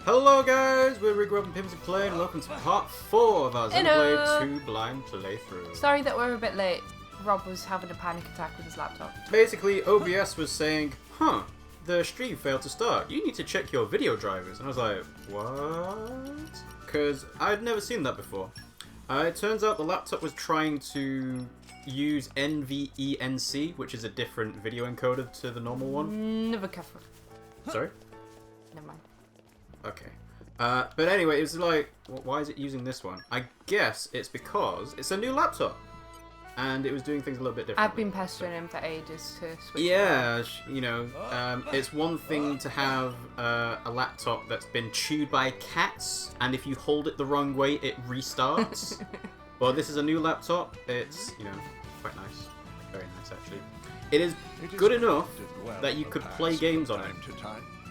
Hello guys, we're RiggyRob and Pimmsy playing, and welcome to part 4 of our Xenoblade 2 blind playthrough. Sorry that we're a bit late. Rob was having a panic attack with his laptop. Basically, OBS was saying, the stream failed to start. You need to check your video drivers. And I was like, what? Because I'd never seen that before. It turns out the laptop was trying to use NVENC, which is a different video encoder to the normal one. Never cover. Sorry? Never mind. Okay. But anyway, it was like, why is it using this one? I guess it's because it's a new laptop. And it was doing things a little bit different. I've been pestering him for ages to switch. Yeah, you know, it's one thing to have a laptop that's been chewed by cats, and if you hold it the wrong way, it restarts. Well, this is a new laptop. It's, you know, quite nice. Very nice, actually. It is good enough that you could play games on it,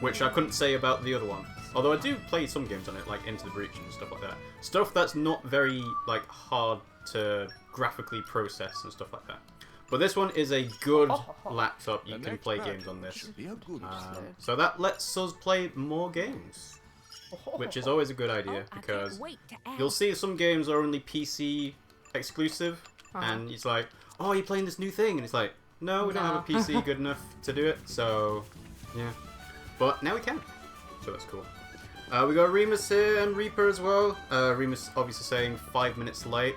which I couldn't say about the other one. Although I do play some games on it, like Into the Breach and stuff like that. Stuff that's not very, like, hard to graphically process and stuff like that. But this one is a good laptop. You can play games on this. So that lets us play more games, which is always a good idea, because you'll see some games are only PC exclusive, and it's like, oh, you're playing this new thing, and it's like, no, we don't have a PC good enough to do it, so yeah. But now we can, so that's cool. We got Remus here and Reaper as well. Remus obviously saying 5 minutes late.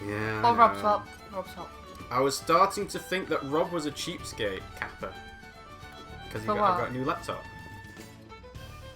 Yeah. Oh, Rob's fault. Rob's fault. I was starting to think that Rob was a cheapskate, Kappa. Because he got a new laptop.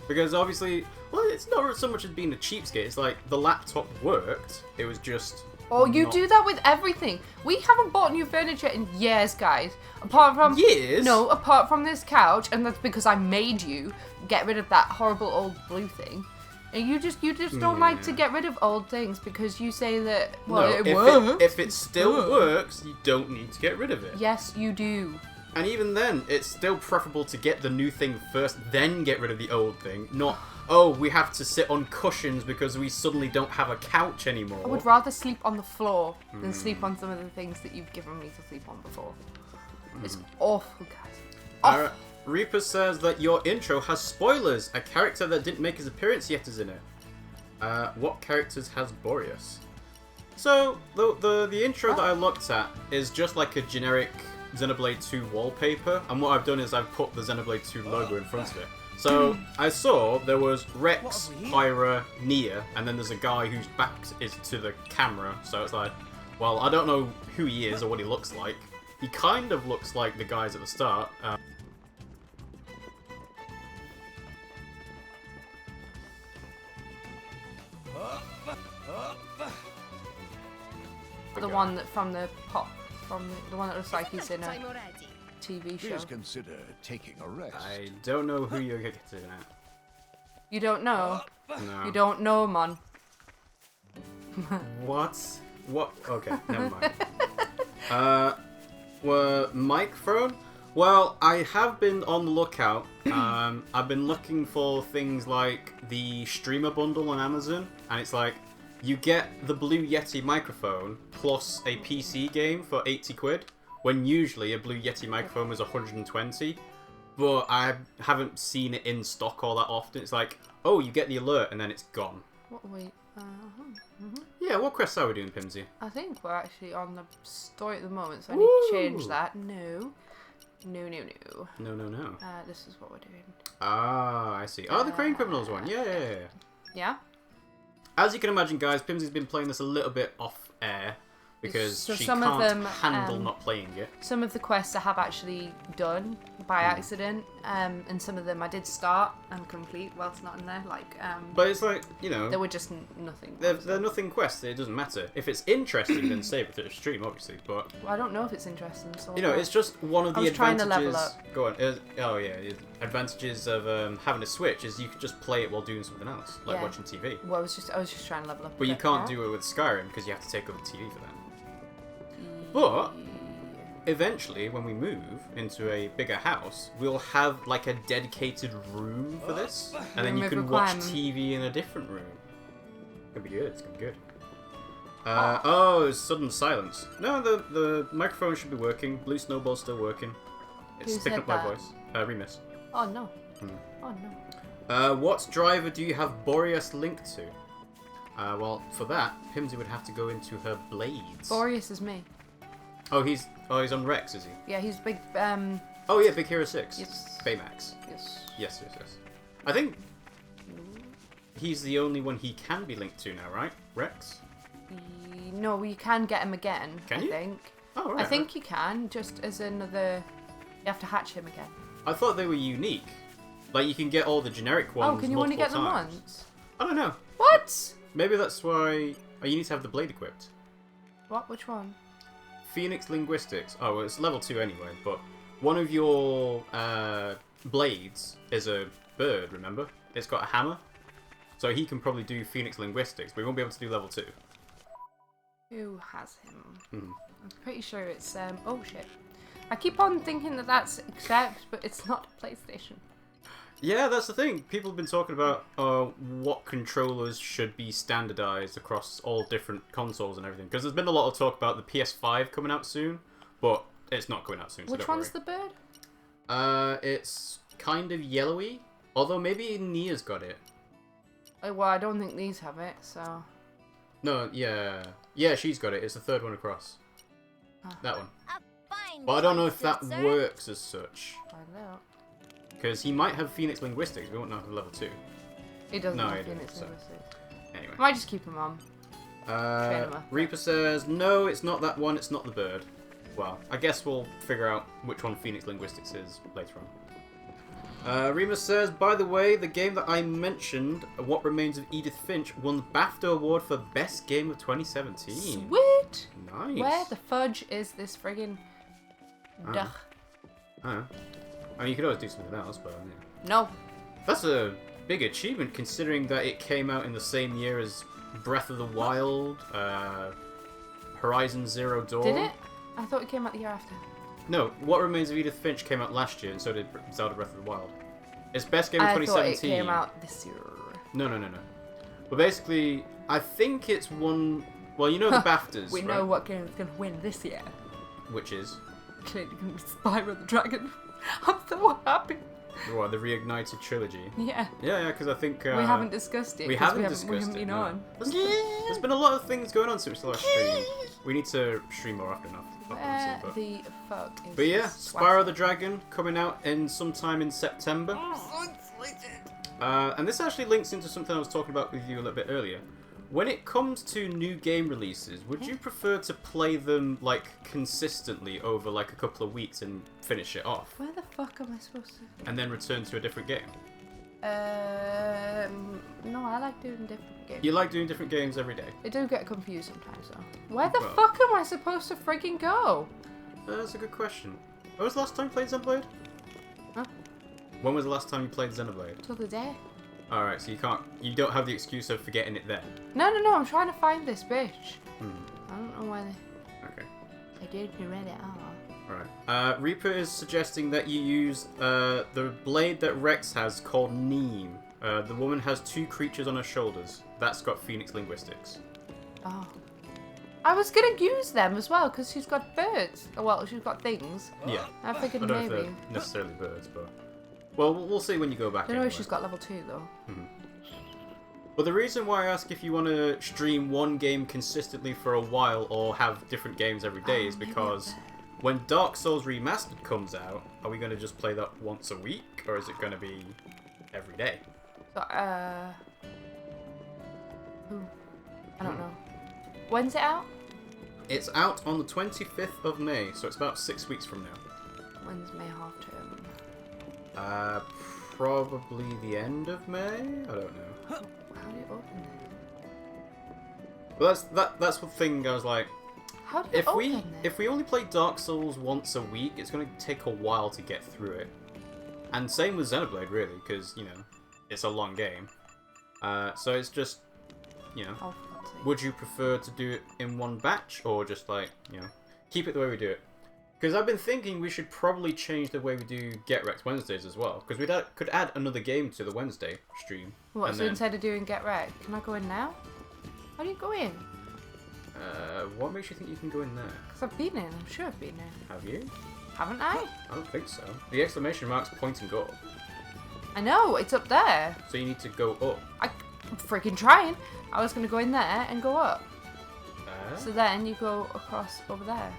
Because obviously, well, it's not so much as being a cheapskate. It's like the laptop worked. It was just. Oh, you do that with everything. We haven't bought new furniture in years, guys. Apart from years? No, apart from this couch, and that's because I made you get rid of that horrible old blue thing. And you just don't like to get rid of old things because you say that it works. If it still works, you don't need to get rid of it. Yes, you do. And even then, it's still preferable to get the new thing first, then get rid of the old thing. Not, oh, we have to sit on cushions because we suddenly don't have a couch anymore. I would rather sleep on the floor than sleep on some of the things that you've given me to sleep on before. It's awful, guys. Awful. Reaper says that your intro has spoilers. A character that didn't make his appearance yet is in it. What characters has Boreas? So, the intro that I looked at is just like a generic Xenoblade 2 wallpaper, and what I've done is I've put the Xenoblade 2 logo in front of it. So, I saw there was Rex, Pyra, Nia, and then there's a guy whose back is to the camera, so it's like, well, I don't know who he is or what he looks like. He kind of looks like the guys at the start. The one that from the one that looks like he's in a TV show. Please consider taking a rest. I don't know who you're getting at. You don't know? No. You don't know, man. What? What? Okay, never mind. Microphone? Well, I have been on the lookout. I've been looking for things like the streamer bundle on Amazon, and it's like, you get the Blue Yeti microphone plus a PC game for 80 quid, when usually a Blue Yeti microphone was 120, but I haven't seen it in stock all that often. It's like, oh, you get the alert and then it's gone. What, wait, Yeah, what quests are we doing, Pimmsy? I think we're actually on the story at the moment, so I need to change that. No. No. This is what we're doing. Ah, I see. Oh, the Crane Criminals one. Yeah. Yeah? As you can imagine, guys, Pimmsy's been playing this a little bit off air because So she some can't of them, handle not playing it. Some of the quests I have actually done by accident, and some of them I did start and complete whilst not in there. But it's like, you know, they were just nothing. They're nothing quests. It doesn't matter. If it's interesting, then save it to the stream, obviously. But Well, I don't know if it's interesting. So you know, it's just one of the trying advantages. to level up. Go on. Advantages of having a Switch is you can just play it while doing something else, like watching TV. Well, I was just trying to level up. But you can't do it with Skyrim because you have to take over the TV for that. But eventually, when we move into a bigger house, we'll have like a dedicated room for this, and then you can watch TV in a different room. It's gonna be good. It's gonna be good. Oh, sudden silence. No, the microphone should be working. Blue Snowball's still working. It's picking up my voice. Remus. Oh no. Oh no. What driver do you have Boreas linked to? Well, for that, Pimmsy would have to go into her blades. Boreas is me. Oh, he's on Rex, is he? Yeah, he's big. Oh yeah, Big Hero 6. Yes. Baymax. Yes. Yes. I think he's the only one he can be linked to now, right? Rex? No, you can get him again. Can you? I think. Oh, right. I think you can, just as another. You have to hatch him again. I thought they were unique. Like you can get all the generic ones. Oh, can you only get them times. once? I don't know. What? Maybe that's why. Oh, you need to have the blade equipped. What? Which one? Phoenix Linguistics. Oh, well, it's level 2 anyway, but one of your blades is a bird, remember? It's got a hammer. So he can probably do Phoenix Linguistics, but he won't be able to do level 2. Who has him? Hmm. I'm pretty sure it's, oh shit. I keep on thinking that that's Accept, but it's not PlayStation. Yeah, that's the thing. People have been talking about what controllers should be standardized across all different consoles and everything. Because there's been a lot of talk about the PS5 coming out soon, but it's not coming out soon. So Which one's the bird? It's kind of yellowy. Although maybe Nia's got it. Well, I don't think these have it, so. No, yeah. Yeah, she's got it. It's the third one across. Oh. That one. But I don't know if that works as such. Find out. Because he might have Phoenix Linguistics, we won't know if level 2. He doesn't No, have he doesn't, Phoenix so. Linguistics. Anyway. I might just keep him on. Train him up. Reaper says, no, it's not that one, it's not the bird. Well, I guess we'll figure out which one Phoenix Linguistics is later on. Remus says, by the way, the game that I mentioned, What Remains of Edith Finch, won the BAFTA award for Best Game of 2017. Sweet! Nice. Where the fudge is this friggin' duck? I mean, you could always do something else, but yeah. No. That's a big achievement considering that it came out in the same year as Breath of the Wild, Horizon Zero Dawn. Did it? I thought it came out the year after. No, What Remains of Edith Finch came out last year, and so did Zelda Breath of the Wild. It's best game of 2017. I thought it came out this year. No. But basically, I think it's one. Well, you know the BAFTAs, We know what game is going to win this year. Which is? Clearly going to be Spyro the Dragon. I'm so happy. What, the Reignited Trilogy? Yeah. Yeah, because I think... we haven't discussed it. We haven't discussed it, been no. on. There's been a lot of things going on since the last stream. We need to stream more often. Where the fuck is But yeah, this Spyro the Dragon coming out in sometime in September. And this actually links into something I was talking about with you a little bit earlier. When it comes to new game releases, would you prefer to play them like consistently over like a couple of weeks and finish it off, Where the fuck am I supposed to? and then return to a different game? No, I like doing different games. You like doing different games every day? It do get confused sometimes though. Where the Well. fuck am I supposed to friggin' go? That's a good question. When was the last time you played Xenoblade? Huh? When was the last time you played Xenoblade? Till the day. Alright, so you don't have the excuse of forgetting it then. No, I'm trying to find this bitch. Hmm. I don't know where Okay. I did be read it all. Alright. Reaper is suggesting that you use the blade that Rex has called Neem. The woman has 2 creatures on her shoulders. That's got Phoenix Linguistics. Oh. I was gonna use them as well because she's got birds. Oh, well, she's got things. Yeah. I I figured don't know if maybe. they're necessarily birds, but... Well, we'll see when you go back. I don't know anyway. if she's got level 2 though. Well, the reason why I ask if you want to stream one game consistently for a while or have different games every day is because when Dark Souls Remastered comes out, are we going to just play that once a week, or is it going to be every day? So, I don't know. When's it out? It's out on the 25th of May, so it's about 6 weeks from now. When's May half term? Probably the end of May? I don't know. How do you open it? Well, that's the thing I was like, How do you open it? if we only play Dark Souls once a week, it's going to take a while to get through it. And same with Xenoblade, really, because, you know, it's a long game. So it's just, you know, Oh, for God's sake. would you prefer to do it in one batch, or just like, you know, keep it the way we do it? Because I've been thinking we should probably change the way we do Get Wrecked Wednesdays as well. Because we could add another game to the Wednesday stream. What, so instead of doing Get Wrecked, can I go in now? How do you go in? What makes you think you can go in there? Because I've been in. I'm sure I've been in. Have you? Haven't I? I don't think so. The exclamation mark's pointing up. I know, it's up there. So you need to go up. I'm freaking trying. I was going to go in there and go up. So then you go across over there.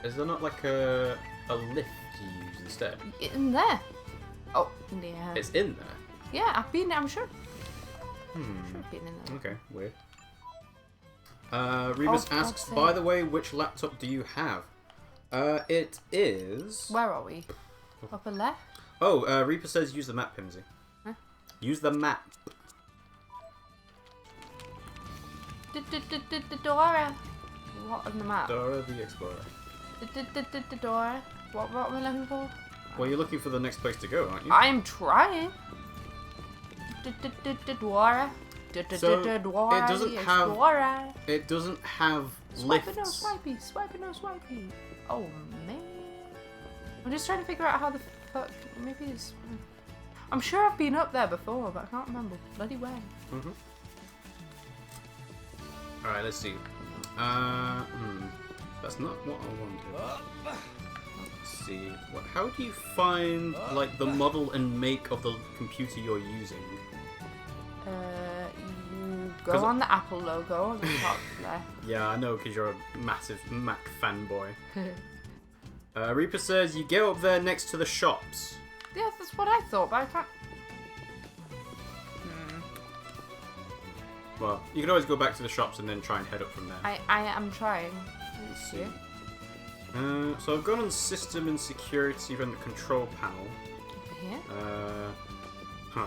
Is there not like a lift you use instead? In there. Oh, yeah. It's in there? Yeah, I've been there, I'm sure. I'm sure I've been in there. Okay, weird. Rebus asks, by the way, which laptop do you have? It is... Where are we? Upper left? Oh, Reaper says use the map, Pimmsy. Huh? Use the map. Dora. What on the map? Dora the Explorer. Dora. What am I looking for? Well, you're looking for the next place to go, aren't you? I'm trying. Dora. So, it doesn't have lifts. Swipey, no swipey. Oh, man. I'm just trying to figure out how the fuck... Maybe it's... I'm sure I've been up there before, but I can't remember bloody where. Mm-hmm. Alright, let's see. That's not what I wanted. Let's see. How do you find, like, the model and make of the computer you're using? You go on the Apple logo on the top there. Yeah, I know, because you're a massive Mac fanboy. Reaper says you get up there next to the shops. Yeah, that's what I thought, but I can't... Well, you can always go back to the shops and then try and head up from there. I am trying. Let's see. So I've gone on System and Security from the control panel. Over here?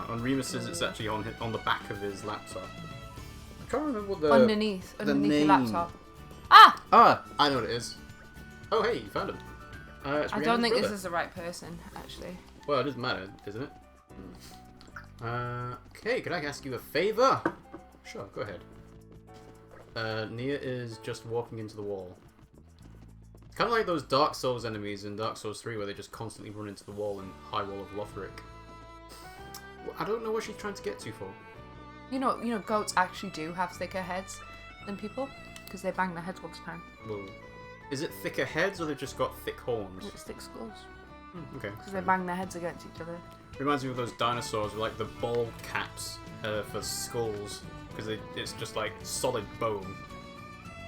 On Remus's, it's actually on the back of his laptop. I can't remember what the... Underneath the name. laptop. Ah! Ah! I know what it is. Oh, hey, you found him. I don't think this is the right person, actually. Well, it doesn't matter, doesn't it? Okay, could I ask you a favour? Sure, go ahead. Nia is just walking into the wall. It's kind of like those Dark Souls enemies in Dark Souls 3 where they just constantly run into the wall and high wall of Lothric. I don't know what she's trying to get to for. You know, goats actually do have thicker heads than people because they bang their heads all the time. Well, is it thicker heads or they've just got thick horns? It's thick skulls. Okay. Because they bang their heads against each other. Reminds me of those dinosaurs with like the bald caps for skulls because it's just like solid bone.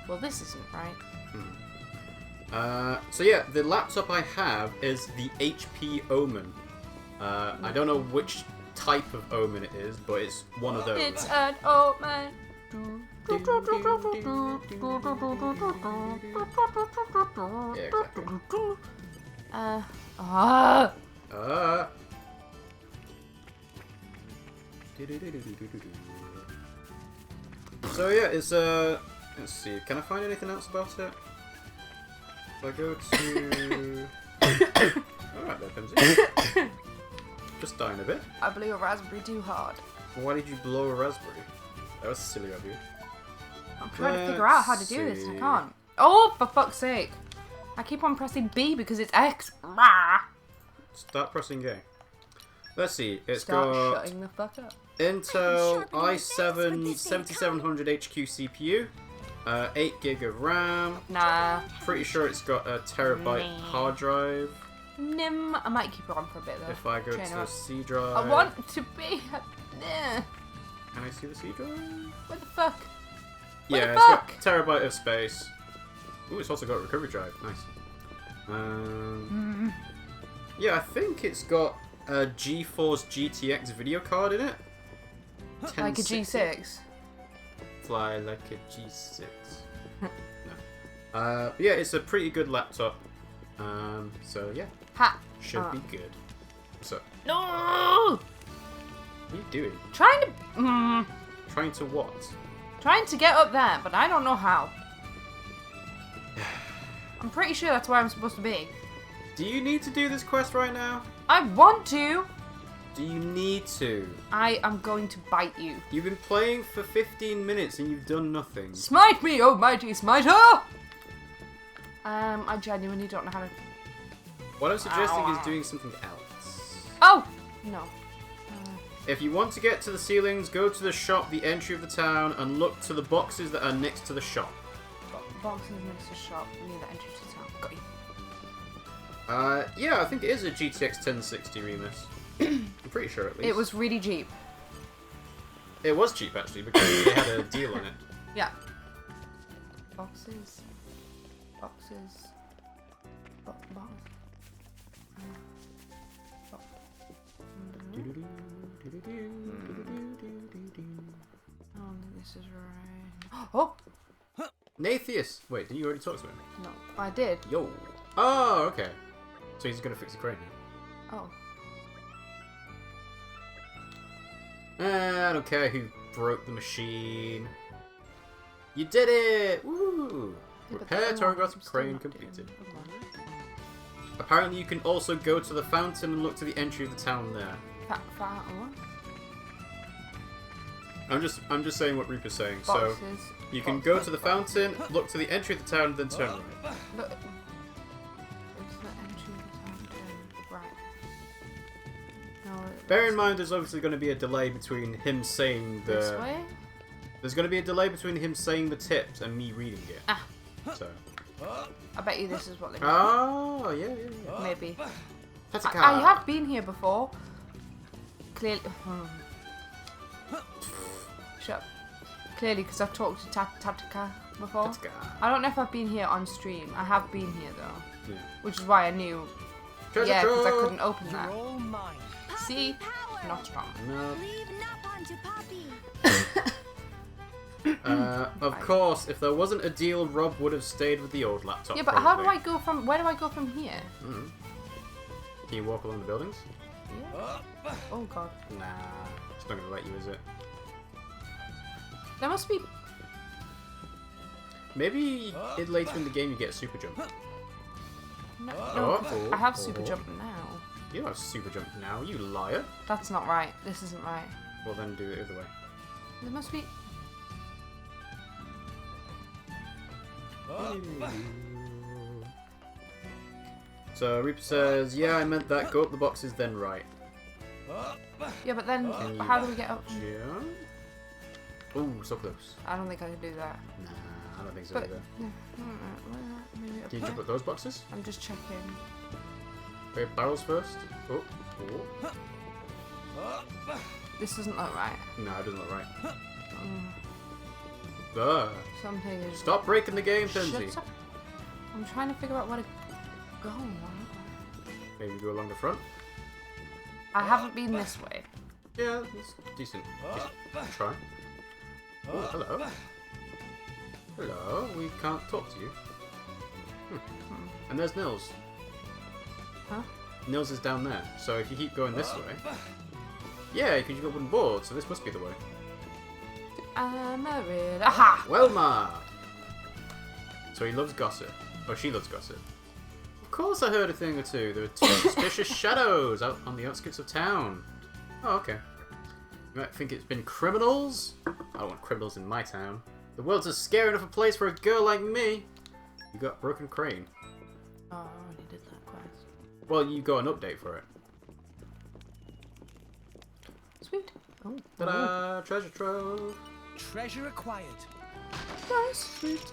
Well, this isn't right. So yeah, the laptop I have is the HP Omen. I don't know which type of Omen it is, but it's one of those. It's an Omen. Yeah, exactly. So yeah, it's let's see, can I find anything else about it? If I go to... Alright there, Pimmsy. Just dying a bit. I blew a raspberry too hard. Why did you blow a raspberry? That was silly of you. I'm trying to figure out how to do this and I can't. Oh, for fuck's sake. I keep on pressing B because it's X. Rah. Start pressing A. Let's see, it's Start got shutting the fuck up. Intel i7 7700 HQ CPU, 8 gig of RAM. Nah. Pretty sure it's got a terabyte hard drive. Nim. I might keep it on for a bit though. If I go to the C drive. I want to be. Can I see the C drive? What the fuck? Yeah, it's got terabyte of space. Ooh, it's also got a recovery drive. Nice. Yeah, I think it's got a GeForce GTX video card in it. Like a G6. Fly like a G6. No. But yeah, it's a pretty good laptop. So yeah. Ha! Should be good. So. No! What are you doing? Trying to. Trying to what? Trying to get up there, but I don't know how. I'm pretty sure that's where I'm supposed to be. Do you need to do this quest right now? I want to! Do you need to? I am going to bite you. You've been playing for 15 minutes and you've done nothing. Smite me, oh mighty smiter! I genuinely don't know how to... What I'm suggesting is doing something else. Oh! No. If you want to get to the ceilings, go to the shop, the entry of the town, and look to the boxes that are next to the shop. Boxes next to the shop, near the entry to town. Got you. Yeah, I think it is a GTX 1060 remix. I'm pretty sure at least. It was really cheap. It was cheap actually because they had a deal on it. Yeah. Boxes. Boxes. Box. Oh, this is right. Oh! Nathius! Wait, didn't you already talk to him? No, I did. Yo! Oh, okay. So he's gonna fix the crane now. Oh. I don't care who broke the machine. You did it! Woo! Yeah, Repair Torgoth's crane completed. Apparently you can also go to the fountain and look to the entry of the town there. What? I'm just saying what Reaper's saying. Boxes. So you can go to the fountain, look to the entry of the town, and then turn right. Look. It's the entry of the town. Right. No, Bear in mind, there's obviously going to be a delay between him saying the. This way? There's going to be a delay between him saying the tips and me reading it. Ah. So. I bet you this is what they mean. Oh, yeah. Maybe. Tataka. I have been here before. Clearly. Shut up. Clearly, because I've talked to Tataka before. Tataka. I don't know if I've been here on stream. I have been here though. Yeah. Which is why I knew. Treasure Yeah, because I trove. couldn't open that. You're all mine. See? Not strong. No. Leave Napon to Poppy. Of course, if there wasn't a deal, Rob would have stayed with the old laptop. Yeah, but how do probably. I go from... Where do I go from here? Can you walk along the buildings? Yeah. Oh, God. Nah, it's not going to let you, is it? There must be... Maybe later in the game you get a super jump. No, Oh, 'cause oh, I have super oh. jump now. You don't have super jump now, you liar. That's not right. This isn't right. Well, then do it the other way. There must be... So Reaper says, yeah, I meant that. Go up the boxes, then right. Yeah, but then Can you how do we get up? jump? Ooh, so close. I don't think I can do that. Nah, I don't think so But... either. Maybe up Can you there? jump up those boxes? I'm just checking. Wait, barrels first. Oh, oh. This doesn't look right. No, it doesn't look right. Mm, Ah. something is... Stop breaking the game, Pimmsy. Shut up. I'm trying to figure out where to go. Maybe go along the front. I haven't been this way. Yeah, it's decent. Try. Oh, hello. Hello, we can't talk to you. And there's Nils. Huh? Nils is down there, so if you keep going this way... Yeah, because you've got wooden boards, so this must be the way. I'm a red. Aha! Well, ma! So he loves gossip. Oh, she loves gossip. Of course I heard a thing or two. There were two suspicious shadows out on the outskirts of town. Oh, okay. You might think it's been criminals. I don't want criminals in my town. The world's a scary enough a place for a girl like me. You got a broken crane. Oh, I already did that quest. Well, you got an update for it. Sweet. Oh, Ta-da! Treasure trove. Treasure acquired. nice. Sweet.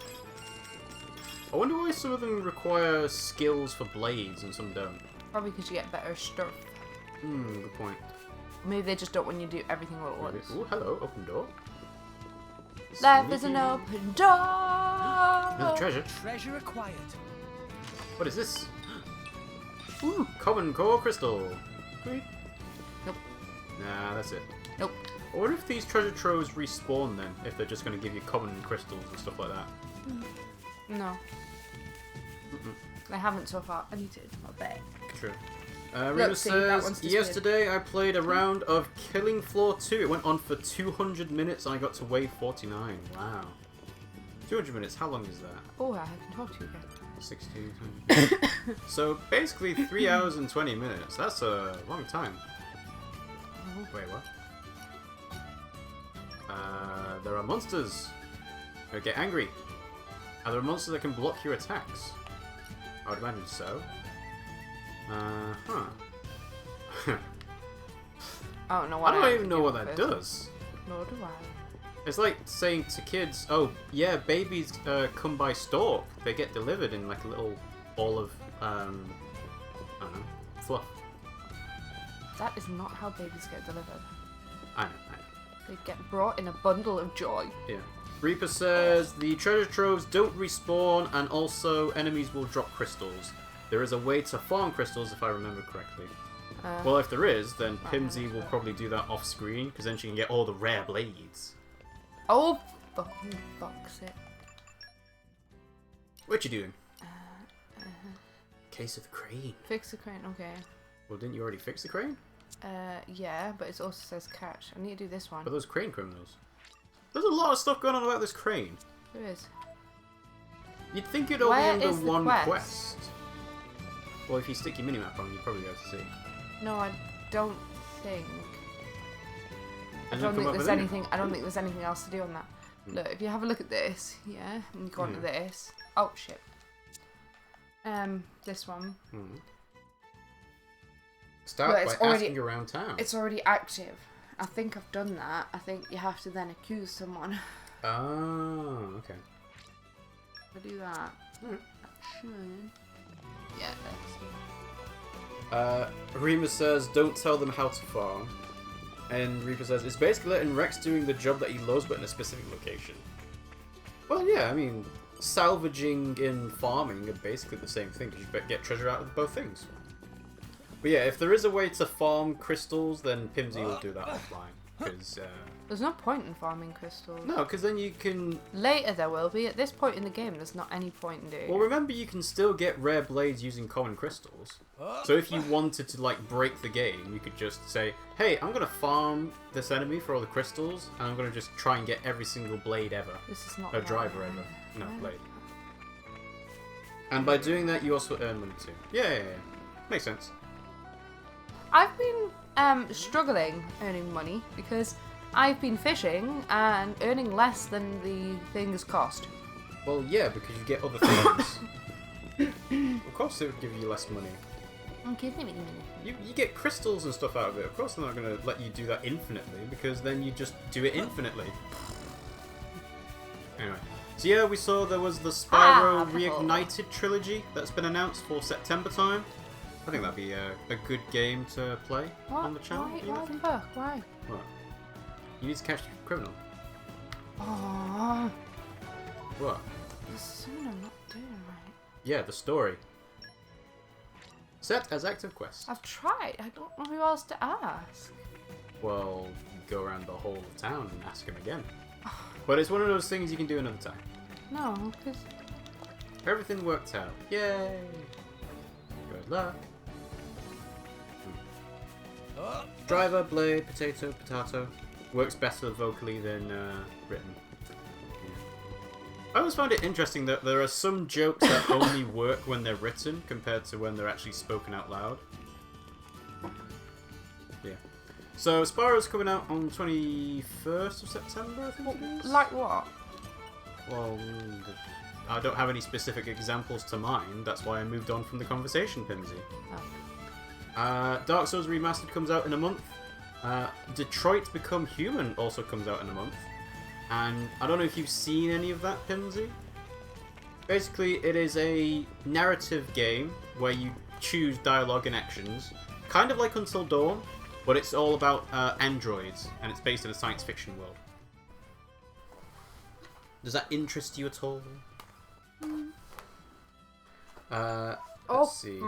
I wonder why some of them require skills for blades and some don't. Probably because you get better stuff. Good point. Maybe they just don't want you to do everything all at once. Ooh, hello, open door. Life is an Sneaky. open door. Another treasure. Treasure acquired. What is this? Ooh, common core crystal. Sweet. Nope. Nah, that's it. Nope. I wonder if these treasure troves respawn then, if they're just going to give you common crystals and stuff like that. No. They haven't so far. I need to open my bag. True. Look, Rita see, that one's says, disappeared. yesterday I played a round of Killing Floor 2. It went on for 200 minutes and I got to wave 49. Wow. 200 minutes, how long is that? Oh, I can talk to you again. 16, 20. So basically 3 hours and 20 minutes. That's a long time. Wait, what? There are monsters. They get angry. Are there monsters that can block your attacks? I would imagine so. Huh. I don't know I what don't even know what that does. Nor do I. It's like saying to kids, oh, yeah, babies come by stalk. They get delivered in like a little ball of, I don't know, fluff. That is not how babies get delivered. I know. They get brought in a bundle of joy. Yeah. Reaper says, the treasure troves don't respawn, and also enemies will drop crystals. There is a way to farm crystals, if I remember correctly. Well, if there is, then Pimmsy will probably do that off screen, because then she can get all the rare blades. Oh, fucking fuck's sake. What you doing? Case of the crane. Fix the crane, okay. Well, didn't you already fix the crane? Yeah, but it also says catch. I need to do this one. But those crane criminals. There's a lot of stuff going on about this crane. There is. You'd think it'd only Where under is the one quest? quest. Well, if you stick your minimap on, you'd probably be able to see. No, I don't think. I And don't then think come up there's with it. anything. I don't think there's anything else to do on that. Look, if you have a look at this, yeah, and you go onto this. Oh shit. This one. Start But it's by already- asking around town. It's already active. I think I've done that. I think you have to then accuse someone. Oh, okay. I do that. Should. Yeah. Rima says, don't tell them how to farm. And Reaper says, it's basically letting Rex doing the job that he loves, but in a specific location. Well, yeah, I mean, salvaging and farming are basically the same thing, because you get treasure out of both things. But yeah, if there is a way to farm crystals, then Pimmsy will do that offline. Because, There's no point in farming crystals. no, because then you can... Later there will be. At this point in the game, there's not any point in doing Well, it. remember, you can still get rare blades using common crystals. So if you wanted to, like, break the game, you could just say, hey, I'm going to farm this enemy for all the crystals, and I'm going to just try and get every single blade ever. This is not A right. driver ever. No, blade. And by doing that, you also earn money too. Yeah. Makes sense. I've been struggling earning money because I've been fishing and earning less than the things cost. Well, yeah, because you get other things. Of course it would give you less money. Give me money. You get crystals and stuff out of it. Of course they're not going to let you do that infinitely, because then you just do it infinitely. Anyway. So yeah, we saw there was the Spyro Reignited trilogy that's been announced for September time. I think that'd be a good game to play on the channel. Why? you know? Why the fuck? Why? What? You need to catch the criminal. Oh, What? there's something I'm not doing right. Yeah, the story. Set as active quest. I've tried. I don't know who else to ask. Well, go around the whole of town and ask him again. But it's one of those things you can do another time. No, because Everything worked out. Yay! Good luck. Driver, blade, potato, potato. Works better vocally than written. I always find it interesting that there are some jokes that only work when they're written compared to when they're actually spoken out loud. Yeah. So Spyro's coming out on the 21st of September, I think it is. like what? Well, I don't have any specific examples to mind. That's why I moved on from the conversation, Pimmsy. Dark Souls Remastered comes out in a month. Detroit Become Human also comes out in a month. And I don't know if you've seen any of that, Pimmsy. Basically, it is a narrative game where you choose dialogue and actions, kind of like Until Dawn, but it's all about androids, and it's based in a science fiction world. Does that interest you at all? Let's see.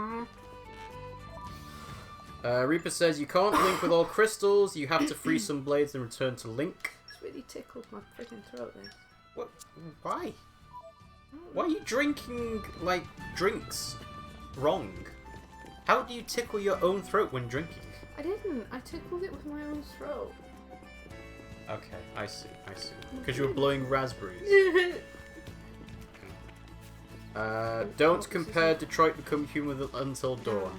Reaper says you can't link with all crystals, you have to free some blades and return to Link. It's really tickled my freaking throat there. What? Why? Why are you drinking, like, drinks wrong? How do you tickle your own throat when drinking? I didn't. I tickled it with my own throat. Okay, I see. Because you were blowing raspberries. Don't compare Detroit Become Human with Until Dawn.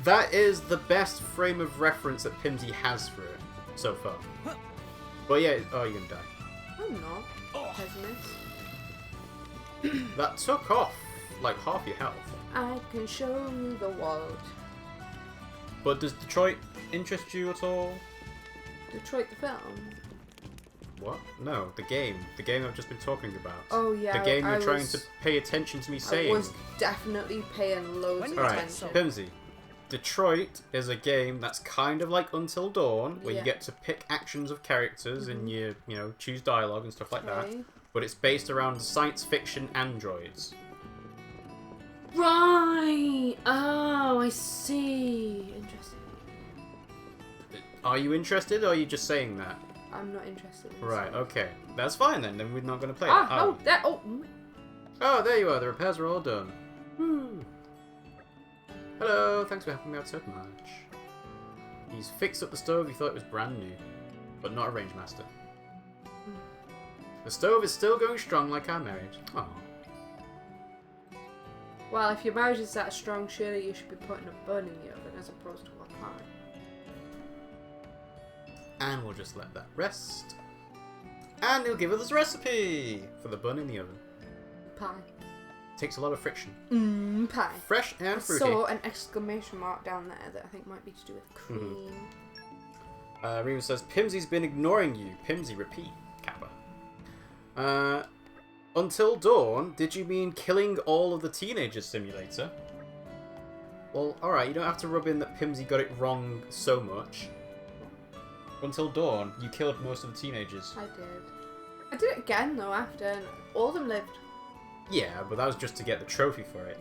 That is the best frame of reference that Pimmsy has for it so far. But yeah, oh, you're gonna die. I'm not. Pessimist. That took off like half your health. I can show you the world. But does Detroit interest you at all? Detroit the film? What? No, the game. The game I've just been talking about. Oh yeah. The game I you're trying was- to pay attention to me saying. I was definitely paying loads of Alright, attention. Pimmsy. Detroit is a game that's kind of like Until Dawn, where you Yeah. get to pick actions of characters and you choose dialogue and stuff like that. Okay. But it's based around science fiction androids. Right. Oh, I see. Interesting. Are you interested, or are you just saying that? I'm not interested. In Right, science. okay. That's fine then. Then we're not going to play Ah, it. are oh, we? there. Oh. Oh, there you are. The repairs are all done. Woo. Hello, thanks for helping me out so much. He's fixed up the stove. He thought it was brand new, but not a range master. The stove is still going strong like our marriage. Aww. Well, if your marriage is that strong, surely you should be putting a bun in the oven as opposed to a pie. And we'll just let that rest. And he'll give us this recipe for the bun in the oven. Pie. Takes a lot of friction. Pie. Fresh I and fruity. saw an exclamation mark down there that I think might be to do with cream. Rima says, Pimmsy's been ignoring you. Pimmsy, repeat. Kappa. Until Dawn, did you mean killing all of the teenagers simulator? Well, alright, you don't have to rub in that Pimmsy got it wrong so much. Until Dawn, you killed most of the teenagers. I did. I did it again though after, and all of them lived. Yeah, but that was just to get the trophy for it.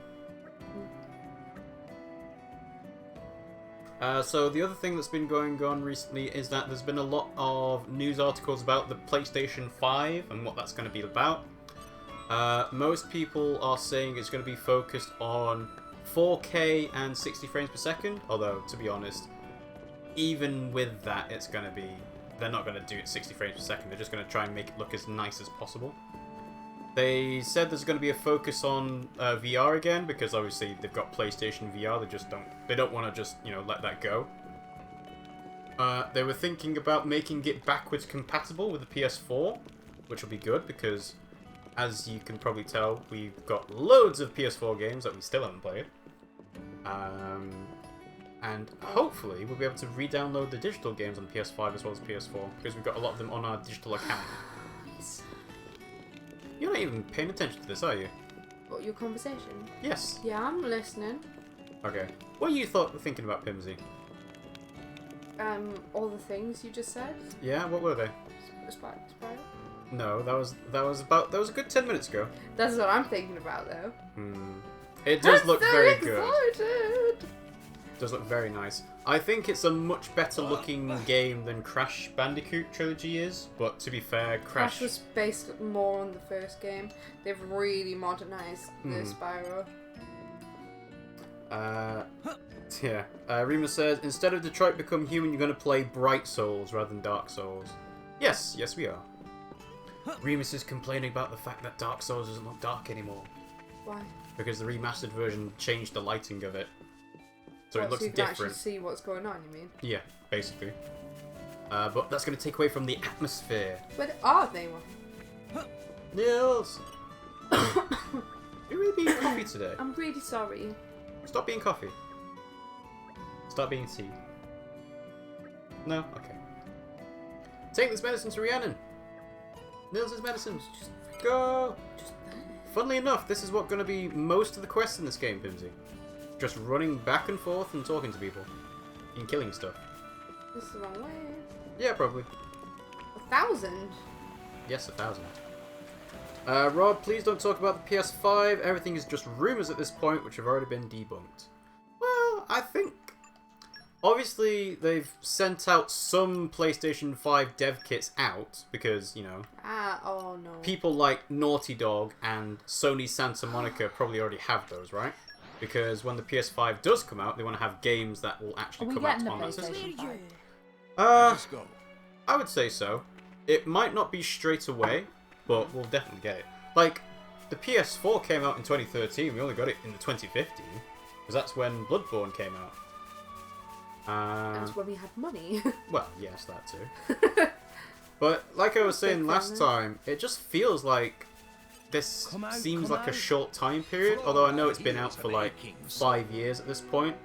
So the other thing that's been going on recently is that there's been a lot of news articles about the PlayStation 5 and what that's going to be about. Most people are saying it's going to be focused on 4K and 60 frames per second, although, to be honest, even with that, it's going to be... They're not going to do it 60 frames per second, they're just going to try and make it look as nice as possible. They said there's going to be a focus on VR again, because obviously they've got PlayStation VR, they don't want to just, let that go. They were thinking about making it backwards compatible with the PS4, which will be good, because as you can probably tell, we've got loads of PS4 games that we still haven't played. And hopefully we'll be able to re-download the digital games on PS5 as well as PS4, because we've got a lot of them on our digital account. You're not even paying attention to this, are you? What, your conversation? Yes. Yeah, I'm listening. Okay. What you thinking about, Pimmsy? All the things you just said. Yeah, what were they? Spider. No, that was a good 10 minutes ago. That's what I'm thinking about though. It does look very excited. good. It does look very nice. I think it's a much better looking game than Crash Bandicoot Trilogy is, but to be fair, Crash was based more on the first game. They've really modernized the Spyro. Yeah. Rima says, instead of Detroit Become Human, you're going to play Bright Souls rather than Dark Souls. Yes, we are. Remus is complaining about the fact that Dark Souls doesn't look dark anymore. Why? Because the remastered version changed the lighting of it. So What, it looks so you can different. actually see what's going on, you mean? Yeah, basically. But that's going to take away from the atmosphere. But are they one? Nils! You're really being coffee today. I'm really sorry. Stop being coffee. Start being tea. No? Okay. Take this medicine to Rhiannon. Nils' medicine. Go! Funnily enough, this is what's going to be most of the quests in this game, Pimmsy. Just running back and forth and talking to people. And killing stuff. This is the wrong way. Yeah, probably. 1,000? Yes, 1,000. Rob, please don't talk about the PS5. Everything is just rumours at this point, which have already been debunked. Well, I think... Obviously, they've sent out some PlayStation 5 dev kits out, because, Oh no. people like Naughty Dog and Sony Santa Monica probably already have those, right? Because when the PS5 does come out, they want to have games that will actually come out on that system. PlayStation 5? Let's go. I would say so. It might not be straight away, but we'll definitely get it. Like, the PS4 came out in 2013, we only got it in 2015, because that's when Bloodborne came out. That's when we had money. Well, yes, that too. But, like I was saying last time, it just feels like this Come out, seems come like a out. short time period, although I know it's been out Heroes for are like making 5 years at this point.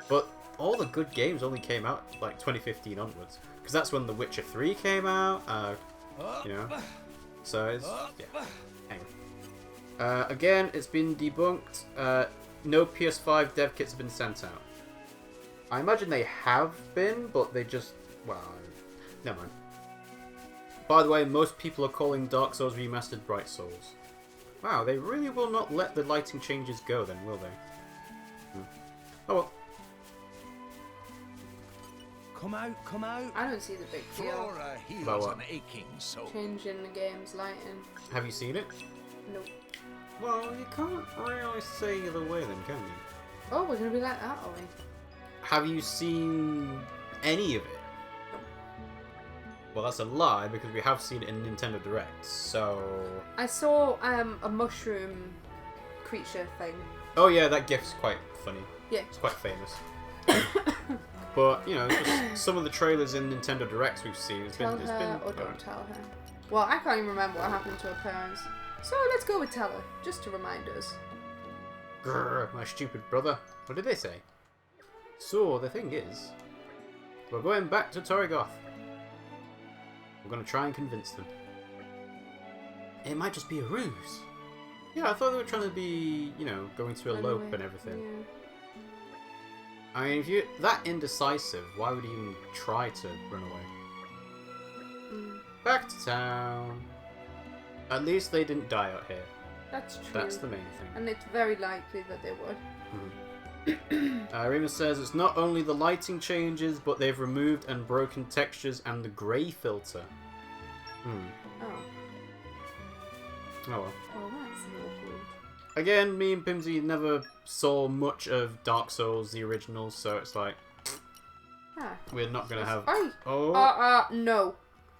But all the good games only came out like 2015 onwards, because that's when The Witcher 3 came out. You know, so it's yeah. Anyway, again, it's been debunked. No PS5 dev kits have been sent out. I imagine they have been, but they just well, never mind. By the way, most people are calling Dark Souls Remastered Bright Souls. Wow, they really will not let the lighting changes go then, will they? Oh well. Come out, come out. I don't see the big deal. Flora About heals what? an aching soul. Changing the game's lighting. Have you seen it? Nope. Well, you can't really say either way then, can you? Oh, we're gonna be like that, are we? Have you seen any of it? Well, that's a lie, because we have seen it in Nintendo Direct, so... I saw a mushroom creature thing. Oh yeah, that gif's quite funny. Yeah. It's quite famous. But, you know, just some of the trailers in Nintendo Directs we've seen, it's Tell been... her or don't tell her. Well, I can't even remember what happened to her parents. So let's go with tell her, just to remind us. Grrr, my stupid brother. What did they say? So, the thing is, we're going back to Torrigoth. We're going to try and convince them. It might just be a ruse. Yeah, I thought they were trying to be, you know, going to elope Anyway, and everything. Yeah. I mean, if you're that indecisive, why would you even try to run away? Mm, Back to town. At least they didn't die out here. that's true. That's the main thing. And it's very likely that they would. Remus says it's not only the lighting changes, but they've removed and broken textures and the grey filter. Oh. Oh well. Well, that's awkward. Again, me and Pimmsy never saw much of Dark Souls, the original, so it's like, Ah. we're not going to have... Oh! No.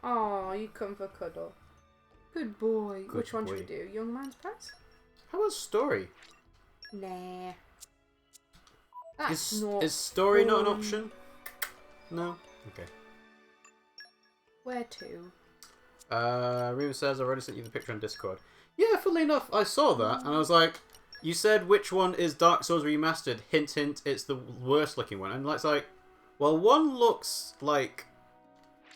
Oh, you come for cuddle. Good boy. Good Which one should we boy. do? Young Man's Pass? How about story? Nah. That's not Is story not an fun. option? No? Okay. Where to? Remus says, I've already sent you the picture on Discord. Yeah, funnily enough, I saw that, and I was like, you said which one is Dark Souls Remastered? Hint, hint, it's the worst looking one. And it's like, well, one looks like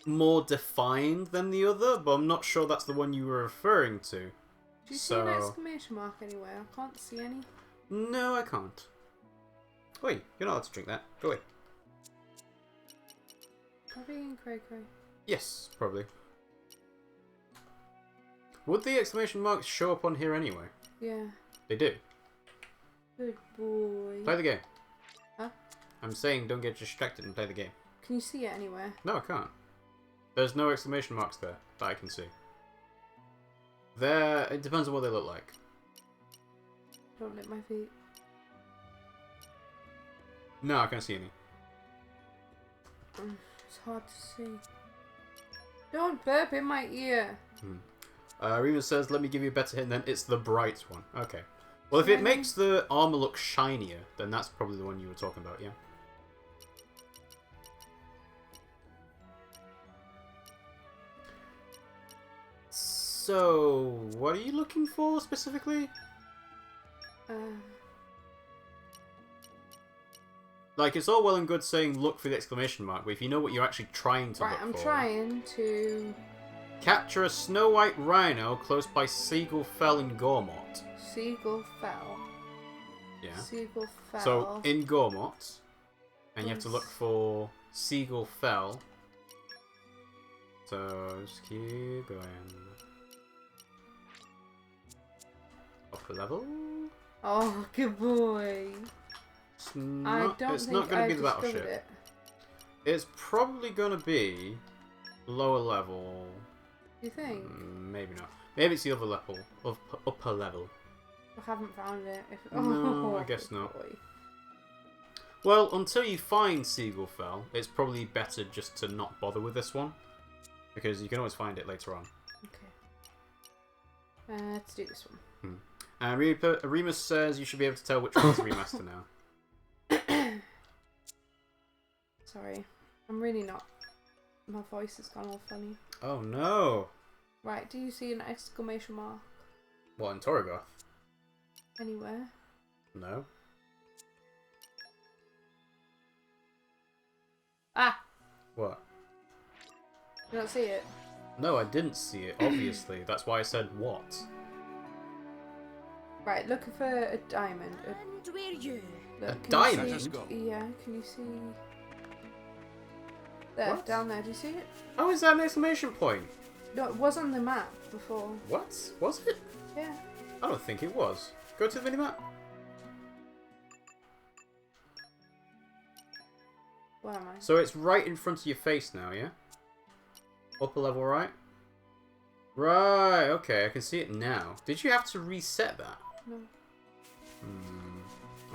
more defined than the other, but I'm not sure that's the one you were referring to. Do you see an exclamation mark anywhere? I can't see any. No, I can't. Wait, you're not allowed to drink that. Go away. Are they in cray cray? Yes, probably. Would the exclamation marks show up on here anyway? Yeah. They do. Good boy. Play the game. Huh? I'm saying don't get distracted and play the game. Can you see it anywhere? No, I can't. There's no exclamation marks there that I can see. There, it depends on what they look like. Don't lick my feet. No, I can't see any. It's hard to see. Don't burp in my ear. Remus says, let me give you a better hint then. It's the bright one. Okay. Well, if it makes the armor look shinier, then that's probably the one you were talking about, yeah? So, what are you looking for specifically? Like, it's all well and good saying look for the exclamation mark, but if you know what you're actually trying to Right, look I'm for... trying to... Capture a snow white rhino close by Seagull Fell in Gormott. Seagull Fell. Yeah. Seagull Fell. So, in Gormott, and you have to look for Seagull Fell. So, just keep going. Up a level? Oh, good boy. It's not, I it's don't not think going I to be the discovered battleship. it. It's probably going to be lower level. You think? Maybe not. Maybe it's the other level. Upper level. I haven't found it. No, I guess good not. boy. Well, until you find Seagull Fell, it's probably better just to not bother with this one. Because you can always find it later on. Okay. Let's do this one. And Remus says you should be able to tell which one's a remaster now. Sorry. I'm really not. My voice has gone all funny. Oh no! Right, do you see an exclamation mark? What, in Torrigoth? Anywhere. No. Ah! What? You don't see it? No, I didn't see it, obviously. That's why I said what. Right, looking for a diamond. And where you? Look, A can you diamond? see- Let's go. Yeah, can you see? There, What? down there. Do you see it? Oh, is that an exclamation point? No, it was on the map before. What? Was it? Yeah. I don't think it was. Go to the minimap. Where am I? So it's right in front of your face now, yeah? Upper level right? Right, okay, I can see it now. Did you have to reset that? No.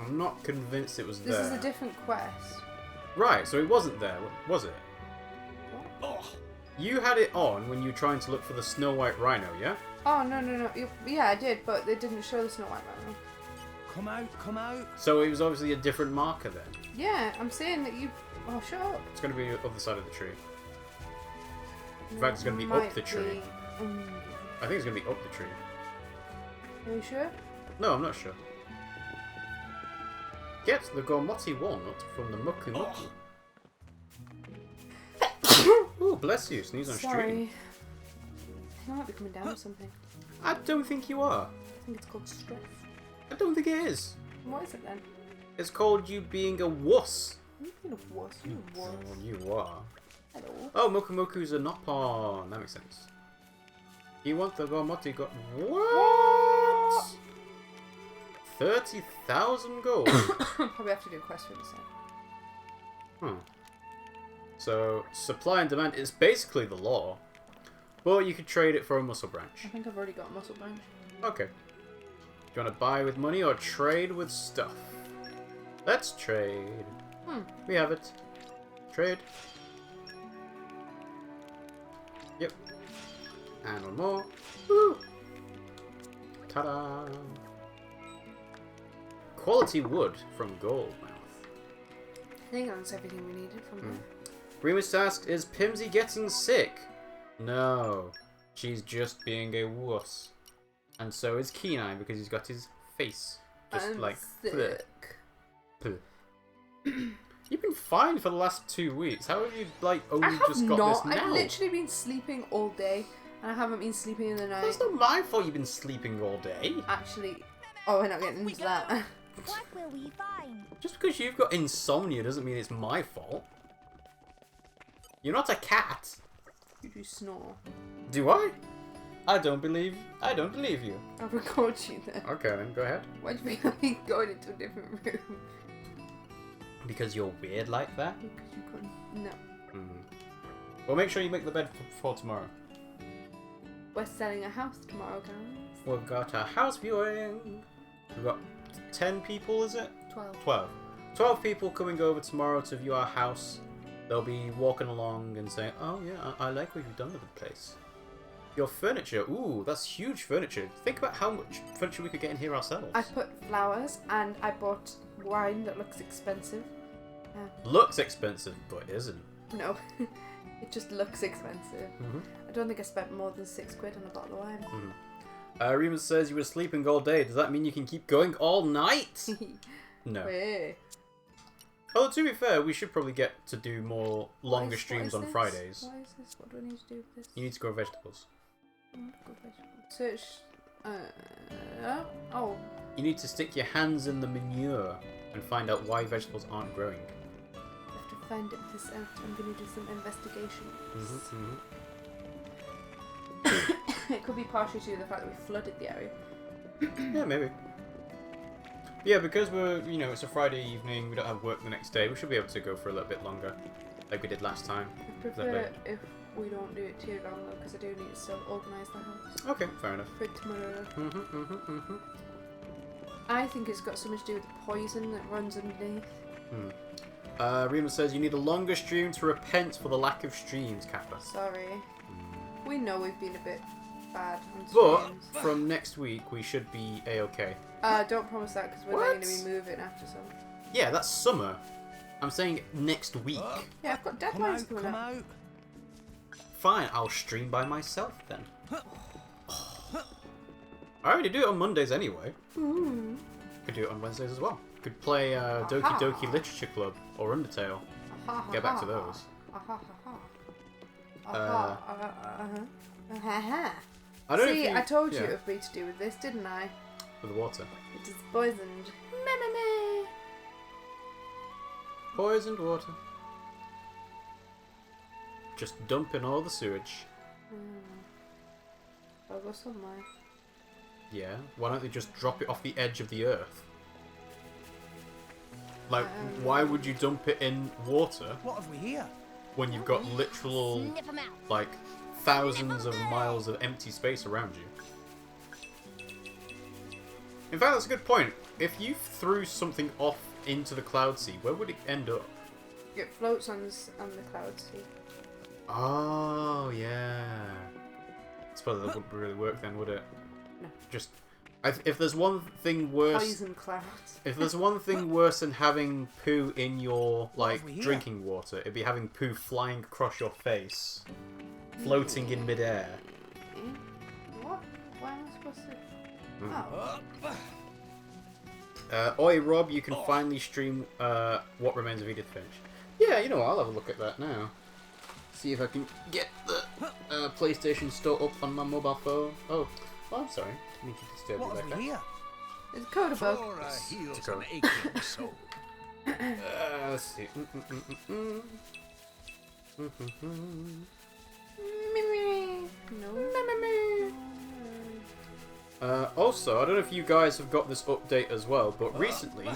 I'm not convinced it was This there. is a different quest. Right, so it wasn't there, was it? Oh, You had it on when you were trying to look for the Snow White Rhino, yeah? Oh, no. Yeah, I did, but they didn't show the Snow White Rhino. come out, come out. So it was obviously a different marker then. Yeah, I'm saying that you... Oh, shut up. It's going to be on the other side of the tree. In fact, it's going to be up the tree. I think it's going to be up the tree. Are you sure? No, I'm not sure. Get the Gormoti walnut from the Muku Muku. Oh, bless you. Sneeze on Sorry. stream. I might be coming down with something. I don't think you are. I think it's called stress. I don't think it is. What is it then? It's called you being a wuss. I'm thinking of wuss. You wuss. Oh, you are. Hello. Oh, Muku Muku's a Nopon. That makes sense. You want the Gormoti got what? 30,000 gold. Probably have to do a quest for this then. So, supply and demand is basically the law. But you could trade it for a muscle branch. I think I've already got a muscle branch. Okay. Do you want to buy with money or trade with stuff? Let's trade. We have it. Trade. Yep. And one more. Woo! Ta-da! Quality wood from Goldmouth. I think that's everything we needed from there. Remus asks, is Pimmsy getting sick? No. She's just being a wuss. And so is Kenai because he's got his face just I'm like sick. bleh. You've been fine for the last 2 weeks. How have you like I only have just got not. this now? I've literally been sleeping all day, and I haven't been sleeping in the night. That's not my fault you've been sleeping all day. Actually, oh, we're not getting into that. What will we find? Just because you've got insomnia doesn't mean it's my fault. You're not a cat. You do snore. Do I? I don't believe you. I'll record you then. Okay then, go ahead. Why'd you be like going into a different room? Because you're weird like that? Because you couldn't. No. Well, make sure you make the bed for tomorrow. We're selling a house tomorrow, guys. We've got a house viewing. We've got 10 people, is it? 12. 12. 12 people coming over tomorrow to view our house. They'll be walking along and saying, oh yeah, I like what you've done with the place. Your furniture, ooh, that's huge furniture. Think about how much furniture we could get in here ourselves. I put flowers and I bought wine that looks expensive. Looks expensive, but isn't. No, it just looks expensive. I don't think I spent more than £6 on a bottle of wine. Remus says you were sleeping all day. Does that mean you can keep going all night? No. Hey. Although, to be fair, we should probably get to do more longer What streams is on this? Fridays. What is this? What do I need to do with this? You need to grow vegetables. Search. Oh. You need to stick your hands in the manure and find out why vegetables aren't growing. I have to find this out. I'm going to do some investigation. It could be partially due to the fact that we flooded the area. Yeah, maybe. Yeah, because we're, it's a Friday evening, we don't have work the next day, we should be able to go for a little bit longer, like we did last time. I prefer if we don't do it too long though, because I do need to still organise the house. Okay, fair enough. For tomorrow. I think it's got so much to do with the poison that runs underneath. Remus says you need a longer stream to repent for the lack of streams, Kappa. Sorry. We know we've been a bit bad on But streams. from next week we should be a-okay. Don't promise that because we're going to be moving after some. Yeah, that's summer. I'm saying next week. Yeah, I've got Come deadlines out, coming come up. out. Fine, I'll stream by myself then. I already do it on Mondays anyway. Could do it on Wednesdays as well. Could play Doki Doki Literature Club or Undertale. Get back to those. I don't know if See, you, I told you yeah, it would be to do with this, didn't I? with water. It is poisoned. Me. Poisoned water. Just dumping all the sewage. I'll go somewhere. Yeah, why don't they just drop it off the edge of the earth? Like, why would you dump it in water What have we here? when you've got literal, Sniff 'em out. like, thousands of miles of empty space around you? In fact, that's a good point. If you threw something off into the cloud sea, where would it end up? It floats on the cloud sea. Oh, yeah. I suppose that wouldn't really work then, would it? No. Just, if there's one thing worse... Poison clouds. If there's one thing worse than having poo in your, like, have we here? drinking water, it'd be having poo flying across your face, floating in midair. What? Why am I supposed to... Oh. Oi, Rob, you can finally stream What Remains of Edith Finch. Yeah, you know what, I'll have a look at that now. See if I can get the PlayStation Store up on my mobile phone. Oh, I'm sorry. I need to disturb you What like have that. we here? It's a coda book. For heals go. an aching soul. Let's see. No. Also, I don't know if you guys have got this update as well, but recently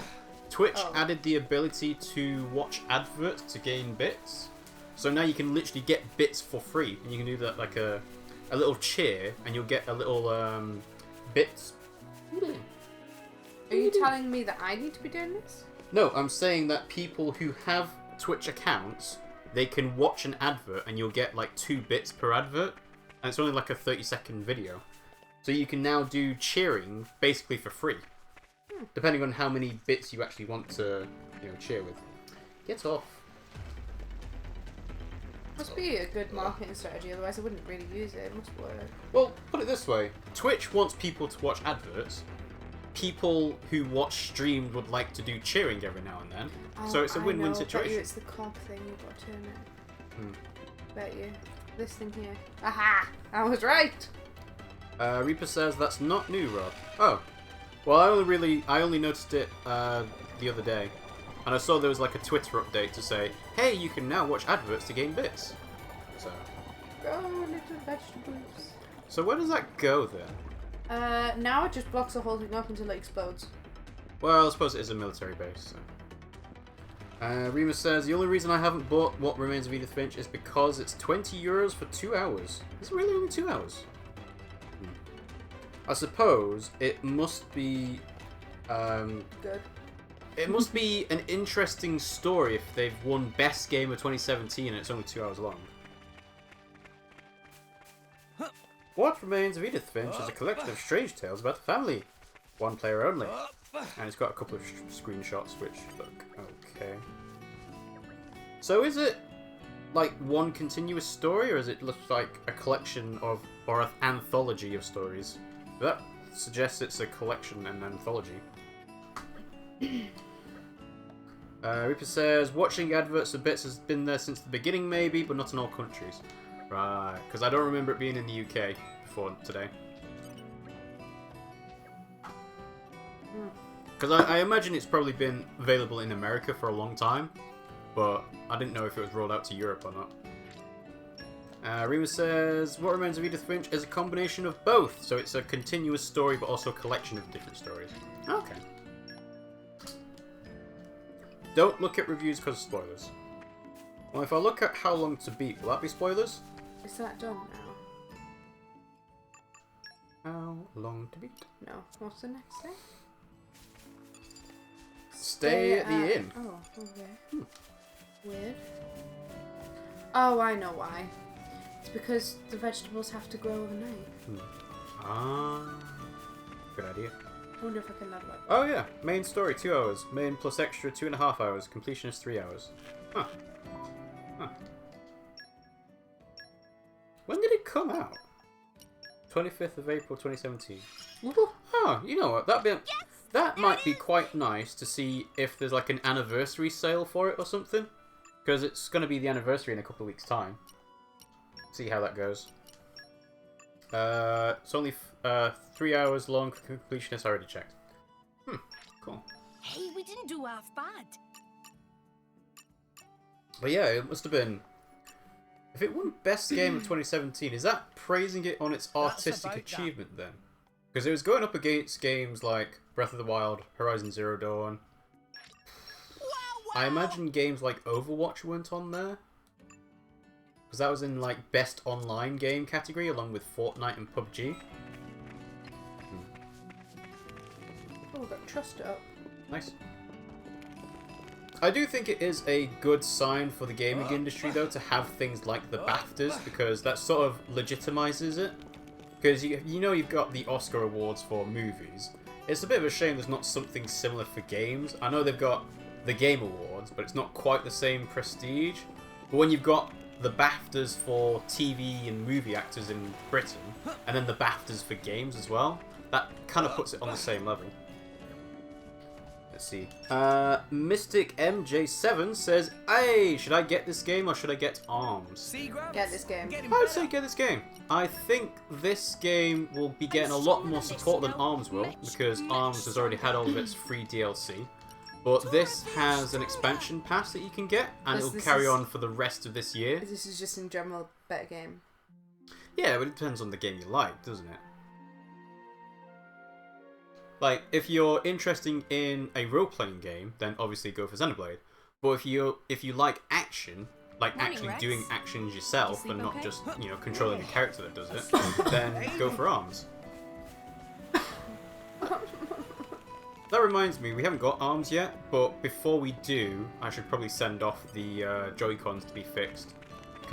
Twitch added the ability to watch adverts to gain bits. So now you can literally get bits for free, and you can do that like a little cheer, and you'll get a little bits. Are you telling me that I need to be doing this? No, I'm saying that people who have Twitch accounts, they can watch an advert, and you'll get like 2 bits per advert, and it's only like a 30-second video. So you can now do cheering basically for free, depending on how many bits you actually want to, cheer with. Get off. Must be a good marketing strategy, otherwise I wouldn't really use it. It must work. Well, put it this way: Twitch wants people to watch adverts. People who watch streams would like to do cheering every now and then. So it's a win-win situation. Bet you it's the cog thing, you've got to turn it. Bet you. This thing here. Aha! I was right! Reaper says that's not new, Rob. Oh. Well, I only noticed it the other day. And I saw there was like a Twitter update to say, hey, you can now watch adverts to gain bits. So. Oh, little vegetables. So where does that go then? Now it just blocks the whole thing up until it explodes. Well, I suppose it is a military base. So. Remus says, the only reason I haven't bought What Remains of Edith Finch is because it's €20 for 2 hours. Is it really only 2 hours? I suppose it must be... Good. It must be an interesting story if they've won Best Game of 2017 and it's only 2 hours long. What Remains of Edith Finch is a collection of strange tales about the family. One player only. And it's got a couple of screenshots which look okay. So is it like one continuous story, or is it looks like a collection of, or an anthology of stories? That suggests it's a collection and anthology. Reaper says, watching adverts of bits has been there since the beginning maybe, but not in all countries. Right, because I don't remember it being in the UK before today. Because I imagine it's probably been available in America for a long time, but I didn't know if it was rolled out to Europe or not. Rima says, What Remains of Edith Finch is a combination of both, so it's a continuous story but also a collection of different stories. Okay. Don't look at reviews because of spoilers. Well, if I look at how long to beat, will that be spoilers? Is that done now? How long to beat? No. What's the next thing? Stay at the inn. Oh, okay. Weird. Oh, I know why. It's because the vegetables have to grow overnight. Ah, good idea. I wonder if I can level up. Oh yeah, main story 2 hours, main plus extra 2.5 hours, completion is 3 hours. Huh. When did it come out? 25th of April 2017. Oh, you know what? That might be quite nice to see if there's like an anniversary sale for it or something. Because it's going to be the anniversary in a couple of weeks' time. See how that goes. It's only 3 hours long for completionist. I already checked. Cool. Hey, we didn't do half bad. But yeah, it must have been... If it won Best Game of 2017, is that praising it on its artistic achievement then? Because it was going up against games like Breath of the Wild, Horizon Zero Dawn. I imagine games like Overwatch weren't on there. Because that was in like Best Online Game category along with Fortnite and PUBG. Oh, we've got Trust up. Nice. I do think it is a good sign for the gaming industry though to have things like the BAFTAs, because that sort of legitimizes it. Because you know you've got the Oscar Awards for movies. It's a bit of a shame there's not something similar for games. I know they've got the Game Awards, but it's not quite the same prestige. But when you've got the BAFTAs for TV and movie actors in Britain, and then the BAFTAs for games as well, that kind of puts it on the same level. Let's see. Mystic MJ7 says, "Hey, should I get this game or should I get ARMS?" Get this game. I'd say get this game. I think this game will be getting a lot more support than ARMS will, because ARMS has already had all of its free DLC. But this has an expansion pass that you can get, and it'll carry on for the rest of this year. This is just in general a better game. Yeah, but it depends on the game you like, doesn't it? Like, if you're interested in a role-playing game, then obviously go for Xenoblade. But if you like action, like actually doing actions yourself and not just, you know, controlling a character that does it, then go for ARMS. That reminds me, we haven't got ARMS yet, but before we do, I should probably send off the Joy-Cons to be fixed.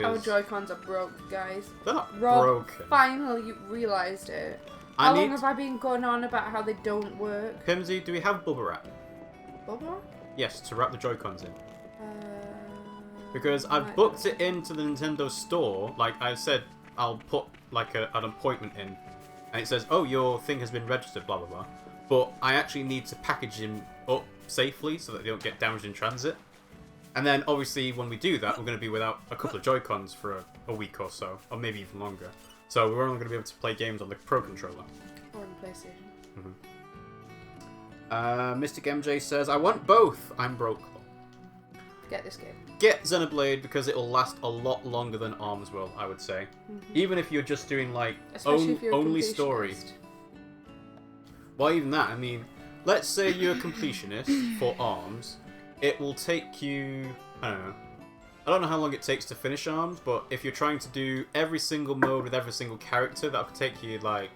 Our Joy-Cons are broke, guys. They're not Rob broken. finally realised it. How long have I been going on about how they don't work? Pimmsy, do we have bubble wrap? Bubble? Yes, to wrap the Joy-Cons in. Because I've booked it into the Nintendo store. Like I said, I'll put like an appointment in, and it says, "Oh, your thing has been registered." Blah blah blah. But I actually need to package them up safely so that they don't get damaged in transit. And then obviously when we do that, we're going to be without a couple of Joy-Cons for a week or so, or maybe even longer. So we're only going to be able to play games on the Pro Controller. Or on PlayStation. Mystic MJ says, "I want both. I'm broke." Get this game. Get Xenoblade because it'll last a lot longer than ARMS will, I would say. Even if you're just doing like only story. Well, even that, I mean, let's say you're a completionist for ARMS. It will take you, I don't know how long it takes to finish ARMS, but if you're trying to do every single mode with every single character, that could take you like,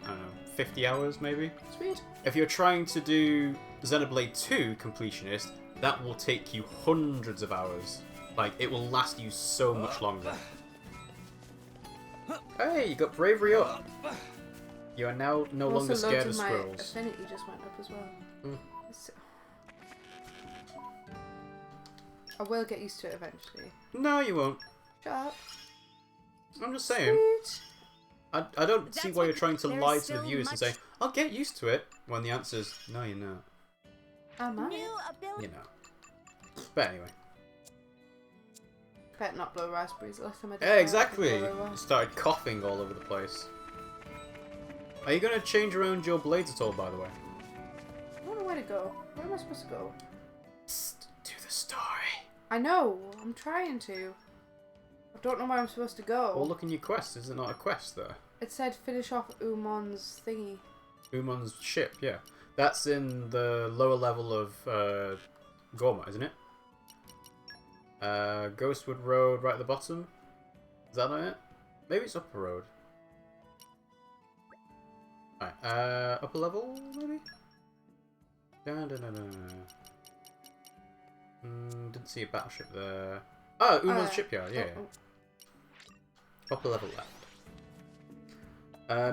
50 hours maybe? Sweet. If you're trying to do Xenoblade 2 completionist, that will take you hundreds of hours. Like, it will last you so much longer. Hey, you got bravery up! You are now no longer scared of squirrels. Affinity just went up as well. I will get used to it eventually. No, you won't. Shut up. I'm just saying. Sweet. I don't see why you're trying to lie to the viewers and say, "I'll get used to it," when the answer's, no, you're not. Am I? New ability. You know. But anyway. Better not blow raspberries. Last time I did Yeah, that, exactly. I blew them. Started coughing all over the place. Are you going to change around your blades at all, by the way? I don't know where to go. Where am I supposed to go? To the story. I know. I'm trying to. I don't know where I'm supposed to go. Well, look in your quest. Is it not a quest there? It said finish off Umon's thingy. Umon's ship, yeah. That's in the lower level of Gorma, isn't it? Ghostwood Road right at the bottom. Is that not it? Maybe it's Upper Road. Right, upper level, maybe? Didn't see a battleship there. Oh, Umon's shipyard, yeah. Upper level left.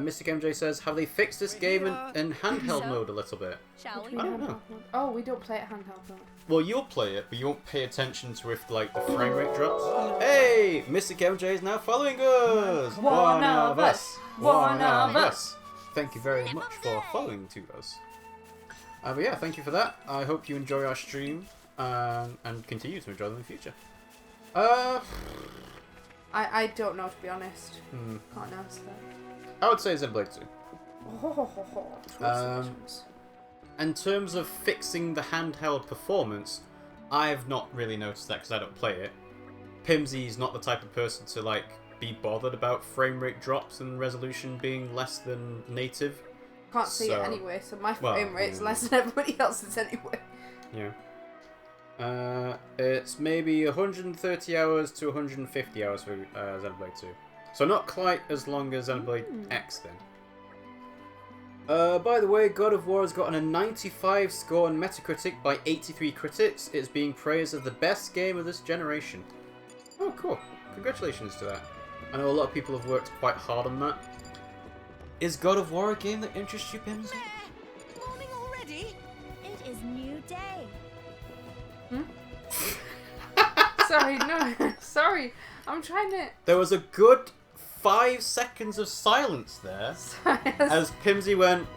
Mystic MJ says, have they fixed this game in handheld mode a little bit? Shall we? I don't know. Oh, we don't play it handheld mode. Well, you'll play it, but you won't pay attention to if like the frame rate drops. Hey, Mystic MJ is now following us. One of us. One of us. thank you very much for following to us. But yeah, thank you for that. I hope you enjoy our stream and continue to enjoy them in the future. I don't know, to be honest. Can't answer that. I would say Xenoblade 2. Oh, In terms of fixing the handheld performance, I've not really noticed that because I don't play it. Pimmsy's not the type of person to like be bothered about frame rate drops and resolution being less than native. Can't see it anyway, so my frame rate's less than everybody else's anyway. Yeah. It's maybe 130 hours to 150 hours for Xenoblade 2. So not quite as long as Xenoblade X then. By the way, God of War has gotten a 95 score on Metacritic by 83 critics. It's being praised as the best game of this generation. Oh, cool. Congratulations to that. I know a lot of people have worked quite hard on that. Is God of War a game that interests you, Pimmsy? Morning already? It is new day. Sorry, no. Sorry. I'm trying to... There was a good 5 seconds of silence there as Pimmsy went,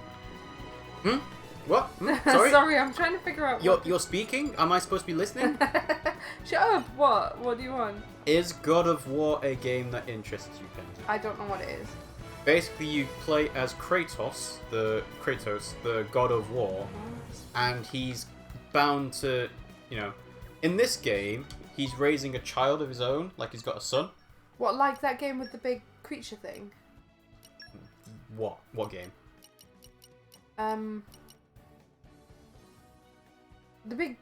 What? Sorry? Sorry, I'm trying to figure out You're speaking? Am I supposed to be listening? Shut up. What? What do you want? Is God of War a game that interests you, Pimmsy? I don't know what it is. Basically, you play as Kratos, the God of War, and he's bound to, in this game, he's raising a child of his own, like he's got a son. What, like that game with the big creature thing? What? What game? The big...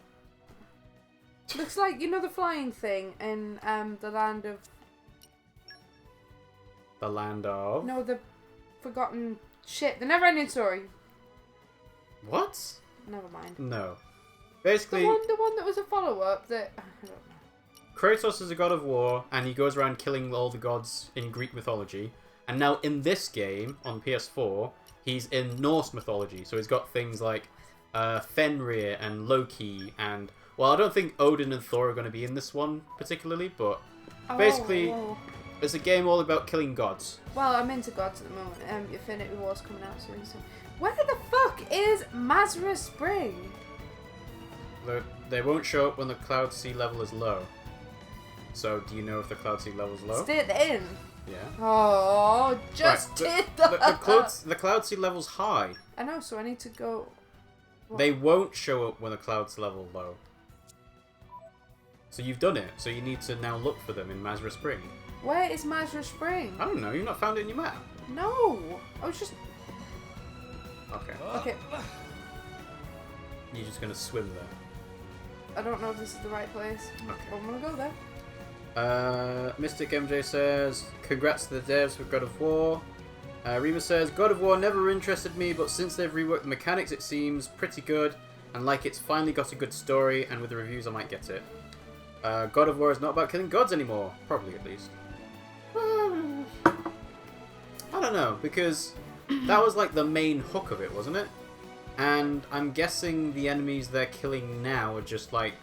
Looks like, the flying thing in the land of... The land of... No, the forgotten shit. The Never-Ending Story. What? Never mind. No. Basically... The one that was a follow-up that... I don't know. Kratos is a god of war, and he goes around killing all the gods in Greek mythology. And now in this game, on PS4, he's in Norse mythology. So he's got things like Fenrir and Loki and... Well, I don't think Odin and Thor are going to be in this one particularly, but basically it's a game all about killing gods. Well, I'm into gods at the moment. Infinity War's coming out soon, so... Where the fuck is Mazra Spring? They won't show up when the cloud sea level is low. So, do you know if the cloud sea level is low? Stay in. Yeah. Oh, just did that. The cloud sea level's high. I know, so I need to go... What? They won't show up when the cloud's level low. So you've done it, so you need to now look for them in Mazra Spring. Where is Mazra Spring? I don't know, you've not found it in your map? No! I was just... Okay. Okay. You're just gonna swim there. I don't know if this is the right place. Okay. But I'm gonna go there. Mystic MJ says, congrats to the devs for God of War. Reba says, God of War never interested me, but since they've reworked the mechanics it seems pretty good, and like it's finally got a good story, and with the reviews I might get it. God of War is not about killing gods anymore. Probably, at least. I don't know, because that was like the main hook of it, wasn't it? And I'm guessing the enemies they're killing now are just like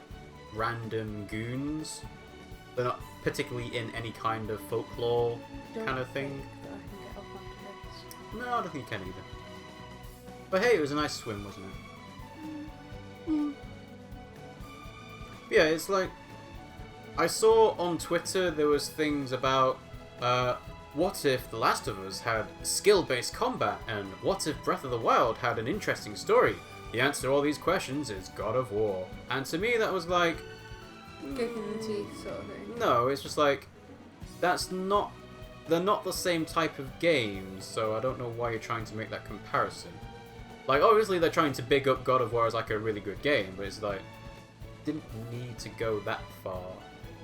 random goons. They're not particularly in any kind of folklore kind of thing. No, I don't think you can either. But hey, it was a nice swim, wasn't it? Yeah, it's like... I saw on Twitter there was things about... what if The Last of Us had skill-based combat? And what if Breath of the Wild had an interesting story? The answer to all these questions is God of War. And to me that was like... Kick in the teeth sort of thing. No, it's just like... That's not... They're not the same type of games, so I don't know why you're trying to make that comparison. Like, obviously they're trying to big up God of War as like a really good game, but it's like... Didn't need to go that far.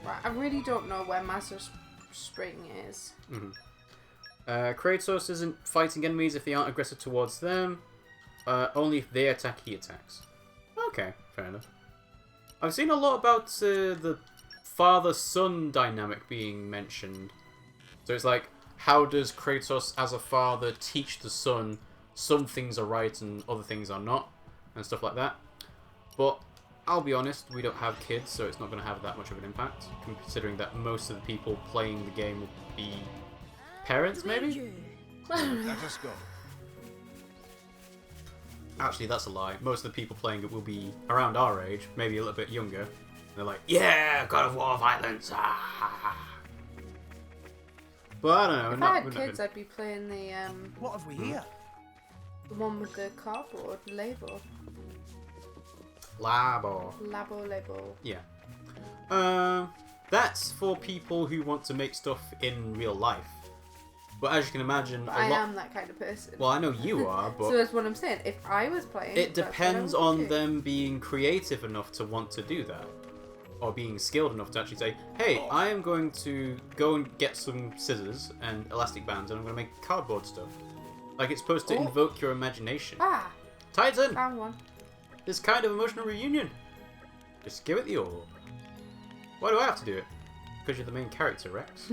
Right, I really don't know where Mazra Spring is. Kratos isn't fighting enemies if they aren't aggressive towards them. Only if they attack, he attacks. Okay, fair enough. I've seen a lot about the father-son dynamic being mentioned. So it's like, how does Kratos as a father teach the son some things are right and other things are not, and stuff like that. But I'll be honest, we don't have kids, so it's not going to have that much of an impact, considering that most of the people playing the game will be parents, maybe? Let us go. Actually, that's a lie. Most of the people playing it will be around our age, maybe a little bit younger. They're like, yeah, God of War violence. Ah. But I don't know. If I had kids, I'd be playing the What have we here? the one with the cardboard label. Labo. Labo label. Yeah. That's for people who want to make stuff in real life. But as you can imagine, But I am that kind of person. Well, I know you are, but so that's what I'm saying. If I was playing, it that's depends what I would on do. them being creative enough to want to do that. Or being skilled enough to actually say, hey, I am going to go and get some scissors and elastic bands and I'm going to make cardboard stuff. Like, it's supposed to invoke your imagination. Ah, Titan! found one. This kind of emotional reunion. Just give it the all. Why do I have to do it? Because you're the main character, Rex.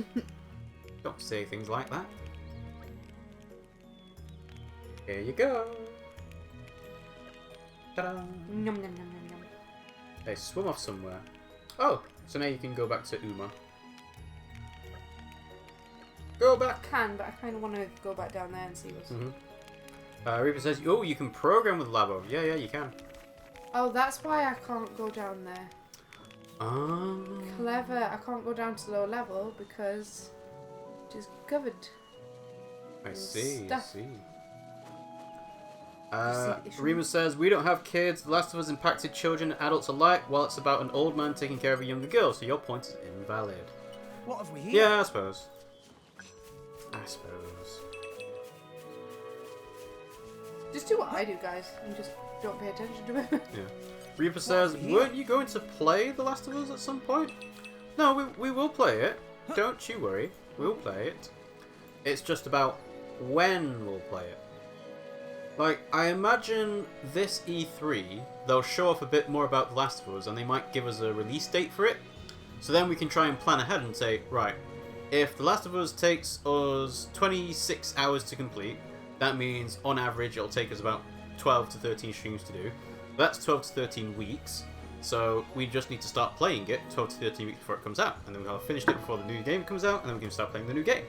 Don't say things like that. Here you go. Ta-da! Nom nom nom nom nom. Hey, swim off somewhere. Oh, so now you can go back to Uma. Go back! I can, but I kind of want to go back down there and see what's... Reaper says, oh, you can program with Labo. Yeah, you can. Oh, that's why I can't go down there. Um, Clever. I can't go down to the lower level because it is covered. I see, I Stuff. see. You see, Remus says, we don't have kids. The Last of Us impacted children and adults alike, while it's about an old man taking care of a younger girl, so your point is invalid. What have we here? Yeah, I suppose. Just do what I do, guys, and just don't pay attention to it. Yeah. Reaper says, weren't you going to play The Last of Us at some point? No, we will play it. Don't you worry. We'll play it. It's just about when we'll play it. Like, I imagine this E3, they'll show off a bit more about The Last of Us, and they might give us a release date for it. So then we can try and plan ahead and say, right, if The Last of Us takes us 26 hours to complete, that means on average it'll take us about 12 to 13 streams to do. That's 12 to 13 weeks. So we just need to start playing it 12 to 13 weeks before it comes out. And then we'll have finished it before the new game comes out, and then we can start playing the new game.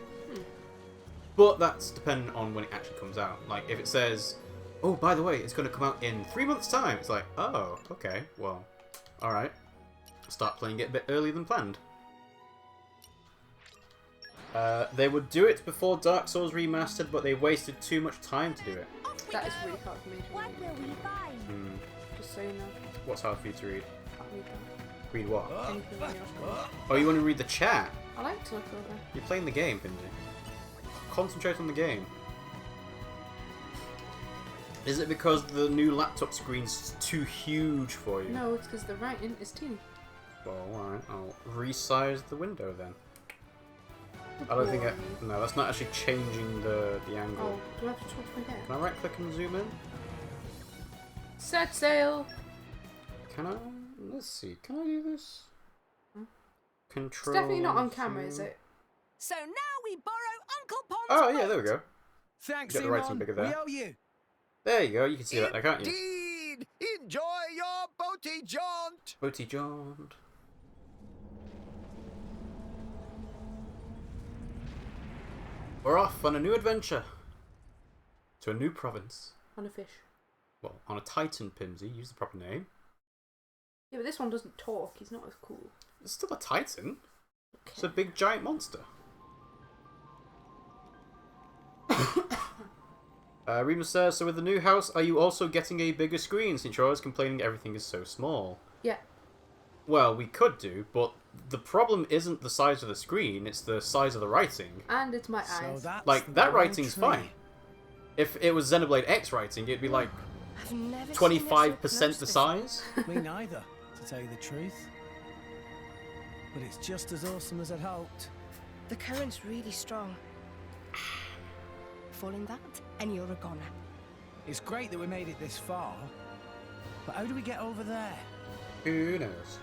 But that's dependent on when it actually comes out. Like, if it says, oh, by the way, it's going to come out in 3 months' time, it's like, oh, okay, well, alright. Start playing it a bit earlier than planned. They would do it before Dark Souls Remastered, but they wasted too much time to do it. That is really hard for me to What read. will we find? Just so you know. What's hard for you to read? Can't read that. Read what? Anything on your screen. Oh, you want to read the chat? I like to look over. You're playing the game, Pimmsy. Concentrate on the game. Is it because the new laptop screen's too huge for you? No, it's because the writing is teeny. Well, alright, I'll resize the window then. I don't think no, that's not actually changing the angle. Oh, do I have to talk to my game? Can I right click and zoom in? Set sail! Can I? Let's see. Can I do this? Control. It's definitely not on camera, is zoom. it? So now we borrow Uncle Pond's Oh yeah, boat. there we go. Thanks, Get the writing Simon. bigger We there. owe you. There you go. You can see that there, can't you? Indeed. Enjoy your boaty jaunt. Boaty jaunt. We're off on a new adventure. To a new province. On a fish. Well, on a Titan, Pimmsy. Use the proper name. Yeah, but this one doesn't talk. He's not as cool. It's still a Titan. Okay. It's a big giant monster. Remus says, so with the new house, are you also getting a bigger screen since you're always complaining everything is so small? Yeah. Well, we could do, but the problem isn't the size of the screen, it's the size of the writing. And it's my So eyes. that's Like, the that right writing's tree. fine. If it was Xenoblade X writing, it'd be like I've never 25% the size. Me neither, to tell you the truth. But it's just as awesome as I'd hoped. The current's really strong. Fall in that, and you're a goner. It's great that we made it this far. But how do we get over there? Who knows?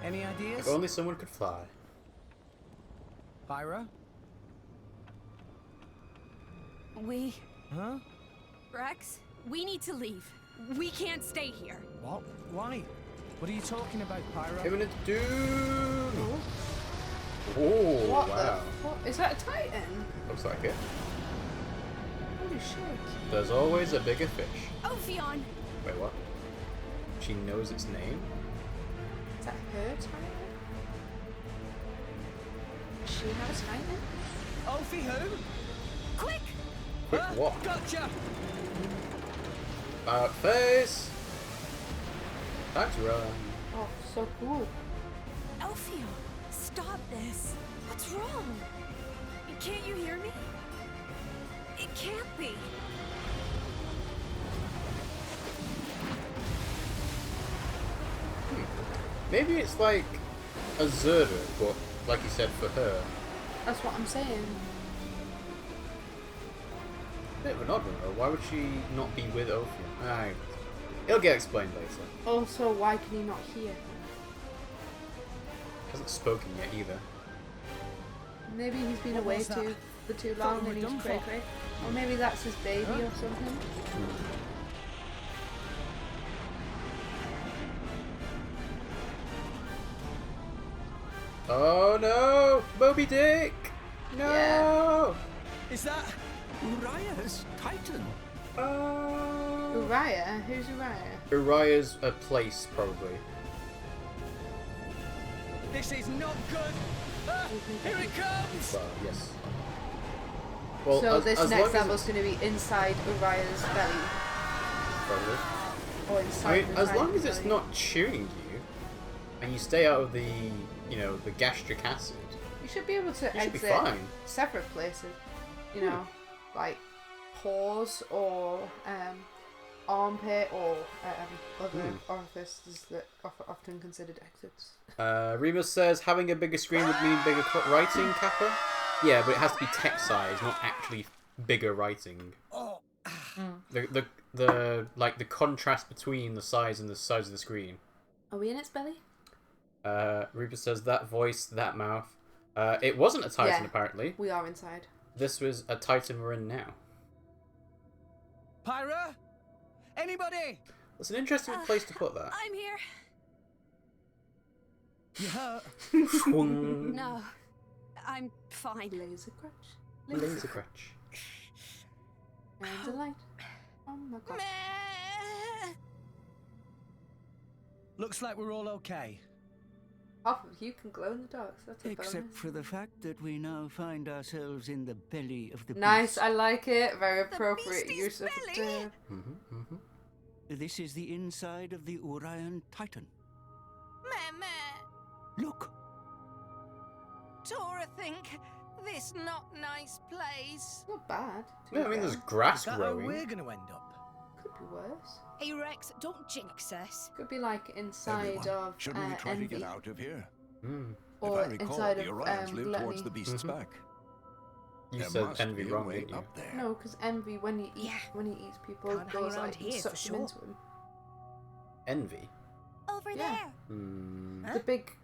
Any ideas? If only someone could fly. Pyra? We... Huh? Rex, we need to leave. We can't stay here. What? Why? What are you talking about, Pyra? Giving it to do. Oh, What wow. the fuck? Is that a Titan? Looks like it. Holy really short. There's always a bigger fish. Ophion! Wait, what? She knows its name? Is that her titan? Does she have a titan? Ophi who? Quick! Quick, what? Gotcha! About face! Time to run. Oh, so cool. Ophion, stop this. What's wrong? Can't you hear me? It can't be. Maybe it's like a Zerder, but like you said, for her. That's what I'm saying. Bit of an odd one though. Why would she not be with Ophion? It'll get explained later. Also, why can he not hear? Hasn't spoken yet either. Maybe he's been What away was that? for too Thought long we and were he's done cray for. cray. Or maybe that's his baby or something. Oh no! Moby Dick! No! Yeah. Is that Uriah's Titan? Uriah? Who's Uriah? Uriah's a place, probably. This is not good! Ah, here it comes! But yes. Well, So as this long next as level's going to be inside Uriah's belly. probably. Or inside I mean, the as long Titan's as it's belly. not chewing you, and you stay out of the, the gastric acid, You should be able to you should be exit fine. separate places. You know, like pores or armpit or other orifices that are often considered exits. Remus says having a bigger screen would mean bigger writing, Kappa. Yeah, but it has to be text size, not actually bigger writing. Oh, The contrast between the size and the size of the screen. Are we in its belly? Remus says that voice, that mouth. It wasn't a Titan Yeah. apparently. We are inside. This was a Titan we're in now. Pyra? Anybody? That's an interesting place to put that. I'm here. You hurt? Swung. No, I'm fine. Laser crutch. Laser crutch. And a light. Oh my god. Meh. Looks like we're all okay. Half of you can glow in the dark, so that's a Except bonus. for the fact that we now find ourselves in the belly of the Nice, beast. I like it. Very appropriate beastie's use of the belly. term. This is the inside of the Urian Titan. Meh, meh. Look, Tora think this not nice place. Not bad. to Yeah, be I mean, fair. there's grass Is that how growing. we're gonna end up? Could be worse. Hey Rex, don't jinx us. Could be like inside Everyone, of shouldn't we try envy. to get out of here? Or if I recall, inside the of Orions live gluttony. towards the beast's back. You There said must envy be a wrong, way didn't you? up there. No, because envy, when you eat, Yeah. when he eats people, Can't hang goes around like here for sucks them sure. into him. Envy? Over Yeah. there. The big.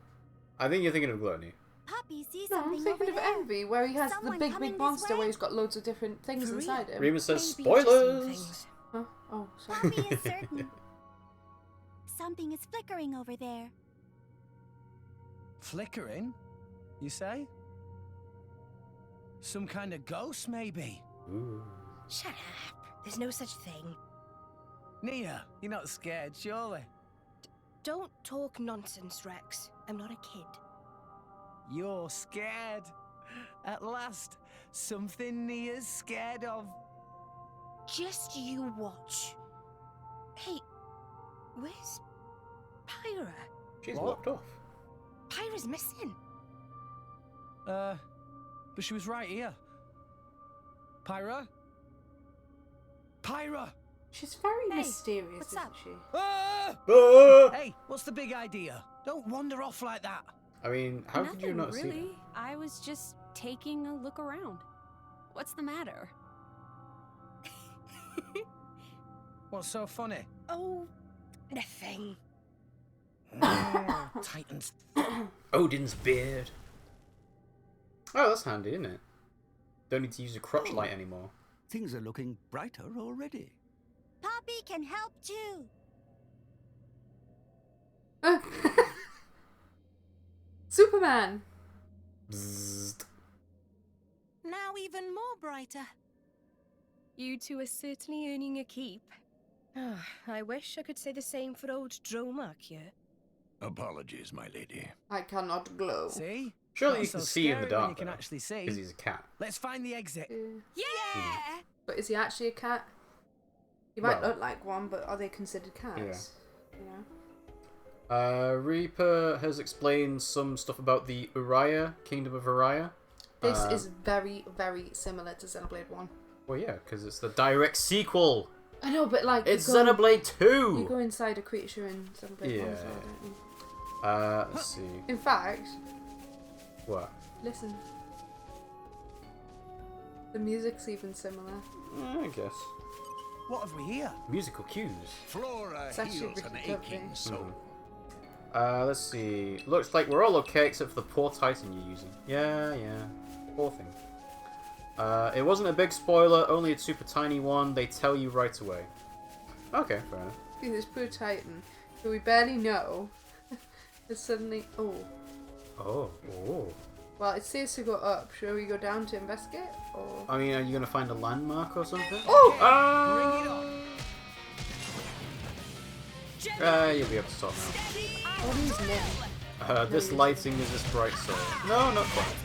I think you're thinking of Gluttony. Poppy, see No, I'm something thinking over of there. envy, where he has Someone the big coming this monster way. where he's got loads of different things For real? inside him. Remus says Maybe you're just seeing spoilers! things. Huh? Oh, sorry. Poppy is certain. Something is flickering over there. Flickering? You say? Some kind of ghost, maybe? Ooh. Shut up. There's no such thing. Nia, you're not scared, surely? Don't talk nonsense, Rex. I'm not a kid. You're scared. At last, something Nia's scared of. Just you watch. Hey, where's Pyra? She's What? walked off. Pyra's missing. But she was right here. Pyra? Pyra! She's very Hey, mysterious, what's isn't up? she? Ah! Ah! Hey, what's the big idea? Don't wander off like that. I mean, how could you Nothing not see really. that? I was just taking a look around. What's the matter? What's so funny? Oh, nothing. Titans. Odin's beard. Oh, that's handy, isn't it? Don't need to use a crotch Oh. light anymore. things are looking brighter already. Poppy can help too. Superman! Bzzzt. Now even more brighter. You two are certainly earning a keep. I wish I could say the same for old Dromark here. Apologies, my lady. I cannot glow. See? Surely Not you can so see in the scary when dark, you can actually see. because he's a cat. Let's find the exit. Yeah! But is he actually a cat? He might Well, look like one, but are they considered cats? You know? Reaper has explained some stuff about the Uriah, Kingdom of Uriah. This is very, very similar to Xenoblade 1. Well, yeah, because it's the direct sequel. I know, but like... It's you go, Xenoblade 2! You go inside a creature in Xenoblade 1 as well, don't you? Let's see. In fact... What? Listen. The music's even similar. I guess. What have we here? Musical cues. Flora It's actually heals an Ricky aching Gervais. soul. Let's see. Looks like we're all okay except for the poor Titan you're using. Yeah. Poor thing. It wasn't a big spoiler, only a super tiny one. They tell you right away. Okay, fair enough. See, this poor Titan, who we barely know, is suddenly... Oh. Well, it says to go up. Shall we go down to investigate? Or... I mean, are you gonna find a landmark or something? Oh! You'll be able to stop now. What is Nim? This lighting is this bright soul. No, not quite.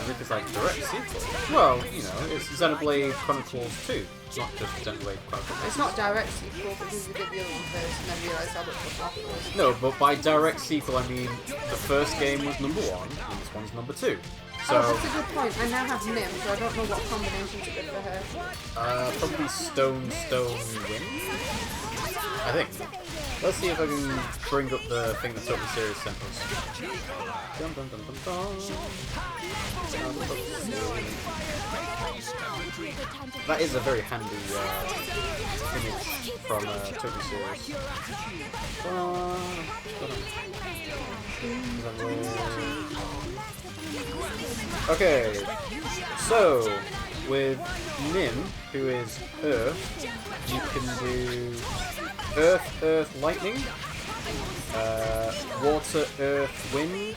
Reaper's like, direct sequel? Well, you know, it's Xenoblade Chronicles 2. It's not just Xenoblade Chronicles. It's not direct sequel because we did the other one first and then realised how much was afterwards. No, but by direct sequel, I mean the first game was number 1 and this one's number 2. So, oh, that's a good point. I now have Nim, so I don't know what combinations are good for her. probably Stone, Wind? I think. Let's see if I can bring up the thing that Total Series sent us. Dum, dum, dum, dum, dum. That is a very handy image from Total Series. Okay, so with Nim, who is Earth, you can do Earth, Lightning, Water, Earth, Wind.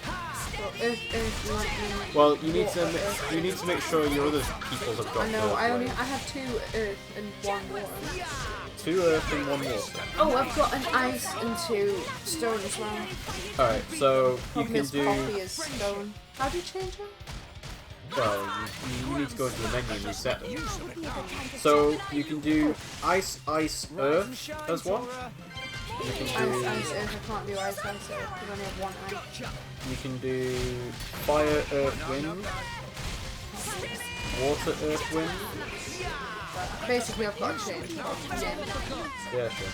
Earth, lightning. Well, you need to make sure your other peoples have got. I know. Earth, I have 2 Earth and 1 water. 2 Earth and 1 Water. Oh, I've got an ice and 2 stone as well. All right, so you can Miss do. Poppy is stone. How do you change them? Well, you need to go to the menu and reset them. So you can do Ice, Earth as one. You can do. Ice, Earth. I can't do ice, Earth because I only have 1 ice. You can do Fire, Earth, Wind. Water, Earth, Wind. Basically, I've got to change. Yeah, sure.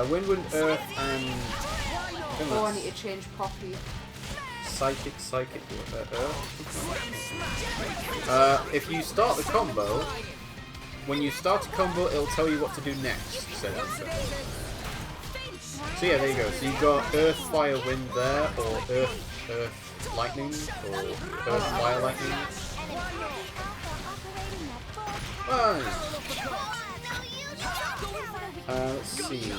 Wind, Earth, and. Oh, I need to change Poppy. Psychic, Earth. If you start the combo, when you start a combo, it'll tell you what to do next. So yeah, there you go. So you've got Earth, Fire, Wind there, or Earth, Lightning, or Earth, Fire, Lightning. Let's see.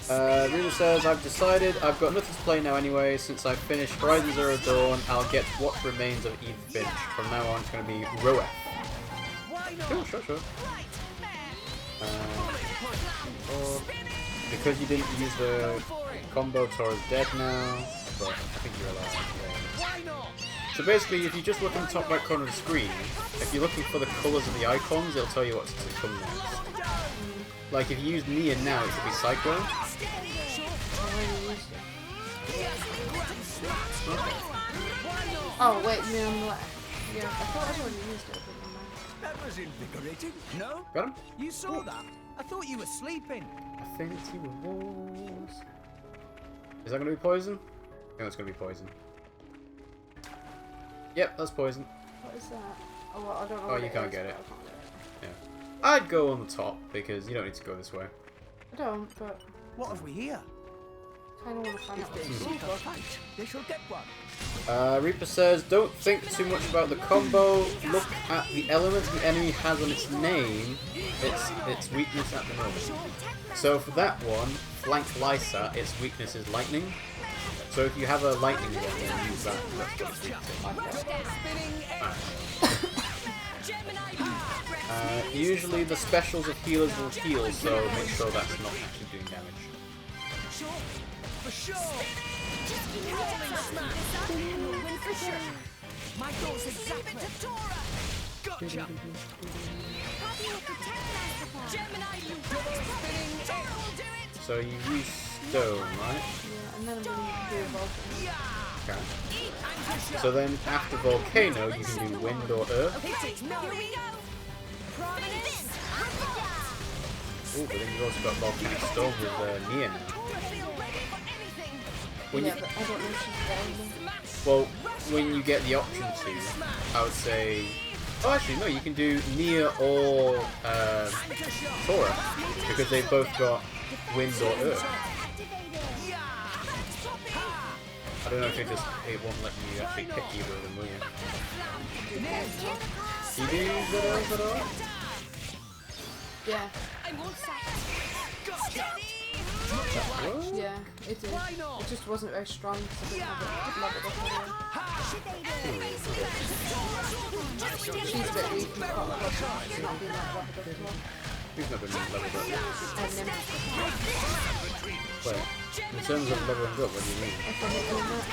Runa says, I've decided I've got nothing to play now anyway. Since I've finished Horizon Zero Dawn, I'll get what remains of Eve Finch. From now on, it's going to be Roeth. Sure. Because you didn't use the combo, Tora's dead now. But I think you're alive. Yeah. So basically, if you just look in the top right corner of the screen, if you're looking for the colours of the icons, it'll tell you what's to come next. Like if you use Nia now, it should be Cyclone. Oh wait, no, on the left. Yeah, I thought I'd already used it, but never mind. That was invigorating. No? Got him? You saw that? I thought you were sleeping. Affinity Rewards. Is that going to be poison? I think that's going to be poison. Yep, that's poison. What is that? Oh, well, I don't know. Oh, what you can't get but it. I can't get it. Yeah. I'd go on the top because you don't need to go this way. I don't, but What have we here? I kind of want to find out what If it's they seek a called. fight, they shall get one. Reaper says, don't think too much about the combo. Look at the element the enemy has on its name. Its weakness at the moment. So for that one, Flank Lysa, its weakness is lightning. So if you have a lightning one, then use that. That's what it's weak to. Usually the specials of healers will heal, so make sure that's not actually doing damage. For sure. My goal's exactly. Gotcha. So you use stone, right? Yeah, and then I'm going to do a volcano. Okay. So then after volcano, you can do wind or earth. Ooh, but then you've also got volcanic storm with Nia now. When Yeah, but I don't know if she's there. well, when you get the option to, I would say... Oh, actually, no, you can do Nia or Tora, because they've both got wind or earth. I don't know if it won't let you actually pick either of them, will you? You do use that earth at all? Yeah. What? Yeah, it did. It just wasn't very strong because I didn't have it leveled up anyway. She's a bit weak and got leveled up. She's not been leveled up as well. Who's not been leveled up? And then Wait, in terms of leveling up, what do you mean? if I hit on that.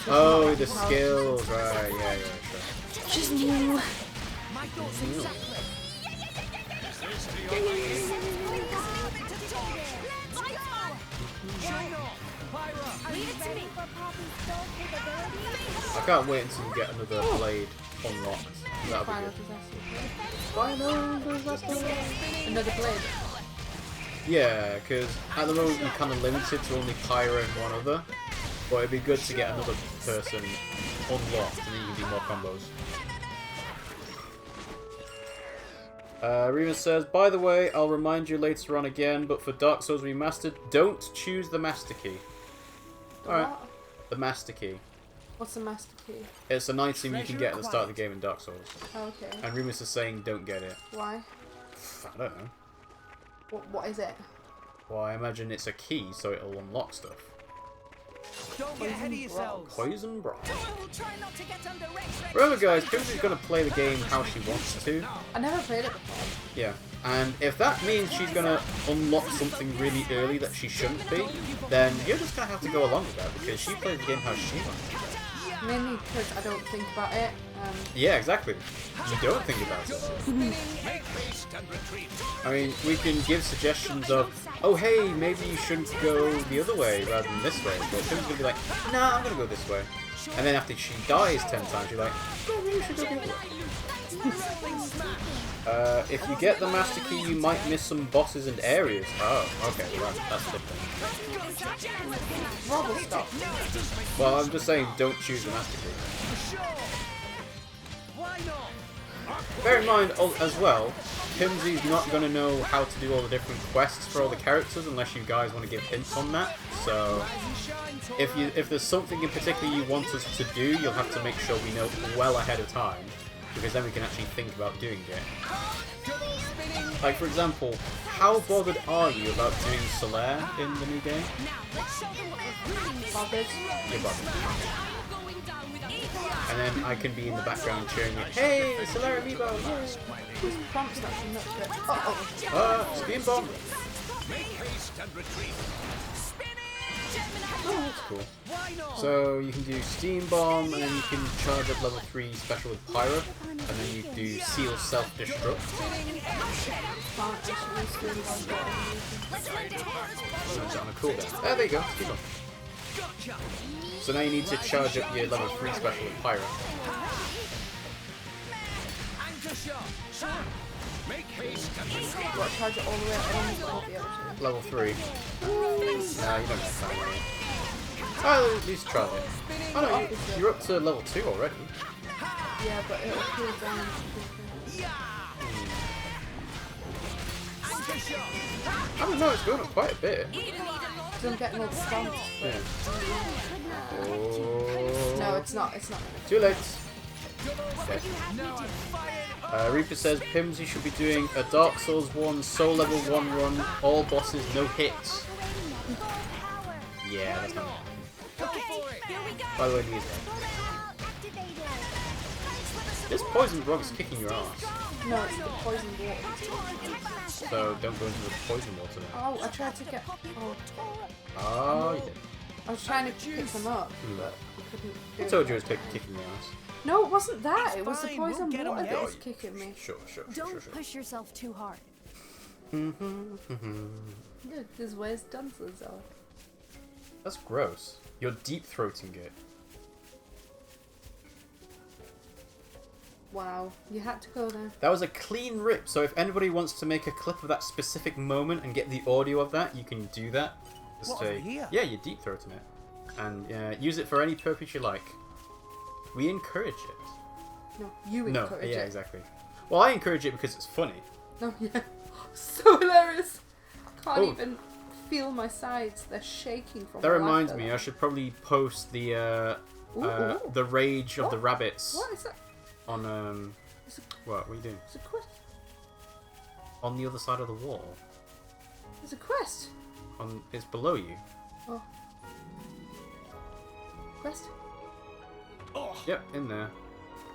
Oh, the skills, right, yeah, sure. She's new. I can't wait until you get another blade unlocked. That'll be Final good. disaster. Another blade. Yeah, because at the moment you're kind of limited to only Pyra and one other. But it'd be good to get another person unlocked and then you can do more combos. Remus says, by the way, I'll remind you later on again, but for Dark Souls Remastered, don't choose the Master Key. Alright, the Master Key. What's a master key? It's an item you can get at the start of the game in Dark Souls. Oh, okay. And Remus is saying don't get it. Why? I don't know. What is it? Well, I imagine it's a key, so it'll unlock stuff. Don't get ahead of yourselves. Poison Broth. Remember guys, Pimmsy's going to play the game how she wants to. I never played it before. Yeah, and if that means she's going to unlock something really early that she shouldn't be, then you're just going to have to go along with that, because she plays the game how she wants to. Mainly because I don't think about it. Yeah, exactly. You don't think about it. I mean, we can give suggestions of, oh hey, maybe you shouldn't go the other way rather than this way. But Tim's gonna be like, nah, I'm gonna go this way. And then after she dies 10 times, you're like, oh, maybe you should go the other way. If you get the Master Key, you might miss some bosses and areas. Oh, okay, well, that's different. Robble stop. Well, I'm just saying, don't choose the Master Key. Bear in mind, as well, Pimmsy's not going to know how to do all the different quests for all the characters unless you guys want to give hints on that. So, if there's something in particular you want us to do, you'll have to make sure we know well ahead of time, because then we can actually think about doing it. Like, for example, how bothered are you about doing Solaire in the new game? Bothered. You're bothered. And then I can be in the background cheering you, hey, Solaire Amiibo! Whose prompts that from that bit? Steam Bomb! Oh, that's cool. So you can do Steam Bomb, and then you can charge up level 3 special with Pyro, and then you do Seal Self-Destruct. That's on a cooldown. There you go, Steam Bomb. So now you need to charge up your level 3 special with Pyro. What, charge it all the way up and all the other two? Level 3. Nah, you don't have time, really. Oh, at least try it. Oh no, you're up to level 2 already. Yeah, but it'll cool down. I don't know, it's going up quite a bit. Because I'm getting all the stomps. Yeah. No, it's not. It's not. Too late. Okay. Reaper says Pimmsy should be doing a Dark Souls 1 soul level 1 run, all bosses no hits. Yeah, that's not bad. By the way, these This poison rock is kicking your ass. No, it's the poison water. So don't go into the poison water then. Oh, I tried to get. Oh, Oh, you did. I was trying to pick them up, but I couldn't. I told you it was kicking your ass. No, it wasn't that. It's It was the fine, we'll poison get 'em water yet. that was kicking me. Sure. Don't push yourself too hard. Look, there's where's dancers are. That's gross. You're deep throating it. Wow, you had to go there. That was a clean rip, so if anybody wants to make a clip of that specific moment and get the audio of that, you can do that. Just What, over here? Yeah, you're deep throating it. And use it for any purpose you like. We encourage it. No, you encourage it. Yeah, exactly. Well, I encourage it because it's funny. No, yeah. So hilarious. I can't Oh. even feel my sides. They're shaking from That reminds laughter. me, I should probably post the Ooh. the rage of the What? rabbits What is that? on It's a, what are you doing? it's a quest. On the other side of the wall. It's a quest. It's below you. Oh. Quest? Yep, in there.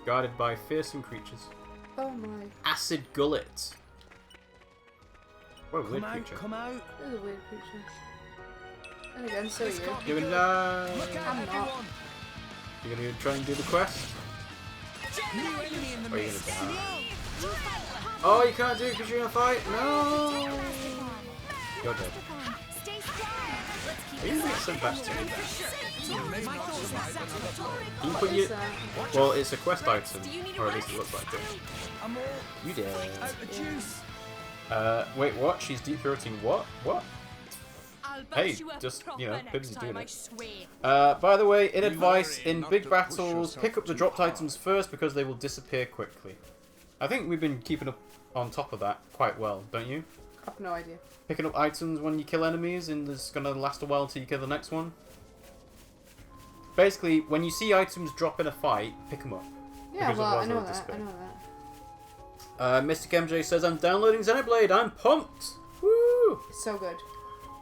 Guarded by fearsome creatures. Oh my. Acid gullet. What a weird Come out, creature. come out. This is a weird creature. And again, so are you. You're gonna die. Look out, I'm not. everyone. You're gonna try and do the quest? New enemy in the Or are you mist. gonna die? Oh, you can't do it because you're in a fight? No! You're dead. Stay strong. Let's keep Are you being sent back to me? Can you put What your... is that? Well, it's a quest item. Or at least it looks like it. I'm all You did. out of juice. Wait, what? She's deep throating what? What? I'll Hey, bust you a just, you know, proper Pibbsy's next doing time, I it. swear. By the way, in Be advice, wary in not big to push battles, yourself pick up the too dropped hard. items first because they will disappear quickly. I think we've been keeping up on top of that quite well, don't you? I have no idea. Picking up items when you kill enemies and it's gonna last a while till you kill the next one. Basically, when you see items drop in a fight, pick them up. Yeah, Because well, I otherwise know they'll that. disappear. I know that. Mystic MJ says, I'm downloading Xenoblade, I'm pumped! Woo! It's so good.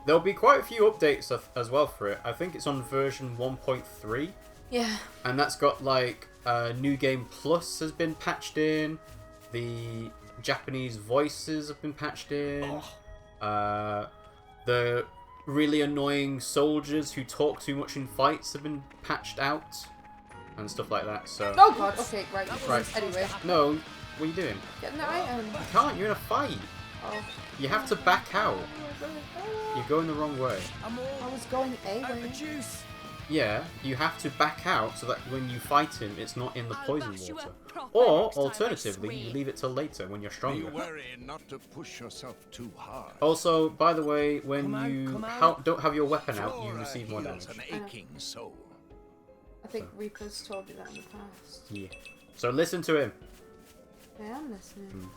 There'll be quite a few updates as well for it. I think it's on version 1.3. Yeah. And that's got like New Game Plus has been patched in. The Japanese voices have been patched in. The really annoying soldiers who talk too much in fights have been patched out. And stuff like that, so... Oh god, okay, right. Right. Anyway, No, what are you doing? getting that item. You can't, you're in a fight. Oh. You have to back out. You're going the wrong way. I'm all I was going A out way. of juice. Yeah, you have to back out so that when you fight him, it's not in the I'll poison bash you water. up proper Or, next time, I alternatively, you swear. leave it till later when you're Be stronger. wary not to push yourself too hard. Also, by the way, when Come out, you come out. don't have your weapon out, you Flora receive more heals damage. an aching soul. I think Reaper's told you that in the past. Yeah. So listen to him. I am listening.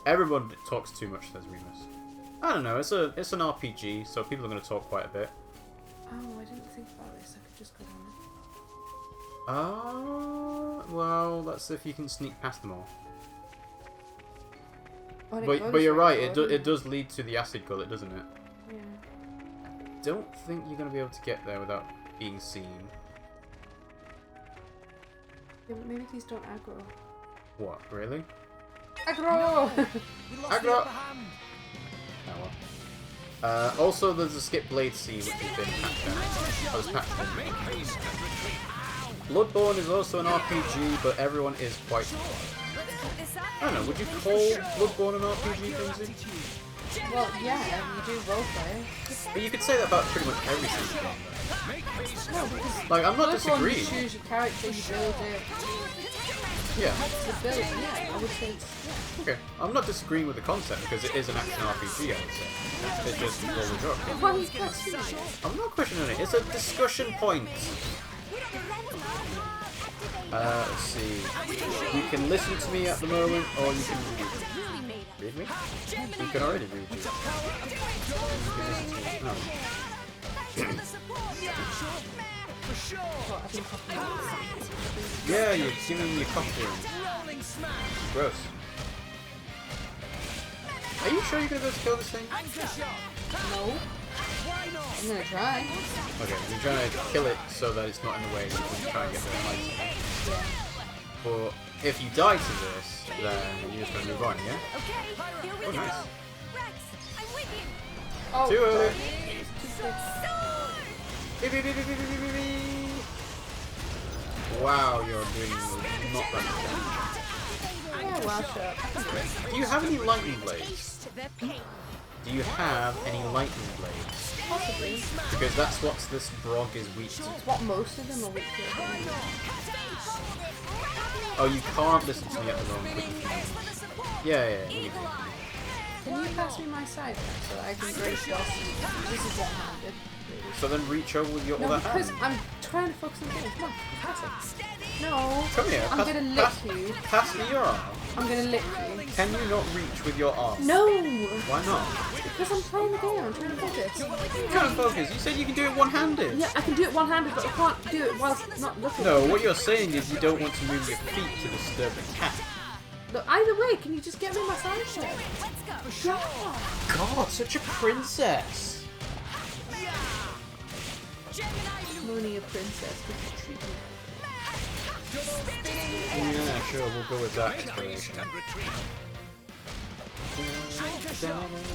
Everyone talks too much, says Remus. I don't know, it's an RPG, so people are going to talk quite a bit. Oh, I didn't think about this. I could just go down Well, that's if you can sneak past them all. there. Oh, But you're right, it does lead to the acid gullet, doesn't it? Yeah. Don't think you're going to be able to get there without being seen. Yeah, but maybe these don't aggro. What, really? Aggro! We lost Aggro. the upper hand. Oh well. Also, there's a skip blade scene which has been patched out. I was patched in. Bloodborne is also an RPG, but everyone is quite... I don't know, would you call Bloodborne an RPG, Pimmsy? Well, yeah, you do roleplay. But you could say that about pretty much every single game. No, because Like, I'm not Bloodborne, disagreeing. you choose your character, you build it. Yeah, The build, yeah, I would say it's... okay. I'm not disagreeing with the concept because it is an action RPG, I would say. It's just all the drop. Why are you questioning it? I'm not questioning it, it's a discussion point. Let's see. You can listen to me at the moment, or you can read me. You can already read you. Oh. What, I think copy. Yeah, you're giving me a costume. Gross. Are you sure you're gonna be able to kill this thing? No. I'm gonna try. Okay, you're trying to kill it so that it's not in the way, so you can try and get the lights. Yeah. But if you die to this, then you're just gonna move on, yeah? Okay, here we Oh, go. nice. Rex, I'm with you. Oh, Do sorry. it! Soar! Beep, beep, beep, beep, beep, beep, beep, beep. Wow, you're doing not that much damage. Yeah, well, sure. Do you have any lightning blades? To the pain. Do you have any lightning blades? Possibly. Because that's what this Brog is weak to. It's what most of them are weak to. Oh, you can't listen to me at the moment. Yeah. Can you pass me my side so that I can grace your This is one-handed. So then reach over with your No, other because hand. I'm trying to focus on the game. Come on, pass it. No. Come here. I'm gonna lick you. Pass me your arm. I'm gonna lick you. Can you not reach with your arm? No! Why not? Because I'm playing the game, I'm trying to focus. You can't focus. You said you can do it one-handed. Yeah, I can do it one-handed, but I can't do it whilst not looking. No, what you're saying is you don't want to move your feet to disturb the cat. Look, either way, can you just get me my side check? Yeah. God, such a princess. I'm only a princess, but you treat me. Yeah, sure, we'll go with that explanation.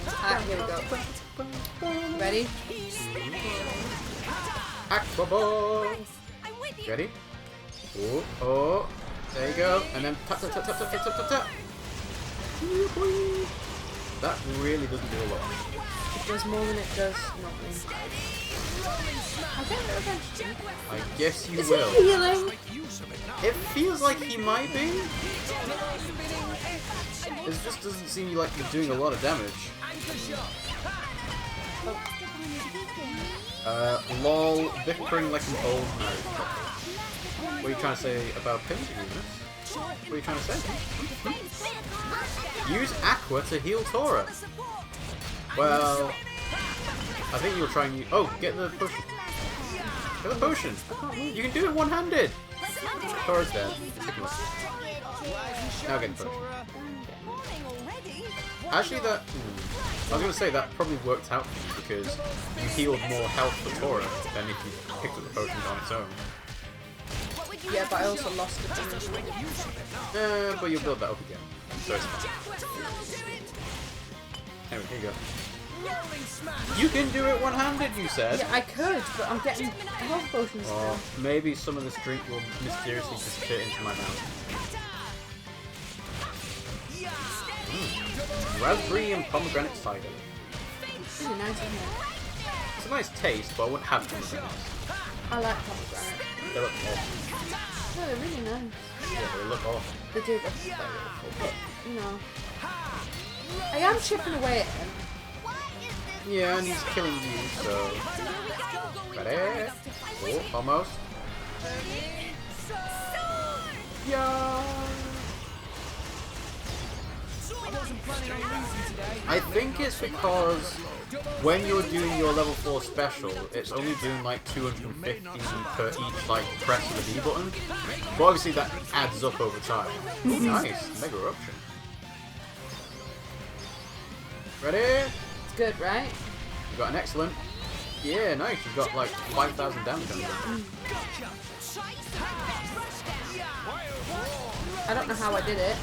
Ah, here we go. Ready? Aqua ball. I'm with you. Ready? Oh, there you go. And then tap, tap, tap, tap, tap, tap, tap, tap. That really doesn't do a lot. It does more than it does nothing. I'll get there eventually. I guess you Is will. he healing? It feels like he might be. It just doesn't seem like you're doing a lot of damage. Lol, bickering like an old married couple. What are you trying to say about Pimmsy, Venus? What are you trying to say? Use Aqua to heal Tora. Well, I think you're trying to... Oh, get the potion. Get the potion. You can do it one-handed. Tora's dead. Now get the potion. Actually, that... I was going to say that probably worked out for you because you healed more health for Tora than if you picked up the potion on its own. Yeah, but I also lost the damage. But you'll build that up again. So it's fine. Anyway, here you go. You can do it one-handed, you said. Yeah, I could, but I'm getting health potions Or still. maybe some of this drink will mysteriously disappear into my mouth. Raspberry and pomegranate cider. It's really nice, isn't it? It's a nice taste, but I wouldn't have pomegranate. I like pomegranate. They look awful. No, they're really nice. Yeah, they look awful. They do look very awful, but, you know. I am chipping away at him. Yeah, and he's killing you, so... Ready? Oh, almost. Yeah. I think it's because when you're doing your level 4 special, it's only doing like 250 per each like press of the B button. But obviously that adds up over time. Ooh, nice, Mega Eruption. Ready? It's good, right? You got an excellent. Yeah, nice. You got like 5,000 damage on it. I don't know how I did it.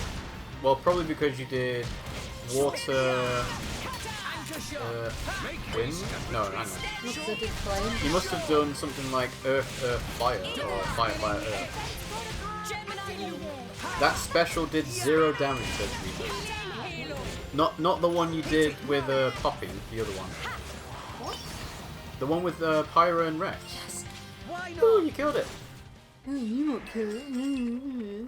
Well, probably because you did water, wind? No, hang on. Because I did flame. You must have done something like earth, earth, fire, or fire, fire, earth. That special did 0 damage to Reapers. Not the one you did with Poppy, the other one. What? The one with Pyra and Rex. Yes. Ooh, you killed it. You won't kill it.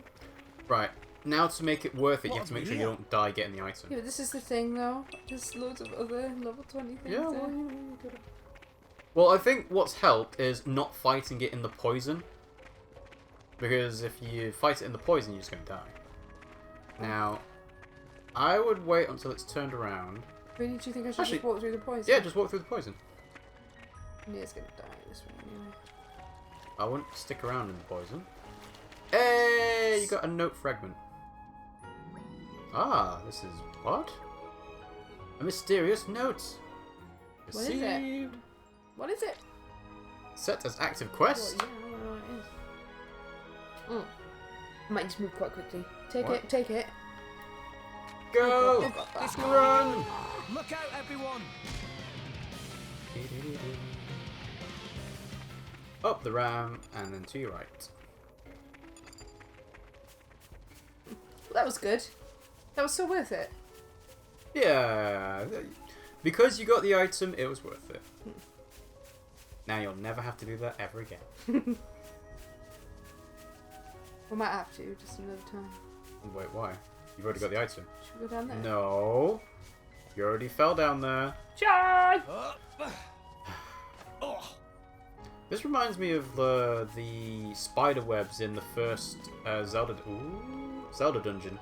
Right. Now to make it worth it, you have to make sure you don't die getting the item. Yeah, but this is the thing though. There's loads of other level 20 things Yeah, there. well, I think what's helped is not fighting it in the poison. Because if you fight it in the poison, you're just going to die. Now, I would wait until it's turned around. Really, do you think I should Actually, just walk through the poison? Yeah, just walk through the poison. Nia's gonna die this way anyway. I wouldn't stick around in the poison. Hey, you got a note fragment. Ah, this is what? A mysterious note. What is it? Received. What is it? Set as active quest. Well, yeah, I don't know what it is. I might just move quite quickly. Take it. Go! Run! Look out, everyone! Up the ramp and then to your right. That was good. That was so worth it. Yeah, because you got the item, it was worth it. Now you'll never have to do that ever again. We might have to, just another time. Wait, why? You've already got the item. Should we go down there? No. You already fell down there. Charge! This reminds me of the spider webs in the first Zelda dungeon.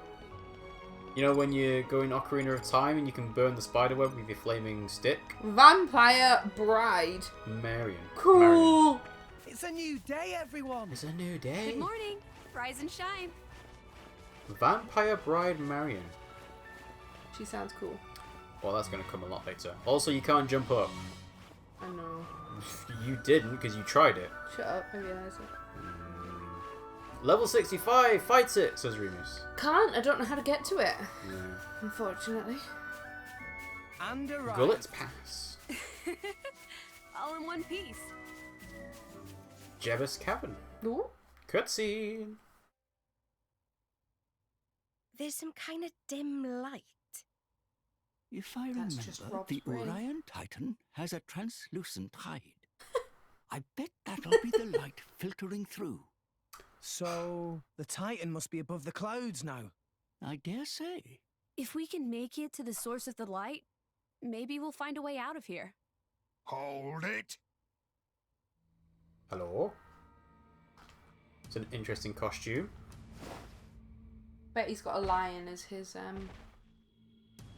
You know when you go in Ocarina of Time and you can burn the spider web with your flaming stick? Vampire Bride. Marion. Cool. Marion. It's a new day, everyone! It's a new day. Good morning. Rise and shine. Vampire Bride Marion. She sounds cool. Well, that's going to come a lot later. Also, you can't jump up. I know. You didn't, because you tried it. Shut up, I realise it. Level 65, fights it, says Remus. Can't, I don't know how to get to it. Yeah. Unfortunately. And a right. Gullet's Pass. All in one piece. Jebus Cavern. Ooh. Cutscene. There's some kind of dim light. If I That's just remember, Rob's the brain. Orion Titan has a translucent hide. I bet that'll be the light filtering through. So, the Titan must be above the clouds now. I dare say. If we can make it to the source of the light, maybe we'll find a way out of here. Hold it! Hello. It's an interesting costume. Bet he's got a lion as his,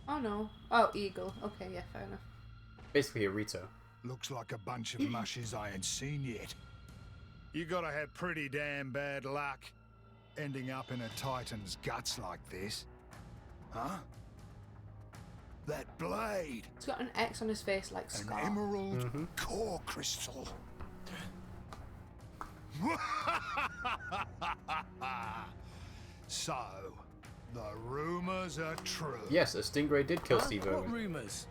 Oh no. Oh, eagle. Okay, yeah, fair enough. Basically a Rito. Looks like a bunch of mushes I ain't seen yet. You gotta have pretty damn bad luck ending up in a Titan's guts like this. Huh? That blade! He's got an X on his face like An Scar. emerald core crystal. So, the rumors are true. Yes, a Stingray did kill Steve What Irwin. rumours?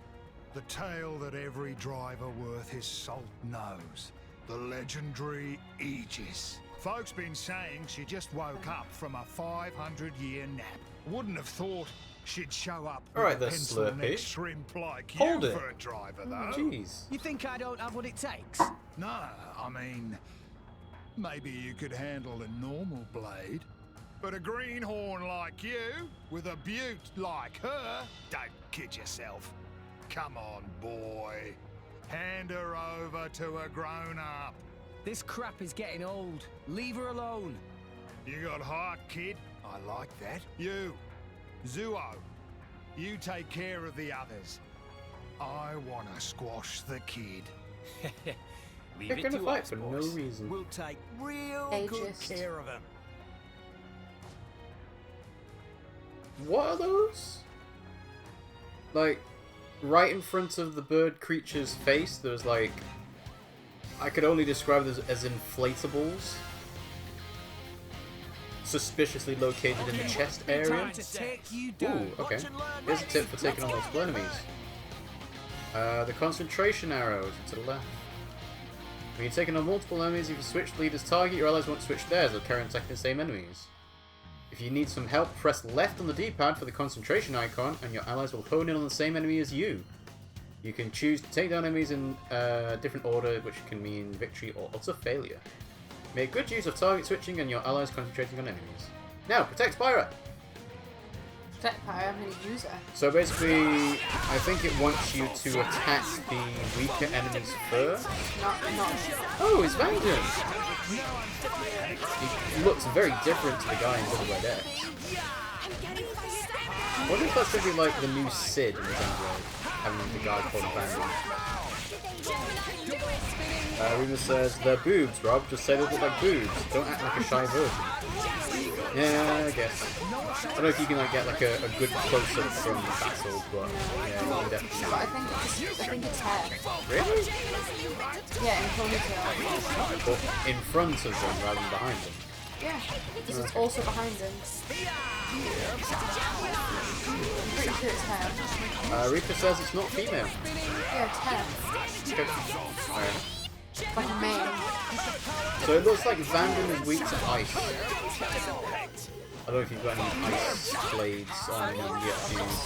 The tale that every driver worth his salt knows. The legendary Aegis. Folks been saying she just woke up from a 500-year nap. Wouldn't have thought she'd show up with Alright a there, pencil-neck Slurpee. shrimp like Hold you it. for a driver, though. Jeez. You think I don't have what it takes? No, I mean, maybe you could handle a normal blade. But a greenhorn like you, with a beaut like her, don't kid yourself. Come on, boy. Hand her over to a grown-up. This crap is getting old. Leave her alone. You got heart, kid. I like that. You, Zuo, you take care of the others. I want to squash the kid. Leave They're it gonna to fight us, for no boys. reason. We'll take real good Ageist. care of him. What are those? Like, right in front of the bird creature's face, there's like... I could only describe this as inflatables. Suspiciously located in the chest area. Time to take you down. Ooh, okay. Watch and learn, Here's a mate. tip for taking on Let's multiple go. enemies. The concentration arrows to the left. When you're taking on multiple enemies, if you switch the leader's target, your allies won't switch theirs, they'll carry on attacking the same enemies. If you need some help, press left on the D-pad for the concentration icon, and your allies will hone in on the same enemy as you. You can choose to take down enemies in a different order, which can mean victory or utter failure. Make good use of target switching and your allies concentrating on enemies. Now, protect Spyra! Protect Pyre, I'm gonna use her. So basically, I think it wants you to attack the weaker enemies first. Not. Oh, it's Vanguard! He looks very different to the guy in Double Red X. I wonder if that's going to be like the new Sid in the Xenoblade, having the guy called Vanguard. Remus says, they're boobs, Rob. Just say they look like boobs. Don't act like a shy version. Yeah, I guess. I don't know if you can like get like a good close-up from Battle, but yeah, you can definitely. But I think it's hair. Really? Yeah, in ponytail. But in front of them rather than behind them. Yeah, because it's also behind him. I'm pretty sure it's hair. Reaper says it's not female. Yeah, it's hair. Okay. Alright. Like a male. So it looks like Vanden is weak to ice. I don't know if you've got any ice blades on you yet to use.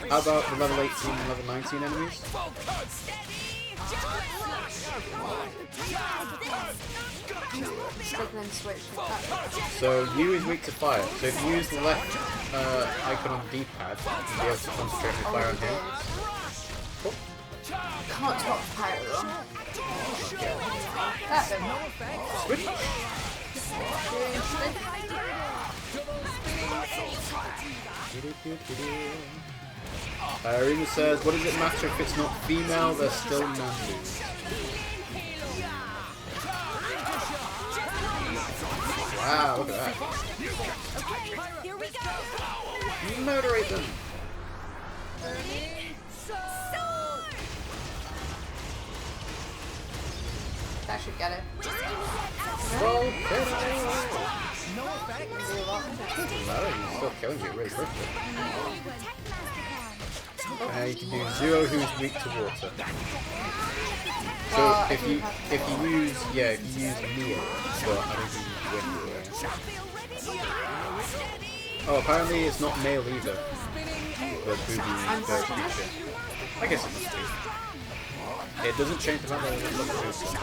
How about the level 18 and level 19 enemies? So you is weak to fire. So if you use the left icon on the D-pad, you'll be able to concentrate your fire on him. Cool. Can't talk to Pyro though. Switch. Rima says, what does it matter if it's not female? They're still manly. Wow, look at that. Here we go. Murderate them. That should get it. Volcano! No, you're still killing it really quickly. You can do Zero, who's weak to water. So if you use Neo, but I don't think you win. Oh, apparently it's not male either. The booby creature. I guess it must be. It doesn't change the fact that it looks booster.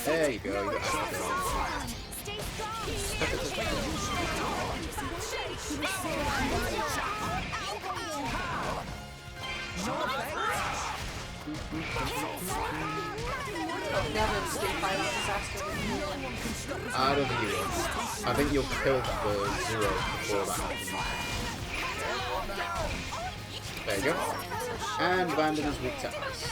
There you go, you got I don't think you will. I think you'll kill the Zero before that happens. There you go. And Vanden is weak to ice.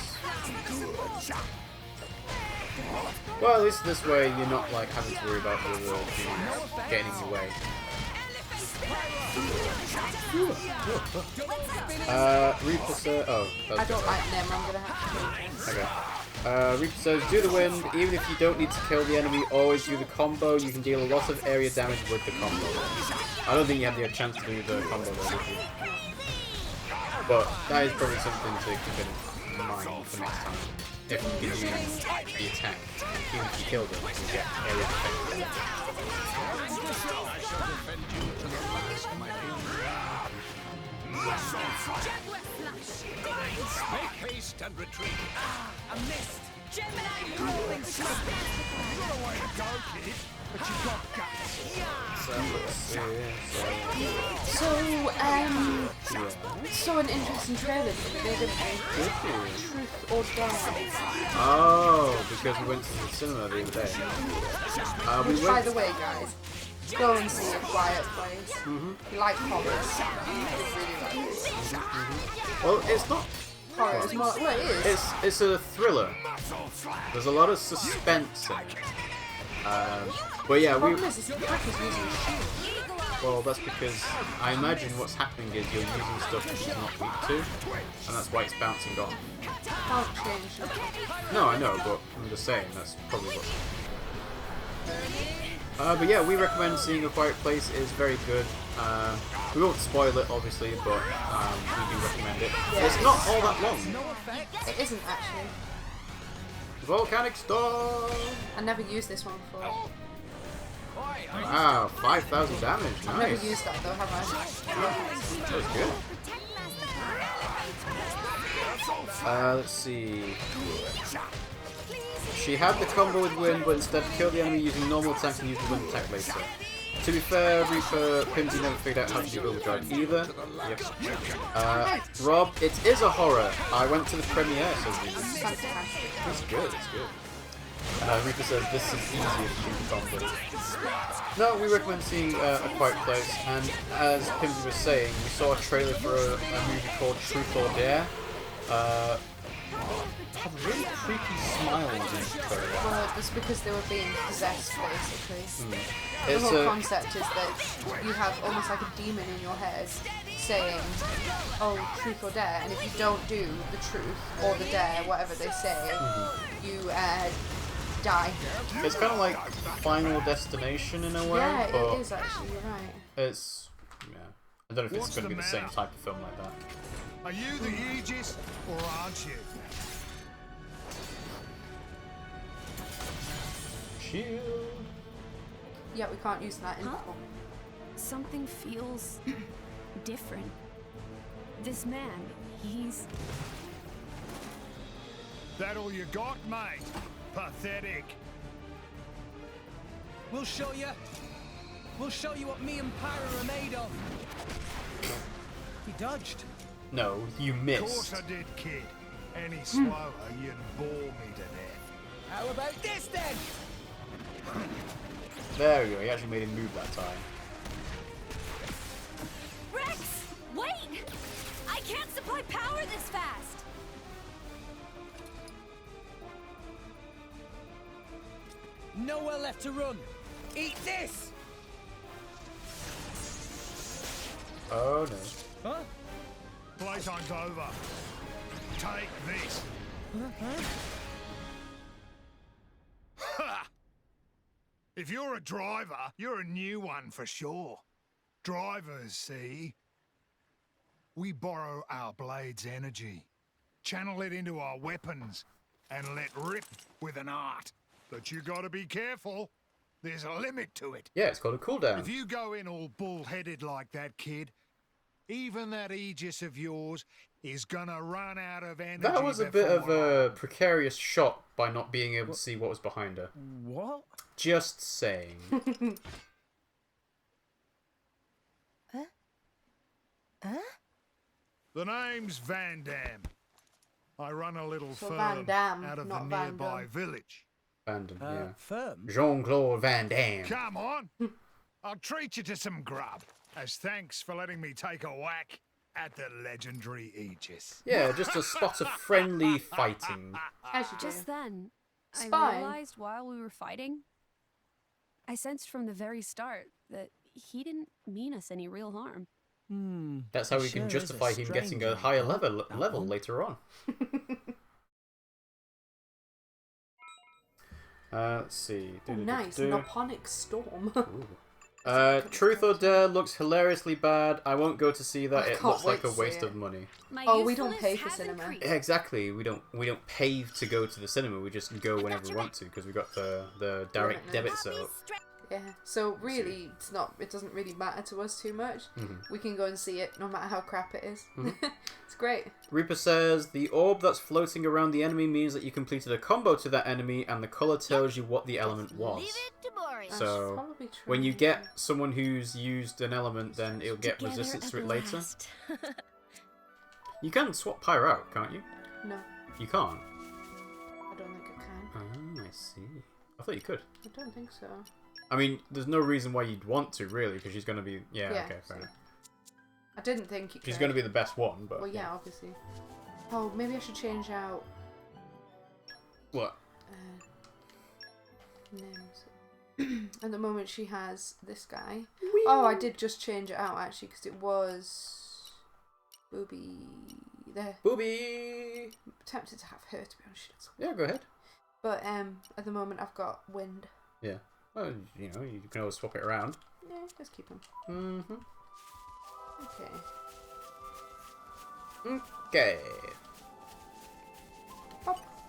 Well, at least this way you're not like having to worry about the other dudes getting in your way. Reaper says, oh, I don't like them, I'm gonna have to okay. Reaper says, do the wind, even if you don't need to kill the enemy, always do the combo, you can deal a lot of area damage with the combo. I don't think you had the chance to do the combo though, did you? But that is probably something to keep in mind for next time. If you can use the attack, even if you kill them, you can get area defense. Make haste and retreat. I missed. Gemini rolling shot. You've got a way to go, kid, but you've got guts. So an interesting trailer today, didn't we? Truth or Dare. Oh, because we went to the cinema the other day. Which, by the way, guys, go and see A Quiet Place. If you like horror, you really like it. Well, it's not Horror is more. Well, it is. It's a thriller. There's a lot of suspense in it. But yeah, we. Well, that's because I imagine what's happening is you're using stuff that she's not weak to, and that's why it's bouncing off. Can't change it. No, I know, but I'm just saying that's probably what. But yeah, we recommend seeing A Quiet Place. Is very good. We won't spoil it, obviously, but we do recommend it. Yeah. It's not all that long. It isn't actually. Volcanic Storm! I never used this one before. Wow, 5,000 damage. Nice. I've never used that though, have I? That was good. Let's see. She had the combo with wind, but instead killed the enemy using normal attacks and used the wind attack later. To be fair, Reaper Pimmsy never figured out how to do overdrive either. Yep. Rob, it is a horror. I went to the premiere, so Fantastic. it's good, it's good. Reaper says this is easy if you do the combos. No, we recommend seeing A Quiet Place, and as Pimmsy was saying, we saw a trailer for a movie called Truth or Dare. Had really creepy smiles in the trailer. Well, it's because they were being possessed, basically. It's the whole concept is that you have almost like a demon in your head saying, oh, truth or dare, and if you don't do the truth or the dare, whatever they say, you die. It's kind of like Final Destination in a way. Yeah, but it is actually, you're right. It's, yeah. I don't know if it's going to be the same type of film like that. Are you the Aegis, or aren't you? Shield. Yeah, we can't use that in Something feels different. This man, he's... That all you got, mate? Pathetic. We'll show you. We'll show you what me and Pyra are made of. He dodged. No, you Of missed. course I did, kid. Any slower, you'd bore me to death. How about this then? There we go, he actually made him move that time. Rex! Wait! I can't supply power this fast! Nowhere left to run. Eat this! Oh no. Huh? Playtime's over. Take this. Ha! If you're a driver, you're a new one for sure. Drivers, see? We borrow our blade's energy, channel it into our weapons, and let rip with an art. But you gotta be careful. There's a limit to it. Yeah, it's got a cooldown. If you go in all bull-headed like that, kid, even that Aegis of yours is gonna run out of energy. That was a bit of a precarious shot by not being able to see what was behind her. What? Just saying. The name's Van Dam. I run a little So firm Van Damme, out of the not Van nearby Damme. village. Abandoned, yeah. Firm? Jean-Claude Van Damme. Come on, I'll treat you to some grub as thanks for letting me take a whack at the legendary Aegis. Yeah, just a spot of friendly fighting. As you do. Just then, I Fine. realized while we were fighting, I sensed from the very start that he didn't mean us any real harm. That's how we can justify him getting a higher level later on. Let's see. Oh, nice. Noponic Storm. Truth or Dare looks hilariously bad. I won't go to see that. I It can't looks like wait a to waste see of money. My Oh, we don't usefulness pay for has cinema. increased. Yeah, exactly. We don't pay to go to the cinema. We just go whenever we want to because we got the direct debit set up. Yeah. So really, it doesn't really matter to us too much. We can go and see it no matter how crap it is. It's great. Reaper says the orb that's floating around the enemy means that you completed a combo to that enemy, and the color tells you what the element was. Leave it to Boris. So Probably true. when you get someone who's used an element, then it'll get Together resistance to at it later. last. You can swap Pyro out, can't you? No, You can't. I don't think I can. Ah, I see. I thought you could. I don't think so. I mean, there's no reason why you'd want to, really, because she's going to be... Yeah, Yeah, okay, fair so- enough. I didn't think you could. She's going to be the best one, but... Well, yeah, obviously. Oh, maybe I should change out What? names. At the moment, she has this guy. Oh, I did just change it out actually because it was Booby. There. Booby! I'm tempted to have her to be honest. She does. Yeah, go ahead. But at the moment, I've got Wind. Yeah. Well, you know, you can always swap it around. Yeah, let's keep him. Mm-hmm. Okay. Okay.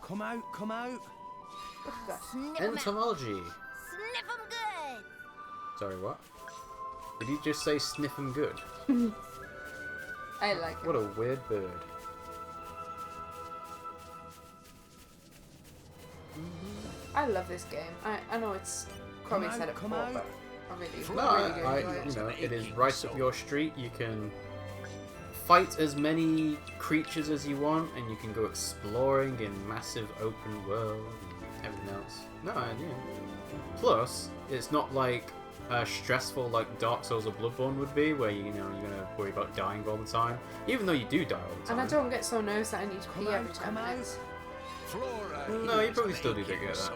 Come out, come out. What's that? Sniff 'em out. Entomology. Sniff 'em good. Sorry, what? Did you just say sniff 'em good? I like it. What a weird bird. I love this game. I know it's probably Come said out, it come before, out. but I really, No, really do enjoy you it. know, it is right up your street. You can fight as many creatures as you want, and you can go exploring in massive open world. everything else. No, yeah. Plus, it's not like stressful like Dark Souls or Bloodborne would be, where you're gonna worry about dying all the time. Even though you do die all the time. And I don't get so nervous that I need to pee every 10 minutes. Flora No, you is probably still do making get that. so-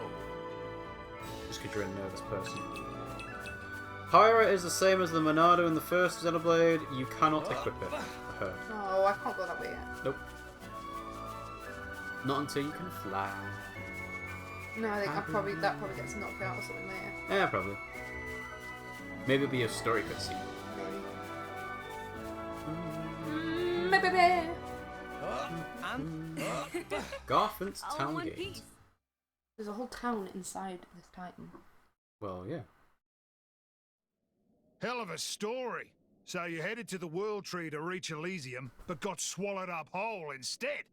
Just because you're a nervous person. Pyra is the same as the Monado in the first Xenoblade. You cannot equip it. Her. Oh, I can't go that way yet. Nope. Not until you can fly. No, I think that probably gets knocked out or something later. Yeah, probably. Maybe it'll be a story cutscene. Maybe. Garfant's All in Town one Gate. piece. There's a whole town inside this Titan. Well, yeah. Hell of a story. So you headed to the World Tree to reach Elysium, but got swallowed up whole instead.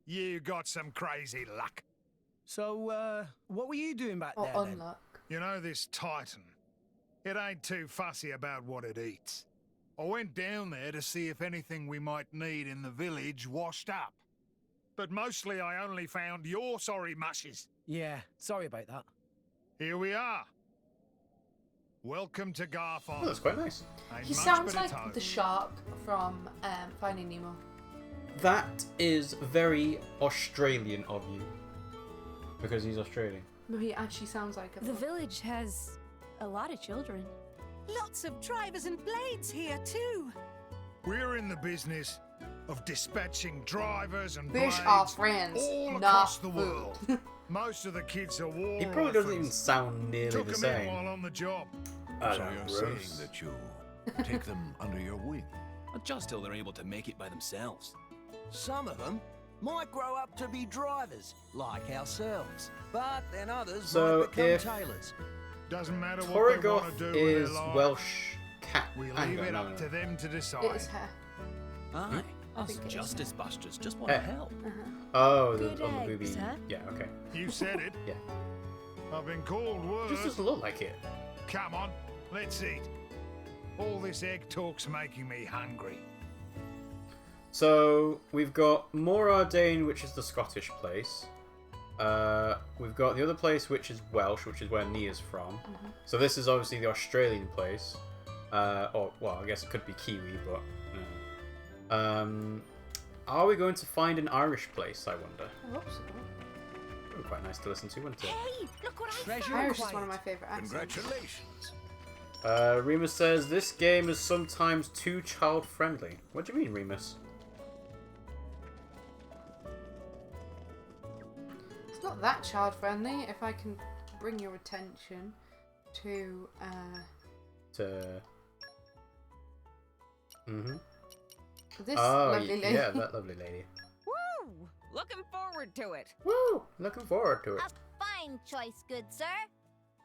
You got some crazy luck. So, what were you doing back Or there then? unluck. You know this Titan? It ain't too fussy about what it eats. I went down there to see if anything we might need in the village washed up. But mostly I only found your sorry mushes. Yeah, sorry about that. Here we are. Welcome to Garfon. Oh, that's quite nice. Ain't He much sounds but a like toad. the shark from Finding Nemo. That is very Australian of you. Because he's Australian. No, he actually sounds like a. The village has a lot of children. Lots of drivers and blades here too. We're in the business of dispatching drivers and Fish blades are friends, all not across the food. world. Most of the kids are war He probably doesn't even orphans. sound nearly Took the 'em in same. while on the job. I So know, you're gross. saying that you take them under your wing? Just till they're able to make it by themselves. Some of them might grow up to be drivers, like ourselves. But then others So might become if tailors. Doesn't matter what they want Torrigoth to do with is their lives. Welsh cat. We hang leave on, it no, up no. to them to decide. It's her. Aye. Us think it is. Justice Busters just want to Eh. help. Oh, Good on the eggs, movie. huh? Yeah, okay. You said it. Yeah. I've been called worse. Just doesn't look like it. Come on, let's eat. All this egg talk's making me hungry. So we've got Morardane, which is the Scottish place. We've got the other place, which is Welsh, which is where Nia's from. So this is obviously the Australian place. Or well, I guess it could be Kiwi, but. Are we going to find an Irish place? I wonder. I hope so. It would be quite nice to listen to, wouldn't it? Hey, look what I Treasure found. Irish is one of my favourite accents. Congratulations. Remus says this game is sometimes too child-friendly. What do you mean, Remus? It's not that child friendly. If I can bring your attention to this lovely lady. Yeah, that lovely lady. Woo! Looking forward to it. Woo! Looking forward to it. Fine choice, good sir.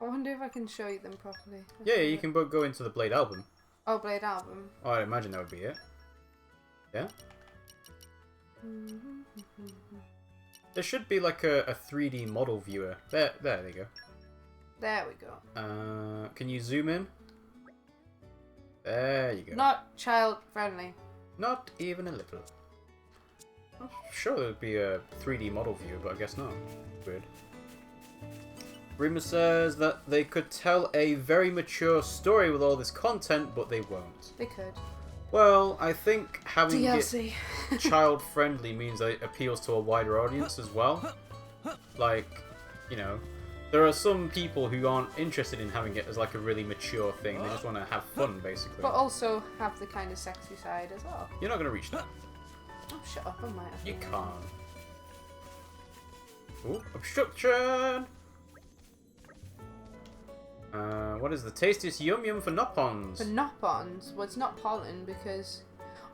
I wonder if I can show you them properly. Yeah, you can both go into the Blade album. Oh, Blade album. Oh, I imagine that would be it. Yeah? There should be like a 3D model viewer. There you go. There we go. Can you zoom in? There you go. Not child friendly. Not even a little. I'm sure there would be a 3D model viewer, but I guess not. Weird. Remus says that they could tell a very mature story with all this content, but they won't. They could. Well, I think having DLC. it child-friendly means that it appeals to a wider audience as well. Like, you know, there are some people who aren't interested in having it as like a really mature thing. They just want to have fun, basically. But also have the kind of sexy side as well. You're not going to reach that. Oh, shut up, I might have. You can't. Ooh, obstruction! What is the tastiest yum yum for Nopons? For Nopons? Well, it's not pollen because...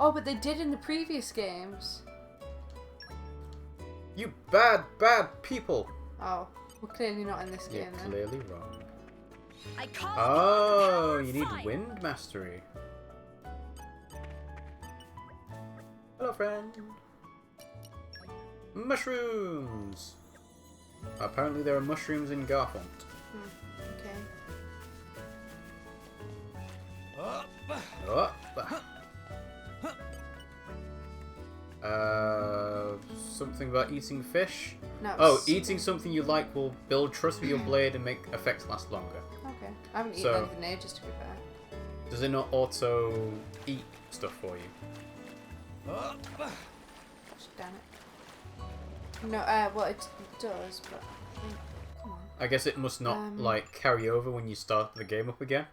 Oh, but they did in the previous games. You bad people! Oh, we're clearly not in this You're game then. clearly wrong. I call Oh, it you the need power of wind mastery. Hello, friend. Mushrooms! Apparently there are mushrooms in Garfont. Okay. Oh. Something about eating fish. No. Oh, eating something you like will build trust with your blade and make effects last longer. Okay. I haven't eaten anything in ages, to be fair. Does it not auto eat stuff for you? Gosh, damn it. No, well, it does, but I think... Come on. I guess it must not, like, carry over when you start the game up again.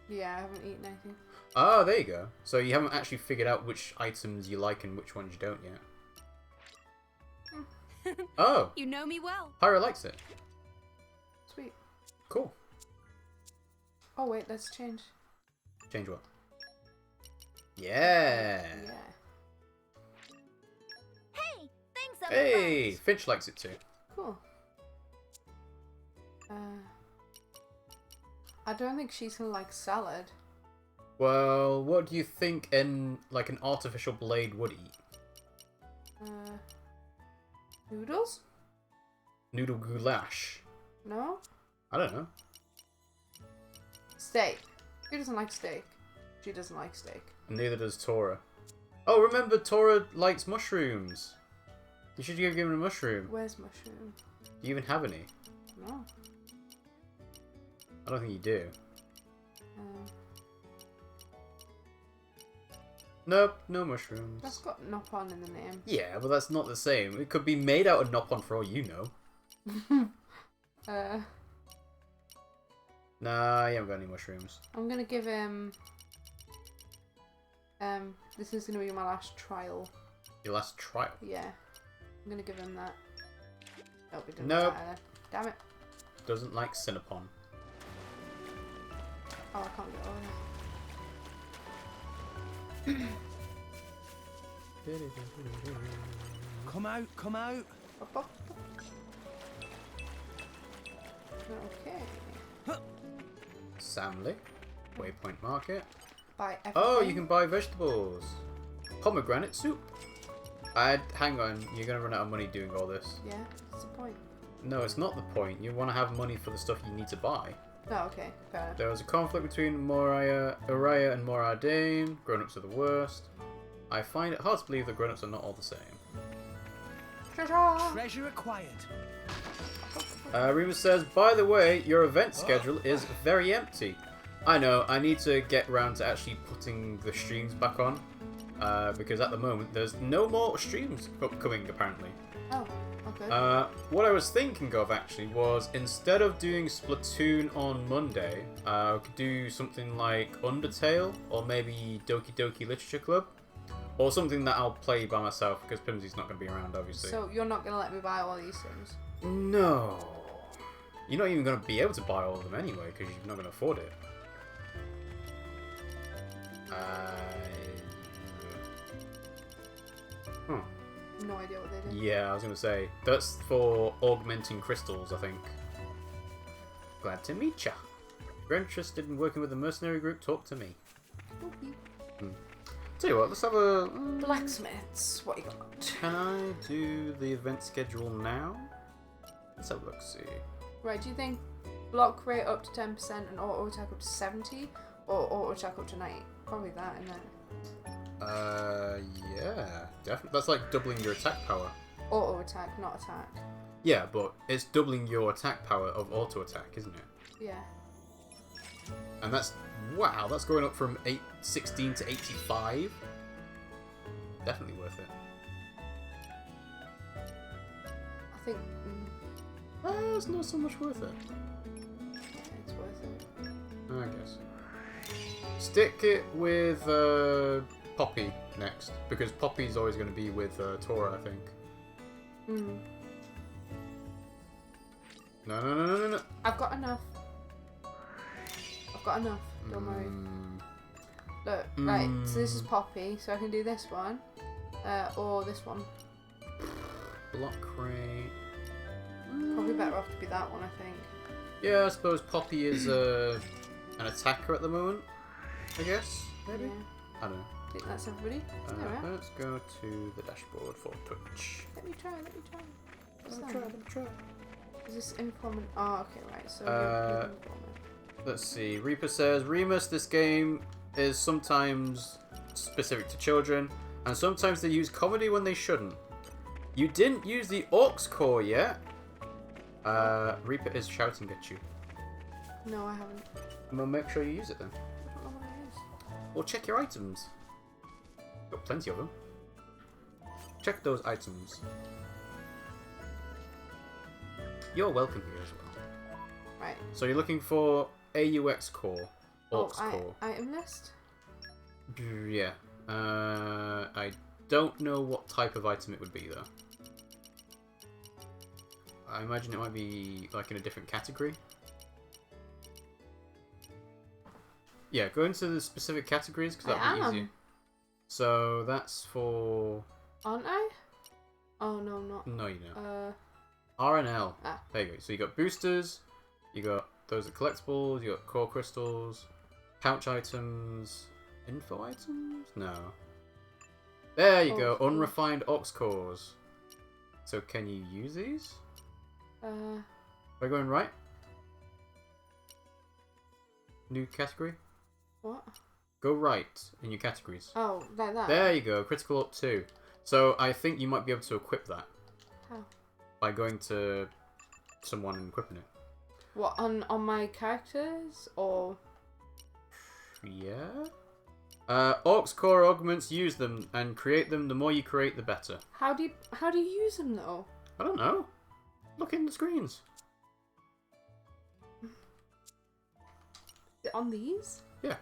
Yeah, I haven't eaten anything. Oh, there you go. So you haven't actually figured out which items you like and which ones you don't yet. Oh! You know me well. Pyra likes it. Sweet. Cool. Oh, wait, let's change. Change what? Yeah! Yeah. Hey, thanks, Hey! Finch likes it too. Cool. I don't think she's gonna like salad. Well, what do you think like an artificial blade would eat? Noodles? Noodle goulash. No? I don't know. Steak. Who doesn't like steak? She doesn't like steak. Neither does Tora. Oh, remember, Tora likes mushrooms. You should give him a mushroom. Where's mushroom? Do you even have any? No. I don't think you do. Nope, no mushrooms. That's got Nopon in the name. Yeah, but that's not the same. It could be made out of Nopon for all you know. Nah, you haven't got any mushrooms. I'm gonna give him... this is gonna be my last trial. Your last trial? Yeah. I'm gonna give him that. Nope, he doesn't Nope. like that either. Damn it. Doesn't like Cinnapon. Oh, I can't get over Come out, come out. Okay. Samley. Waypoint Market. Buy everything. Oh, you can buy vegetables. Pomegranate soup. Hang on, you're gonna run out of money doing all this. Yeah, what's the point? No, it's not the point. You want to have money for the stuff you need to buy. Oh, okay, fair enough. There was a conflict between Uriah and Moradane. Grown-ups are the worst. I find it hard to believe that grown-ups are not all the same. Treasure acquired. Remus says, by the way, your event schedule is very empty. I know, I need to get around to actually putting the streams back on. Because at the moment, there's no more streams upcoming, apparently. Oh, okay. What I was thinking of, actually, was instead of doing Splatoon on Monday, I could do something like Undertale, or maybe Doki Doki Literature Club. Or something that I'll play by myself, because Pimmsy's not going to be around, obviously. So you're not going to let me buy all these things? No. You're not even going to be able to buy all of them anyway, because you're not going to afford it. No idea what they do. Yeah, I was going to say. That's for augmenting crystals, I think. Glad to meet ya. If you're interested in working with a mercenary group, talk to me. Tell you what, let's have a... Blacksmiths, what you got? Can I do the event schedule now? Let's have a look, see. Right, do you think block rate up to 10% and auto attack up to 70? Or auto attack up to 90? Probably that, isn't it? Yeah, definitely. That's like doubling your attack power. Auto attack, not attack. Yeah, but it's doubling your attack power of auto attack, isn't it? Yeah. And that's, wow, that's going up from 16 to 85. Definitely worth it. I think... It's not so much worth it. Yeah, it's worth it. I guess. Stick it with Poppy next, because Poppy's always going to be with Tora, I think. No. I've got enough. Don't worry. Look, right, so this is Poppy, so I can do this one. Or this one. Block crate. Probably better off to be that one, I think. Yeah, I suppose Poppy is an attacker at the moment, I guess, maybe? Yeah. I don't know. I think that's everybody. Alright. Let's go to the dashboard for Twitch. Let me try. What's that? Let me try. Is this informant? Oh, okay, right, so Let's see. Reaper says, Remus, this game is sometimes specific to children, And sometimes they use comedy when they shouldn't. You didn't use the Aux core yet. Reaper is shouting at you. No, I haven't. Well, make sure you use it then. I don't know what it is. Or check your items. Got plenty of them. Check those items. You're welcome here as well. Right. So you're looking for AUX core. Aux core. Item list? Yeah. I don't know what type of item it would be though. I imagine it might be like in a different category. Yeah, go into the specific categories because that'll be easier. So that's for... Aren't I? Oh no, I'm not. No, you don't. R and L. Ah. There you go. So you got boosters, you got those are collectibles, you got core crystals, pouch items, info items? No. There you go. Unrefined Aux cores. So can you use these? Am I going right? New category? What? Go right in your categories. Oh, like that? There you go. Critical up 2. So I think you might be able to equip that. How? By going to someone and equipping it. What, on my characters or? Yeah. Aux core augments, use them and create them. The more you create, the better. How do you use them though? I don't know. Look in the screens. On these? Yeah.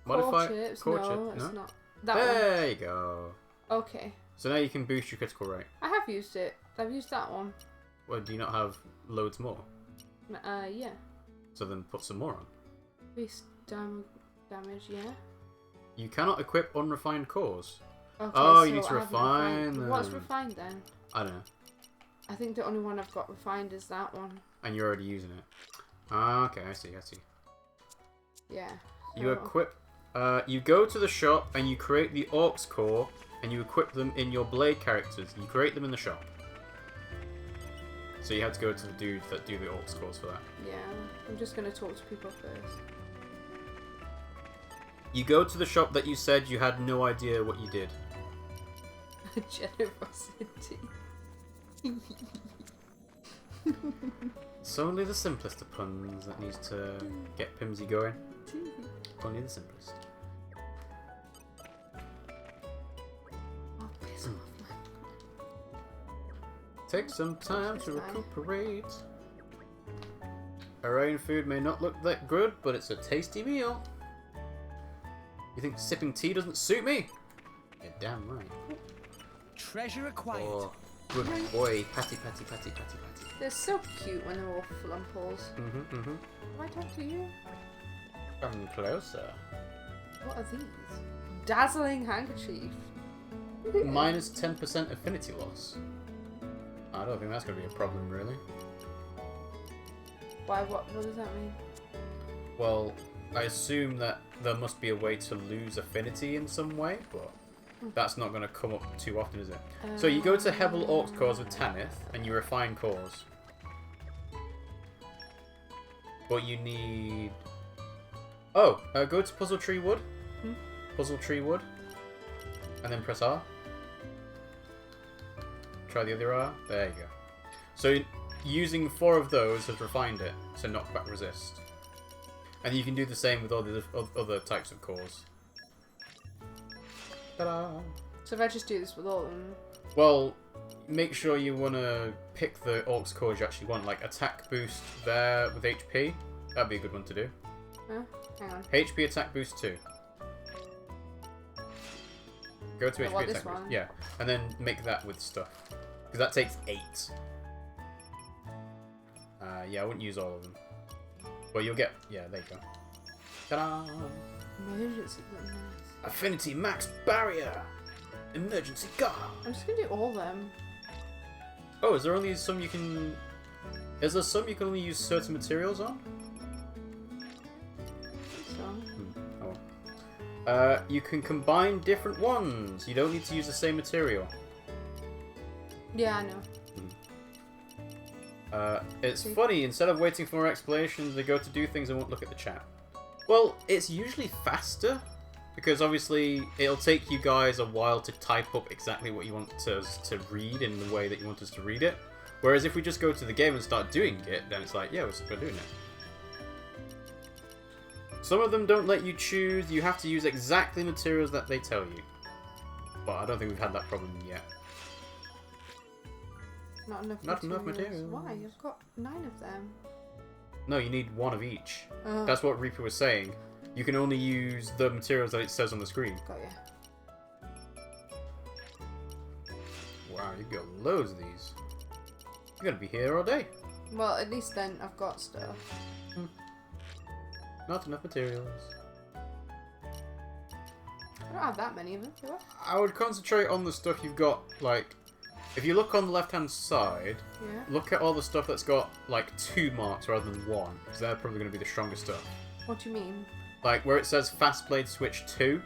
Modify core chips. No, it's not. That there one. You go. Okay. So now you can boost your critical rate. I have used it. I've used that one. Well, do you not have loads more? Yeah. So then put some more on. Increase damage, yeah. You cannot equip unrefined cores. Okay, oh, so you need to refine them. What's refined then? I don't know. I think the only one I've got refined is that one. And you're already using it. Ah, okay, I see. Yeah. You equip... you go to the shop and you create the Aux core and you equip them in your blade characters. You create them in the shop. So you had to go to the dudes that do the Aux cores for that. Yeah, I'm just going to talk to people first. You go to the shop that you said you had no idea what you did. Generosity. It's only the simplest of puns that needs to get Pimmsy going. Only the simplest. Oh, piss off, man. Take some time to recuperate. Our own food may not look that good, but it's a tasty meal. You think sipping tea doesn't suit me? You're damn right. Treasure acquired. Oh, good boy. Patty. They're so cute when they're all flumples. Mm-hmm. Can I talk to you? Come closer. What are these? Dazzling handkerchief. Minus 10% affinity loss. I don't think that's going to be a problem, really. Why? What does that mean? Well, I assume that there must be a way to lose affinity in some way, but that's not going to come up too often, is it? So you go to Hebel Aux cores with Tanith, and you refine cores. But you need... Oh, go to Puzzle Tree Wood. Puzzle Tree Wood. And then press R. Try the other R. There you go. So using 4 of those has refined it to knockback resist. And you can do the same with all the other types of cores. Ta-da! So if I just do this with all of them... Well, make sure you want to pick the Aux cores you actually want. Like attack boost there with HP. That'd be a good one to do. Huh? Hang on. HP attack boost 2. Go to HP this attack one? boost. Yeah. And then make that with stuff. Because that takes 8. Yeah, I wouldn't use all of them. Well, you'll get... Yeah, there you go. Ta-da! Emergency gun, nice. Affinity max barrier! Emergency guard! I'm just gonna do all of them. Oh, is there only some you can... Is there some you can only use certain materials on? So... Oh. You can combine different ones. You don't need to use the same material. Yeah, I know. It's funny, instead of waiting for more explanations, they go to do things and won't look at the chat. Well, it's usually faster because obviously it'll take you guys a while to type up exactly what you want us to read in the way that you want us to read it. Whereas if we just go to the game and start doing it, then it's like, yeah, we're doing it. Some of them don't let you choose. You have to use exactly materials that they tell you. But I don't think we've had that problem yet. Not enough materials. Why? I've got 9 of them. No, you need 1 of each. Oh. That's what Reaper was saying. You can only use the materials that it says on the screen. Got ya. Wow, you got loads of these. You're gonna be here all day. Well, at least then I've got stuff. Not enough materials. I don't have that many of them, do I? I would concentrate on the stuff you've got, like... If you look on the left-hand side, Yeah. look at all the stuff that's got, like, 2 marks rather than 1. Because they're probably going to be the strongest stuff. What do you mean? Like, where it says Fast Blade Switch 2,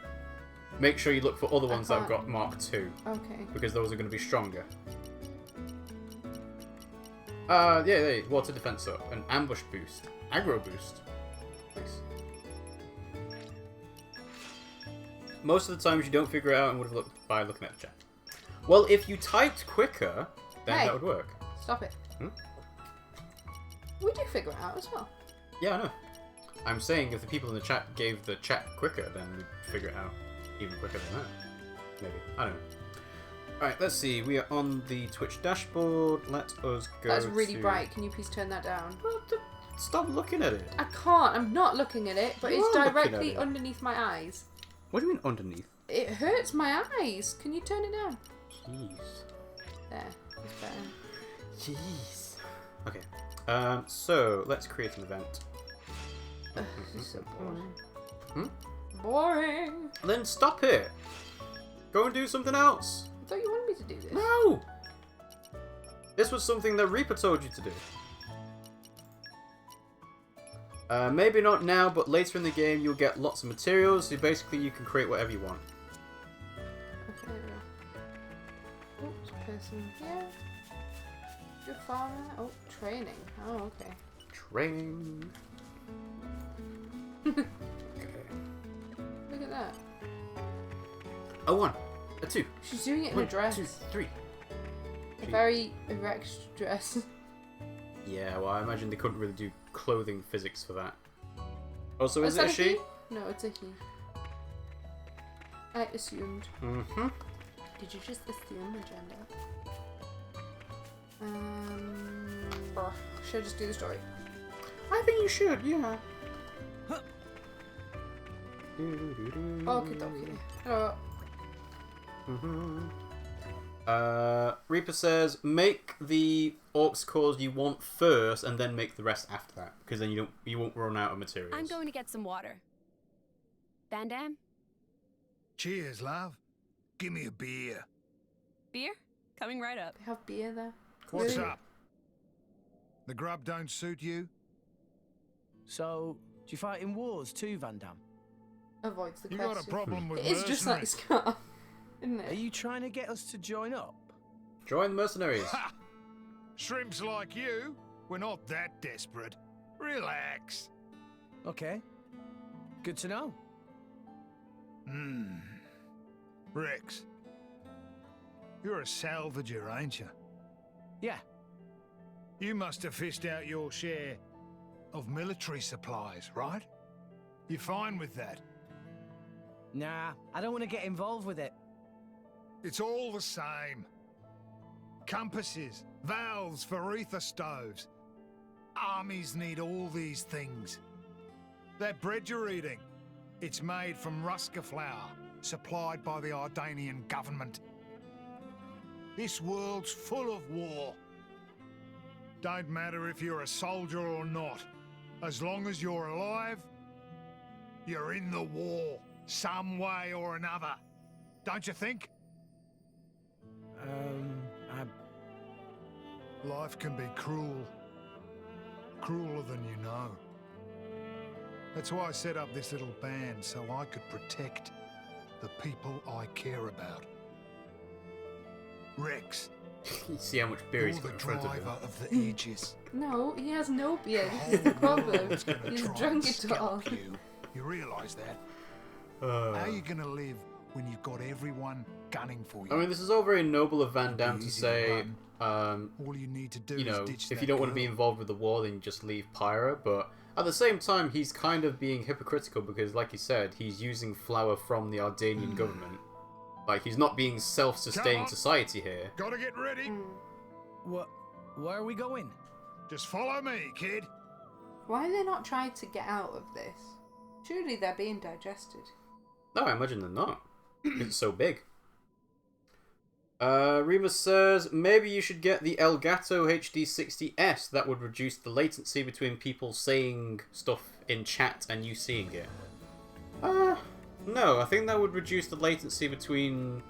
make sure you look for other ones that have got can't. Mark 2. Okay. Because those are going to be stronger. Yeah, water defense up. An ambush boost. Aggro boost. Nice. Most of the times you don't figure it out and would have looked by looking at the chat. Well, if you typed quicker, then Hey. that would work. Stop it. Hmm? We do figure it out as well. Yeah, I know. I'm saying if the people in the chat gave the chat quicker, then we'd figure it out even quicker than that. Maybe. I don't know. Alright, let's see. We are on the Twitch dashboard. Let us go. That's really bright. Can you please turn that down? Stop looking at it. I can't. I'm not looking at it, but You it's are looking at directly it. underneath my eyes. What do you mean underneath? It hurts my eyes. Can you turn it down? Jeez. There. It's better. Jeez. Okay. So let's create an event. This is so boring. Hmm? Boring. Then stop it. Go and do something else. I thought you wanted me to do this. No. This was something that Reaper told you to do. Maybe not now, but later in the game you'll get lots of materials, so basically you can create whatever you want. Okay. Oops, person here. Good farmer. Oh, training. Oh, okay. Training. Okay. Look at that. A 1. A 2. She's doing it in 1, a dress. 2, 3. A very erect dress. Yeah, well, I imagine they couldn't really do clothing physics for that. Also, Oh, is it that a she? he? No, it's a he. I assumed. Mm-hmm. Did you just assume a gender? Should I just do the story? I think you should, yeah. Okay, okay. Hello. Reaper says, make the orcs cores you want first, and then make the rest after that, because then you won't run out of materials. I'm going to get some water. Van Dam? Cheers, love. Give me a beer. Beer? Coming right up. They have beer there. What's up? The grub don't suit you? So, do you fight in wars too, Van Dam? Avoids the You question. got a problem with It is just like mercenaries? Scar, isn't it? Are you trying to get us to join up? Join the mercenaries. Ha! Shrimps like you, we're not that desperate. Relax. Okay. Good to know. Rex, you're a salvager, ain't you? Yeah. You must have fished out your share of military supplies, right? You fine with that? Nah, I don't want to get involved with it. It's all the same. Compasses, valves for ether stoves. Armies need all these things. That bread you're eating, it's made from Ruska flour, supplied by the Ardanian government. This world's full of war. Don't matter if you're a soldier or not. As long as you're alive, you're in the war, some way or another. Don't you think? Life can be cruel. Crueler than you know. That's why I set up this little band, so I could protect the people I care about. Rex, You see how much beer he's you're got the in front of him. driver of the ages. No, he has no beard. The This is the whole problem. world's gonna He's try drunk and it all. scalp you. You realise that? How are you gonna live when you've got everyone gunning for you? I mean, this is all very noble of Van Damme to say, All you need to do you know, is ditch if that you don't want to be girl. involved with the war, then you just leave Pyra. But at the same time, he's kind of being hypocritical because, like he said, he's using flour from the Ardanian government. Like, he's not being self-sustaining society here. Gotta get ready. What? Where are we going? Just follow me, kid. Why are they not trying to get out of this? Surely they're being digested. No, I imagine they're not. It's so big. Remus says, maybe you should get the Elgato HD60S. That would reduce the latency between people saying stuff in chat and you seeing it. No, I think that would reduce the latency between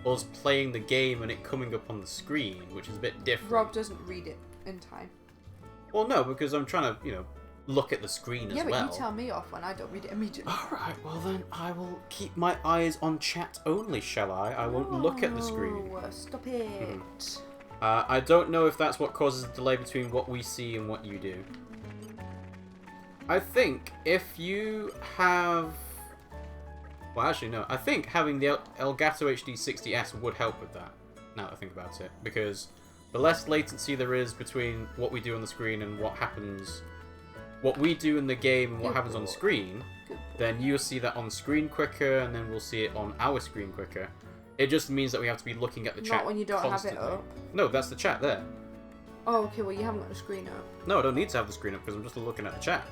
us playing the game and it coming up on the screen, which is a bit different. Rob doesn't read it in time. Well, no, because I'm trying to, you know, look at the screen as well. Yeah, but you tell me off when I don't read it immediately. Alright, well then I will keep my eyes on chat only, shall I? I won't look at the screen. Stop it. I don't know if that's what causes the delay between what we see and what you do. I think if you have... Well, actually, no. I think having the Elgato HD60S would help with that, now that I think about it. Because the less latency there is between what we do on the screen and what happens... What we do in the game and what happens on the screen, then you'll see that on screen quicker, and then we'll see it on our screen quicker. It just means that we have to be looking at the chat Not when you don't constantly. have it up. No, that's the chat there. Oh, okay, well you haven't got the screen up. No, I don't need to have the screen up because I'm just looking at the chat.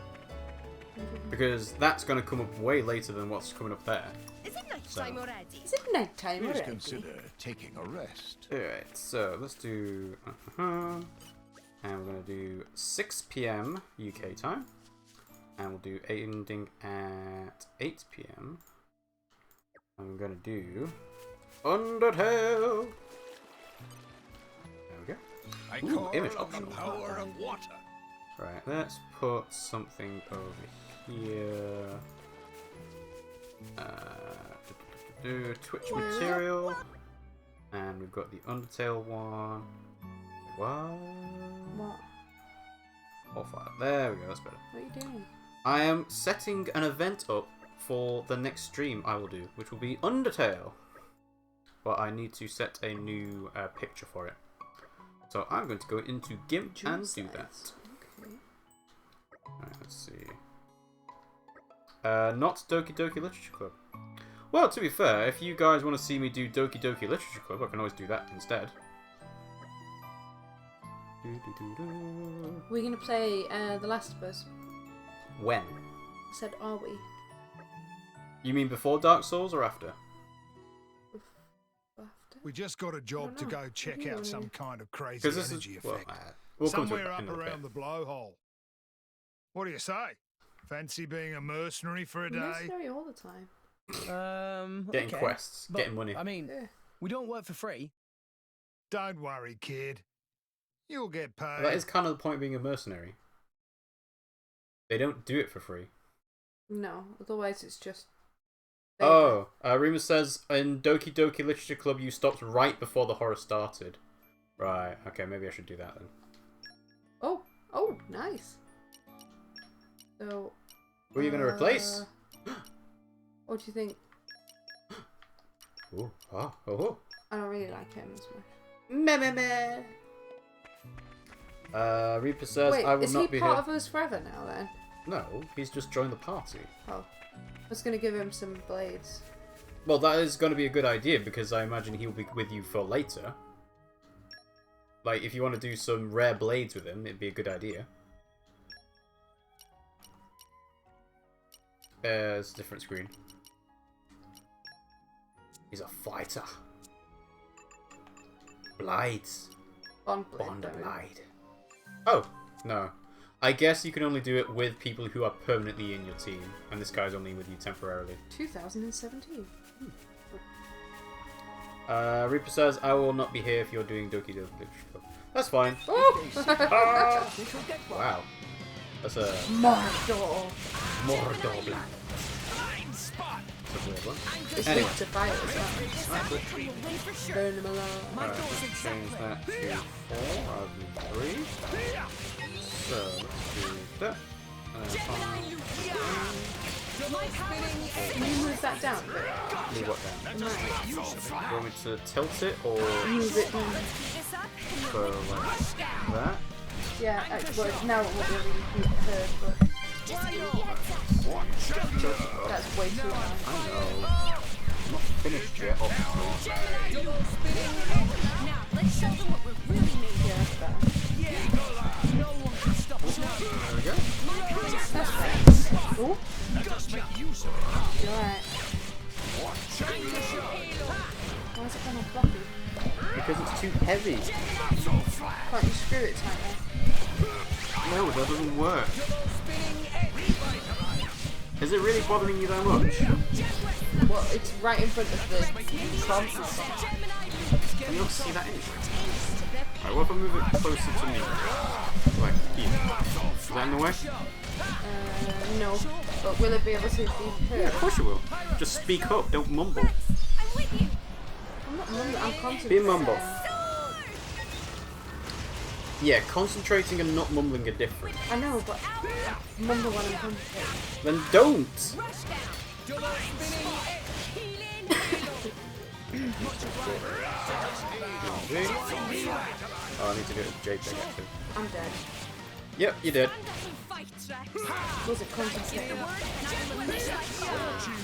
Because that's going to come up way later than what's coming up there. Is it nighttime already? Is it nighttime Please already? consider taking a rest. Alright, so let's do... And we're going to do 6 PM UK time. And we'll do ending at 8 PM. And we're going to do... Undertale! There we go. I Ooh, call image on the optional. power of water. Right, let's put something over here. Twitch material. And we've got the Undertale one. What? All fire. There we go, that's better. What are you doing? I am setting an event up for the next stream I will do, which will be Undertale. But I need to set a new picture for it. So I'm going to go into GIMP and do that. Alright, let's see. Not Doki Doki Literature Club. Well, to be fair, if you guys want to see me do Doki Doki Literature Club, I can always do that instead. We're going to play The Last of Us. When? I said, are we? You mean before Dark Souls or after? We just got a job to go check out some kind of crazy 'Cause this energy is- well, effect. we'll come to Somewhere it up in a bit. around the blowhole. What do you say? Fancy being a mercenary for a day? Mercenary all the time. Getting okay. quests, But, getting money. I mean, we don't work for free. Don't worry, kid. You'll get paid. That is kind of the point of being a mercenary. They don't do it for free. No, otherwise it's just... Oh, Remus says, in Doki Doki Literature Club you stopped right before the horror started. Right, okay, maybe I should do that then. Oh, nice. So... Who are you going to replace? What do you think? Ooh, oh. I don't really like him as much. Meh. Reaper says, Wait, I will is not he be part here. of us forever now then? No, he's just joined the party. Oh. I was going to give him some blades. Well, that is going to be a good idea because I imagine he'll be with you for later. Like, if you want to do some rare blades with him, it'd be a good idea. It's a different screen. He's a fighter. Blades. Bond blade. Oh, no. I guess you can only do it with people who are permanently in your team, and this guy's only with you temporarily. 2017. Reaper says, I will not be here if you're doing Doki Doki Literature Club. That's fine. Wow. That's a... Mordor Black. That's a weird one. It's Anyway. weak to fire as well. Burn him alive. Alright, let's change that to 4 rather than 3. So, let's do that. And then 5. Can you move that down a bit? Move what then? You want me to tilt it or Move it down. for like that? Yeah, well, now it won't be really heard, but that's way too high. I know. I'm not finished yet, obviously. Now, let's show them what we're really made Yeah, that's better. There we go. That's better. Oh, you're right. Why is it kind of floppy? Because it's too heavy. Can't you screw it tighter? No, that doesn't work. Is it really bothering you that much? Well, it's right in front of the console. Can you not see that anyway? Alright, what if I move it closer to me? Like here. Is that in the way? No. But will it be able to be heard? Yeah, of course you will. Just speak up, don't mumble. I'm not mumbling, I'm concentrating. Be a mumble. Yeah, concentrating and not mumbling are different. I know, but mumble when I'm concentrating. Then don't! Oh, I need to go to JPEG actually. I'm dead. Yep, you did. Was it concentrating?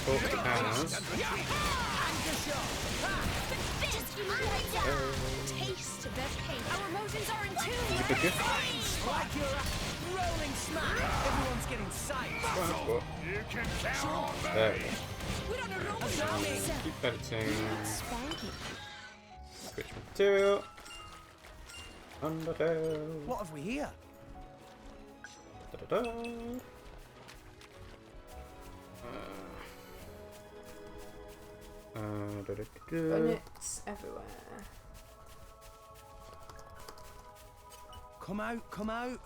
Talk to powers. taste their pain. Our emotions are in tune. You big gift? Like you're a rolling smack. Everyone's getting psyched. You can count on me. There we go. We don't know what's happening. Keep editing. Spanky. Switch material. Undertale. What have we here? Da-da-da. Bullets everywhere. Come out, come out.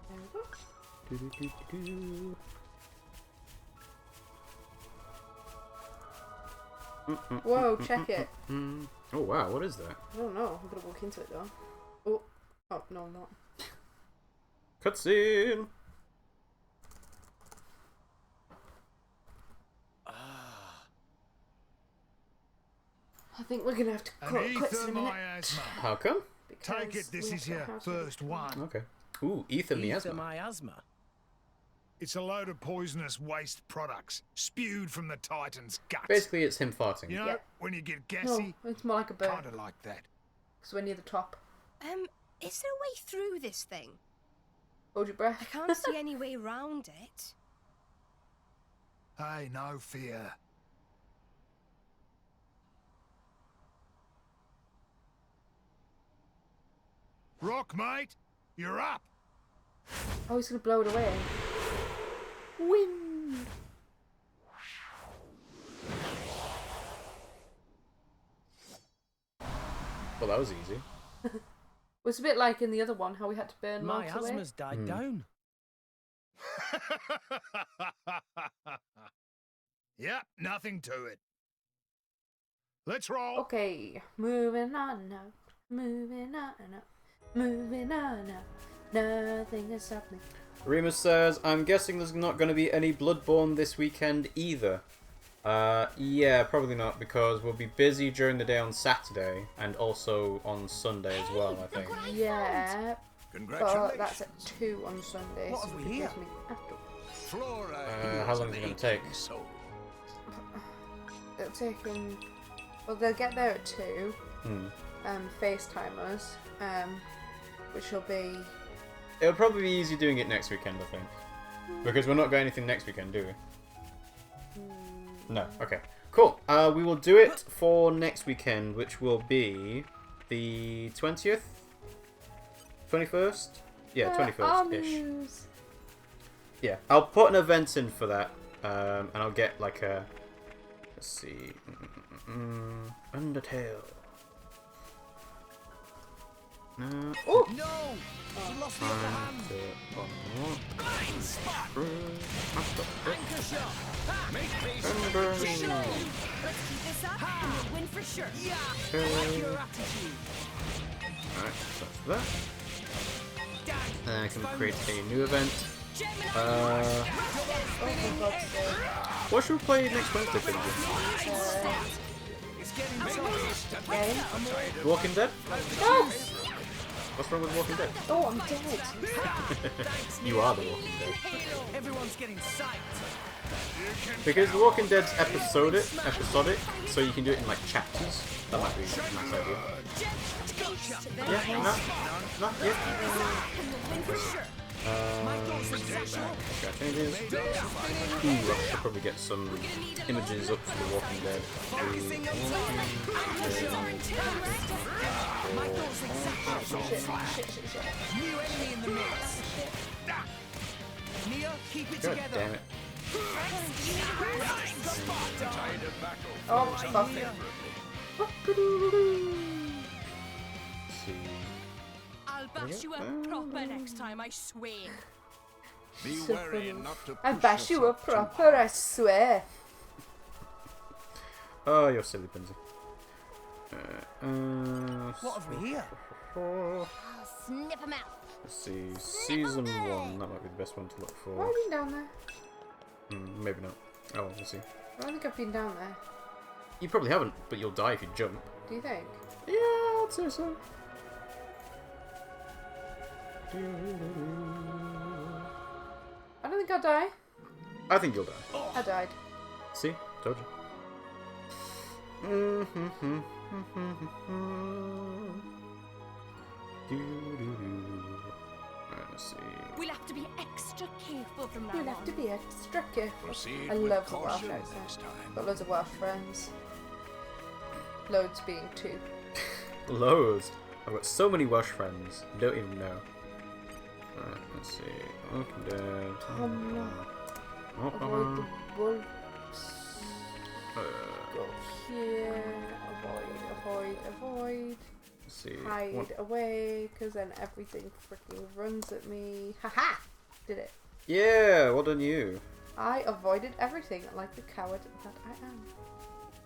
There we go. Whoa, check it. Oh wow, what is that? I don't know. I'm gonna walk into it though. Oh, no, I'm not. Cutscene! I think we're gonna have to call it quits in a minute. How come? Take it this is your first one. Okay. Ooh, ether miasma. miasma. It's a load of poisonous waste products spewed from the Titan's guts. Basically, it's him farting. You know, Yeah. when you get gassy, No, it's more like a bird. kind of like that. Because we're near the top. Is there a way through this thing? Hold your breath. I can't see any way round it. Hey, no fear. Rock, mate, you're up. Oh, he's gonna blow it away. Wind. Well, that was easy. It was a bit like in the other one, how we had to burn My logs away. asthma's died down. Yep, nothing to it. Let's roll. Okay, moving on now. Moving on now. Moving on now. Nothing has stopped me. Remus says, I'm guessing there's not going to be any Bloodborne this weekend either. Yeah, probably not, because we'll be busy during the day on Saturday, and also on Sunday as well, I think. Yeah, Congratulations. but that's at 2 on Sunday. What so have you we can here? give me after. Flora How long is it going to take? It'll take them. Well, they'll get there at 2. FaceTimers, which will be. It'll probably be easy doing it next weekend, I think. Because we're not going anything next weekend, do we? No. Okay. Cool. We will do it for next weekend, which will be the 20th? 21st? Yeah, 21st-ish. Yeah, I'll put an event in for that, and I'll get like a... Let's see... Undertale. No. Oh! No! She lost the upper hand. Blind spot! Anchor shot! Ha! Make peace! Let's keep this up and we'll win for sure. Yeah! I like your attitude. Alright, so that's that. And then I can create a new event. Oh for God's sake. What should we play next Wednesday, Pimmsy? Game? Walking Dead? Yes! What's wrong with Walking Dead? Oh, I'm dead. You are the Walking Dead. Everyone's getting psyched. Because The Walking Dead's episodic, so you can do it in like chapters. That might be a nice idea. Yeah, no, yeah. Changes. Ooh, I should probably get some images up for The Walking Dead. God damn it. Oh, fuck it. I'll bash you up proper next time, I swear. Be wary and not to I push bash you yourself up too proper, I swear. Oh, you're silly, Pimmsy. What have we here? I'll sniff him out. Let's see, season 1, that might be the best one to look Why for. have you been down there? Maybe not. Oh, we'll see. I don't think I've been down there. You probably haven't, but you'll die if you jump. Do you think? Yeah, I'd say so. I don't think I'll die. I think you'll die. I died. See? Told you. Alright, let's see. We'll have to be extra careful from now You'll have on. to be extra careful. Proceed I with love the Welsh caution accent. next time. Got loads of Welsh friends. Loads being 2. Loads. I've got so many Welsh friends. You don't even know. Alright, let's see. Walking Dead. Avoid the wolves. Go here. Avoid. Let's see. Hide away, because then everything freaking runs at me. Haha! Did it. Yeah, well done you. I avoided everything like the coward that I am.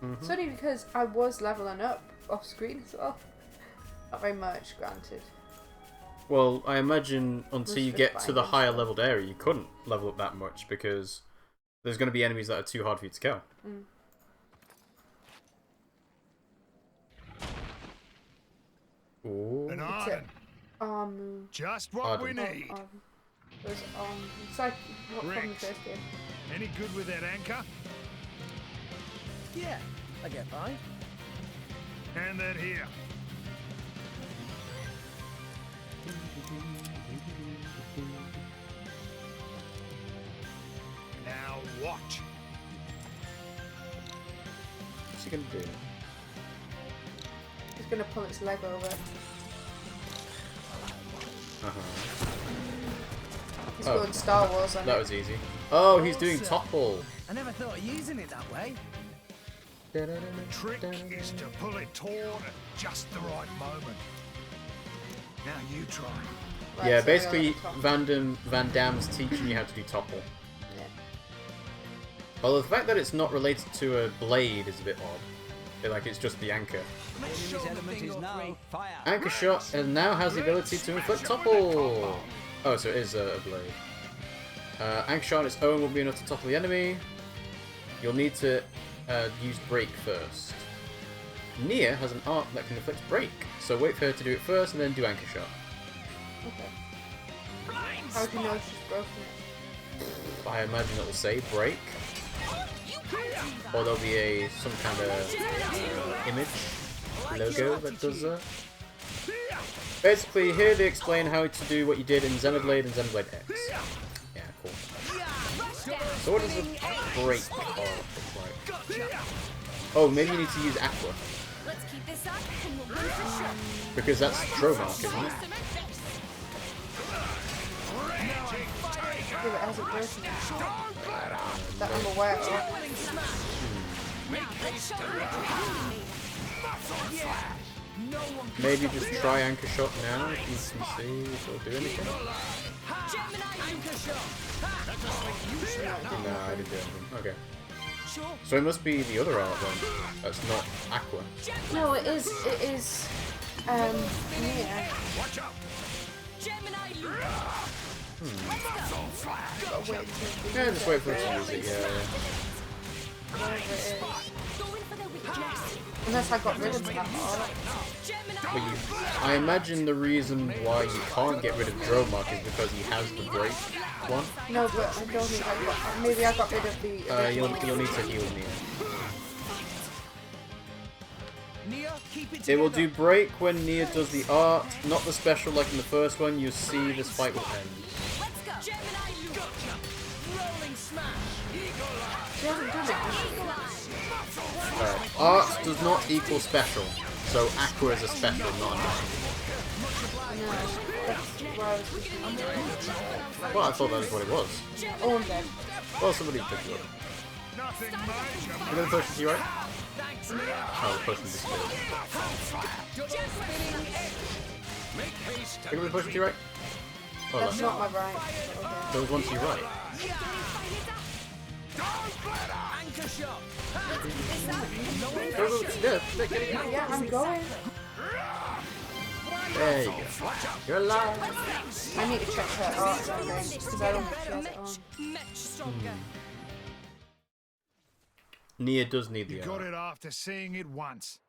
Mm-hmm. It's only because I was leveling up off screen as well. Not very much, granted. Well, I imagine until you get to the Refined higher stuff. leveled area, you couldn't level up that much because there's going to be enemies that are too hard for you to kill. Mm. Ooh. An It's Arden. Just what we need. There's it's like what from the Rex. first game. Any good with that anchor? Yeah, I get by. Hand that here. Now watch. What's he going to do? He's gonna pull its leg over. Uh-huh. He's Oh. going Star Wars on That it. was easy. Oh, he's doing topple. I never thought of using it that way. The trick is to pull it taut at just the right moment. Now you try. Right, Yeah, so basically we're on top. Van Damme's teaching you how to do topple. Yeah. Although the fact that it's not related to a blade is a bit odd. Like it's just the anchor. Enemy's element is now fire. Anchor shot and now has the ability to inflict topple. Oh, so it is a blade. Anchor shot on its own will be enough to topple the enemy. You'll need to use break first. Nia has an art that can inflict break, so wait for her to do it first and then do anchor shot. Okay. How do you know she's broken it? I imagine it will say break, or there'll be some kind of image logo that does that. Basically, here they explain how to do what you did in Xenoblade and Xenoblade X. Yeah, cool. So what does the break part look like? Oh, maybe you need to use Aqua, Let's keep this up and we'll win for sure. because that's Dromark, isn't it? Yeah, but it hasn't broken it. That I'm aware of. Maybe just try anchor shot now if you can see if it'll do anything. No, I didn't do anything. Okay. So it must be the other art then. That's not Aqua. No, it is. Yeah. Gotta wait until Yeah, just wait for it to use it, yeah. whatever it is. Unless I got rid of that art. But I imagine the reason why you can't get rid of Dromark is because he has the break one. No, but I don't think I got. Maybe I got rid of the. You'll need to heal Nia. Nia, keep it It will together. do break when Nia does the art, not the special like in the first one. You'll see this fight will end. She hasn't done it, has she? Art does not equal special, so Aqua is a special, not a normal. No, that's where I was thinking. Well, I thought that was what it was. Oh, I'm dead. Well, somebody picked it up. You got the potion to your right? Oh, the potion disappeared. You got the potion to your right? Oh, That's left. not my right. Okay. There was one to your right. Go, Yeah, I'm going. There you go. You're alive. I need to check her art now then, because I don't think she has it on. Nia does need the You got art. it after seeing it once.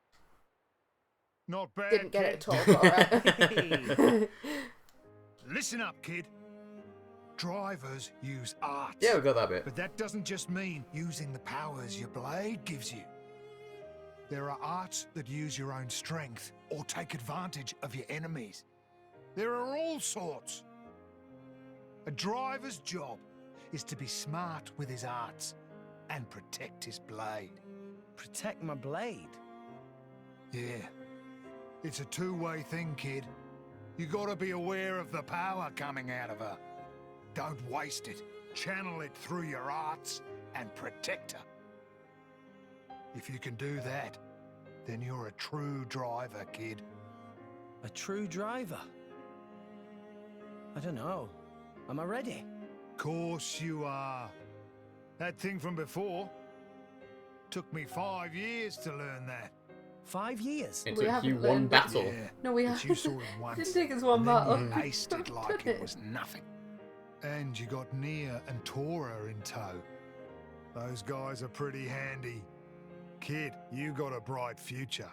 Not bad. Didn't get it kid. at all, alright. Listen up, kid. Drivers use art. Yeah, we got that bit. But that doesn't just mean using the powers your blade gives you. There are arts that use your own strength or take advantage of your enemies. There are all sorts. A driver's job is to be smart with his arts and protect his blade. Protect my blade. Yeah. It's a two-way thing, kid. You gotta be aware of the power coming out of her. Don't waste it. Channel it through your arts and protect her. If you can do that, then you're a true driver, kid. A true driver? I don't know. Am I ready? Course you are. That thing from before took me 5 years to learn that. 5 years? It We took you haven't one learned battle. Yeah, No, we but you haven't. saw it once. Didn't take us one and then battle. you aced it like it was nothing. And you got Nia and Tora in tow. Those guys are pretty handy. Kid, you got a bright future.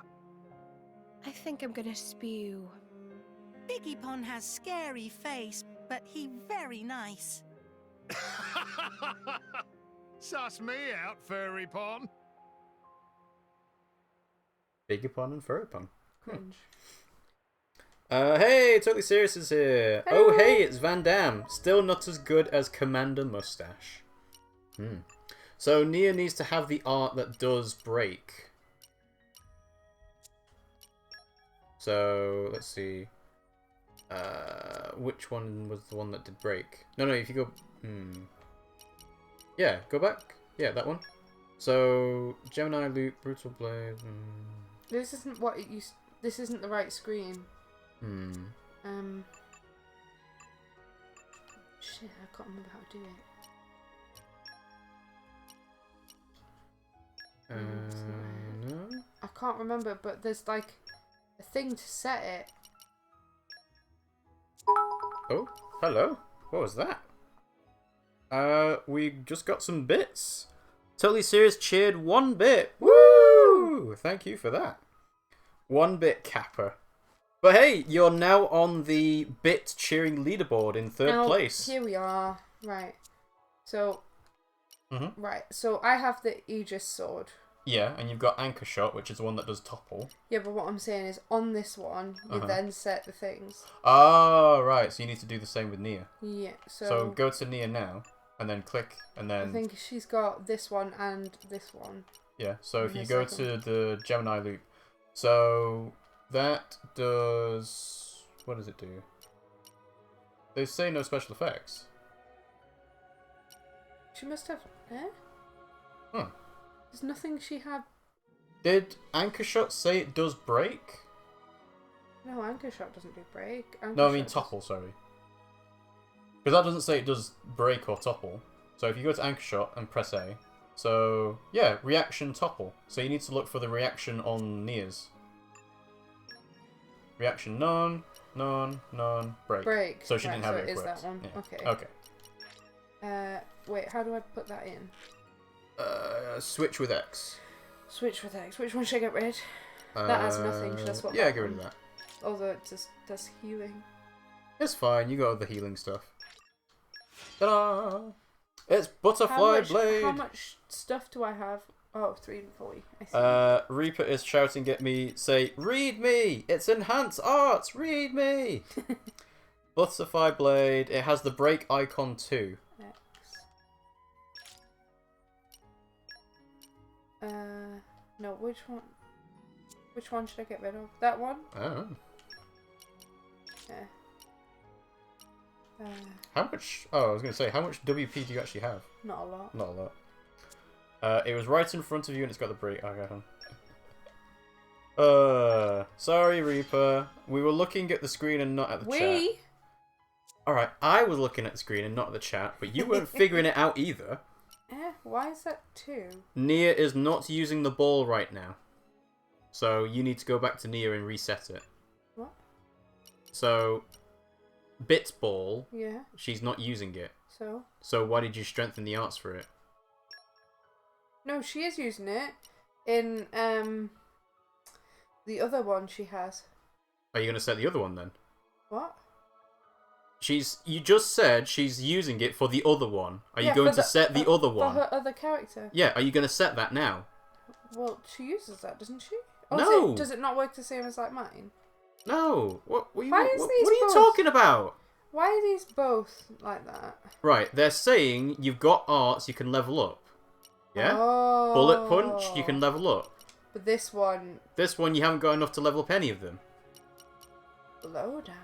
I think I'm gonna spew. Biggie Pon has scary face, but he very nice. Suss me out, furry pon. Bigger pun and furry pun. Cringe. Hey, Totally Serious is here. Hello. Oh, hey, it's Van Damme. Still not as good as Commander Mustache. So Nia needs to have the art that does break. So let's see. Which one was the one that did break? No, if you go. Yeah, go back. Yeah, that one. So Gemini Loop, Brutal Blade. This isn't what it used. This isn't the right screen. Shit, I can't remember how to do it. No. I can't remember, but there's like a thing to set it. Oh, hello. What was that? We just got some bits. Totally Serious cheered 1 bit. Woo! Thank you for that. 1 bit capper. But hey, you're now on the bit cheering leaderboard in 3rd place. Here we are. Right. So. Right. So I have the Aegis sword. Yeah, and you've got Anchor Shot, which is the one that does topple. Yeah, but what I'm saying is, on this one, you then set the things. Oh, right. So you need to do the same with Nia. Yeah. So go to Nia now, and then click, and then. I think she's got this one and this one. Yeah. So if In you a go second. to the Gemini loop, so that does. What does it do? They say no special effects. She must have. Eh? Huh. There's nothing she had. Did Anchor Shot say it does break? No, Anchor Shot doesn't do break. Anchor No, I mean Shot topple, sorry. Because that doesn't say it does break or topple. So if you go to Anchor Shot and press A, so yeah, reaction topple. So you need to look for the reaction on Nia's. Reaction none. break. Break. So she right, didn't have so it is equipped. that one? Yeah. Okay. Okay. Wait, how do I put that in? Switch with X. Switch with X. Which one should I get rid? That has nothing. Should I swap Yeah, that get rid one? of that. Although it just does healing. It's fine. You got other healing stuff. Ta-da! It's Butterfly Blade. How much stuff do I have? Oh, 340. I see. Reaper is shouting at me. Say, read me. It's enhanced arts. Read me. Butterfly Blade. It has the break icon too. X. No. Which one? Which one should I get rid of? That one? I don't know. Yeah. How much? Oh, I was going to say, how much WP do you actually have? Not a lot. Not a lot. It was right in front of you and it's got the break icon. Sorry, Reaper. We were looking at the screen and not at the chat. Alright, I was looking at the screen and not at the chat, but you weren't figuring it out either. Why is that 2? Nia is not using the ball right now. So you need to go back to Nia and reset it. What? So, Bit's ball, Yeah. she's not using it. So? So why did you strengthen the arts for it? No, she is using it in the other one she has. Are you going to set the other one then? What? You just said she's using it for the other one. Are you going to set the other one? For her other character. Yeah, are you going to set that now? Well, she uses that, doesn't she? Or No. Does it not work the same as like mine? No. What are you both talking about? Why are these both like that? Right, they're saying you've got arts you can level up. Yeah? Oh. Bullet punch, you can level up. But this one... This one, you haven't got enough to level up any of them. Low down.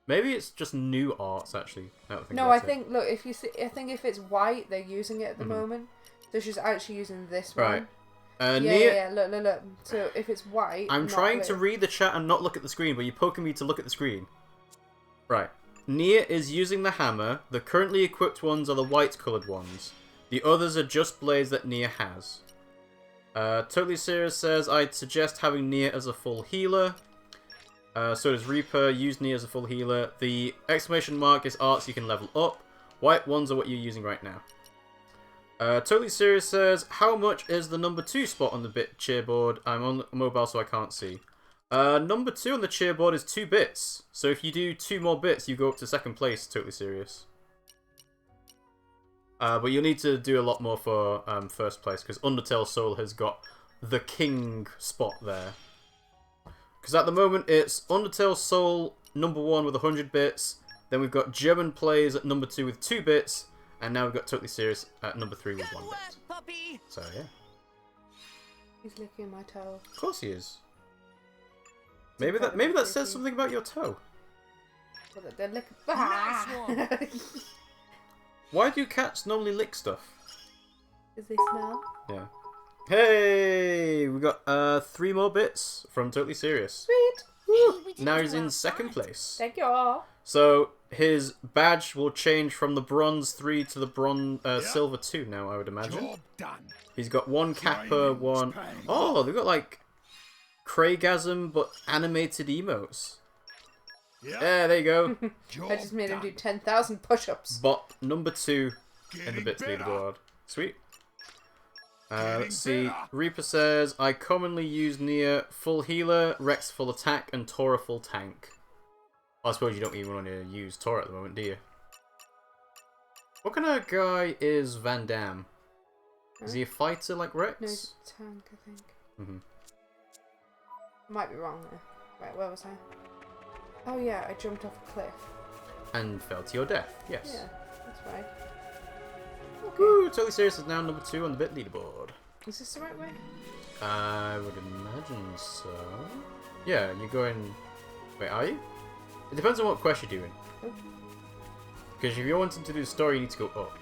Maybe it's just new arts, actually. No, I think, look, if you see, I think if it's white, they're using it at the moment. So she's actually using this one. Right. Yeah, look. So if it's white... I'm trying to blue. read the chat and not look at the screen, but you're poking me to look at the screen. Right. Nia is using the hammer. The currently equipped ones are the white-coloured ones. The others are just blades that Nia has. Totally Serious says, I'd suggest having Nia as a full healer. So does Reaper. Use Nia as a full healer. The exclamation mark is arts you can level up. White ones are what you're using right now. Totally Serious says, how much is the number 2 spot on the bit cheerboard? I'm on mobile so I can't see. Number 2 on the cheerboard is 2 bits. So if you do 2 more bits, you go up to 2nd place, Totally Serious. But you'll need to do a lot more for 1st place, because Undertale Soul has got the king spot there. Because at the moment, it's Undertale Soul number 1 with 100 bits, then we've got German Plays at number 2 with 2 bits, and now we've got Totally Serious at number 3 with 1 bit. Puppy. So, yeah. He's licking my toe. Of course he is. Maybe that says something about your toe. Well, they're licking... Nice one. Why do cats normally lick stuff? Does they smell? Yeah. Hey! We got 3 more bits from Totally Serious. Sweet! Woo. Now he's in 2nd place. Thank you all. So his badge will change from the bronze 3 to the bronze silver 2 now, I would imagine. Job done. He's got 1 Kappa, 1... Oh, they've got like Craigasm but animated emotes. Yeah, there you go. I just made him do 10,000 push-ups. Bot number 2 in the bits leaderboard. Sweet. Let's see. Reaper says, I commonly use Nia full healer, Rex full attack, and Tora full tank. I suppose you don't even want to use Tora at the moment, do you? What kind of guy is Van Damme? Is he a fighter like Rex? No, he's a tank, I think. Mm-hmm. Might be wrong there. Right, where was I? Oh yeah, I jumped off a cliff. And fell to your death, yes. Yeah, that's right. Okay. Woo! Totally Serious is now number 2 on the bit leaderboard. Is this the right way? I would imagine so. Yeah, you're going... Wait, are you? It depends on what quest you're doing. Oh. Because if you're wanting to do the story, you need to go up.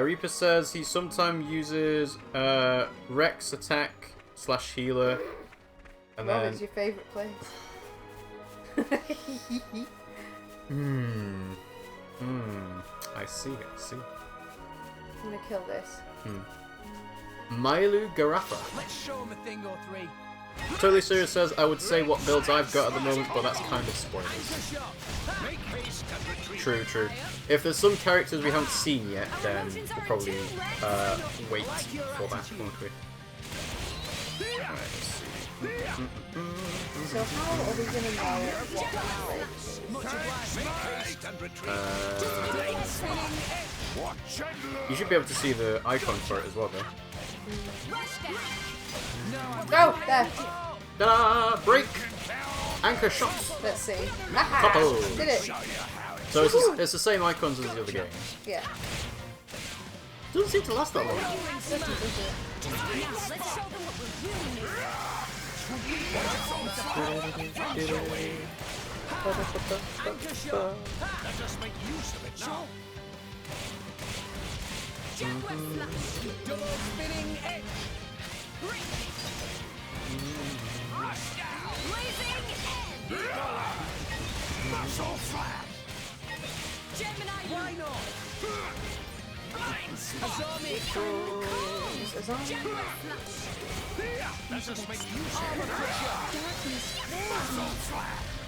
Reaper says he sometimes uses Rex attack / healer. And What then... is your favourite place? I see. I'm gonna kill this. Mailu Garafa. Let's show him a thing or three. Totally Serious says, I would say what builds I've got at the moment, but that's kind of spoilers. True, true. If there's some characters we haven't seen yet, then we'll probably wait for that, won't we? Alright, let's see. So how are we gonna know what you should be able to see the icon for it as well, though. Oh, there. Ta-da! Break! Anchor shot! Let's see. Couple! Did it? So it's the same icons as the other game. Yeah. Doesn't seem to last that long.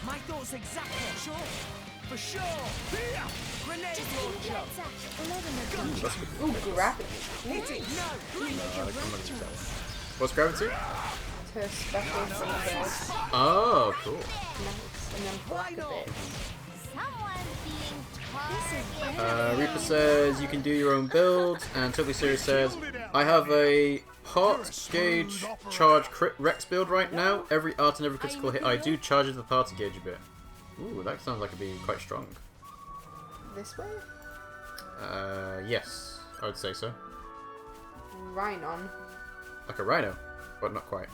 My thoughts exactly. Sure. For sure. Grenade launcher. Ooh, gravity. Hit it. No. What's gravity? It's her special fingers. Oh, cool. Nice. And then black a bit. Reaper says you can do your own build, and Totally Serious says I have a heart gauge charge crit Rex build right now. Every art and every critical hit I do charges the party gauge a bit. Ooh, that sounds like it'd be quite strong. This way? Yes, I would say so. Rhinon. Like a rhino, but not quite.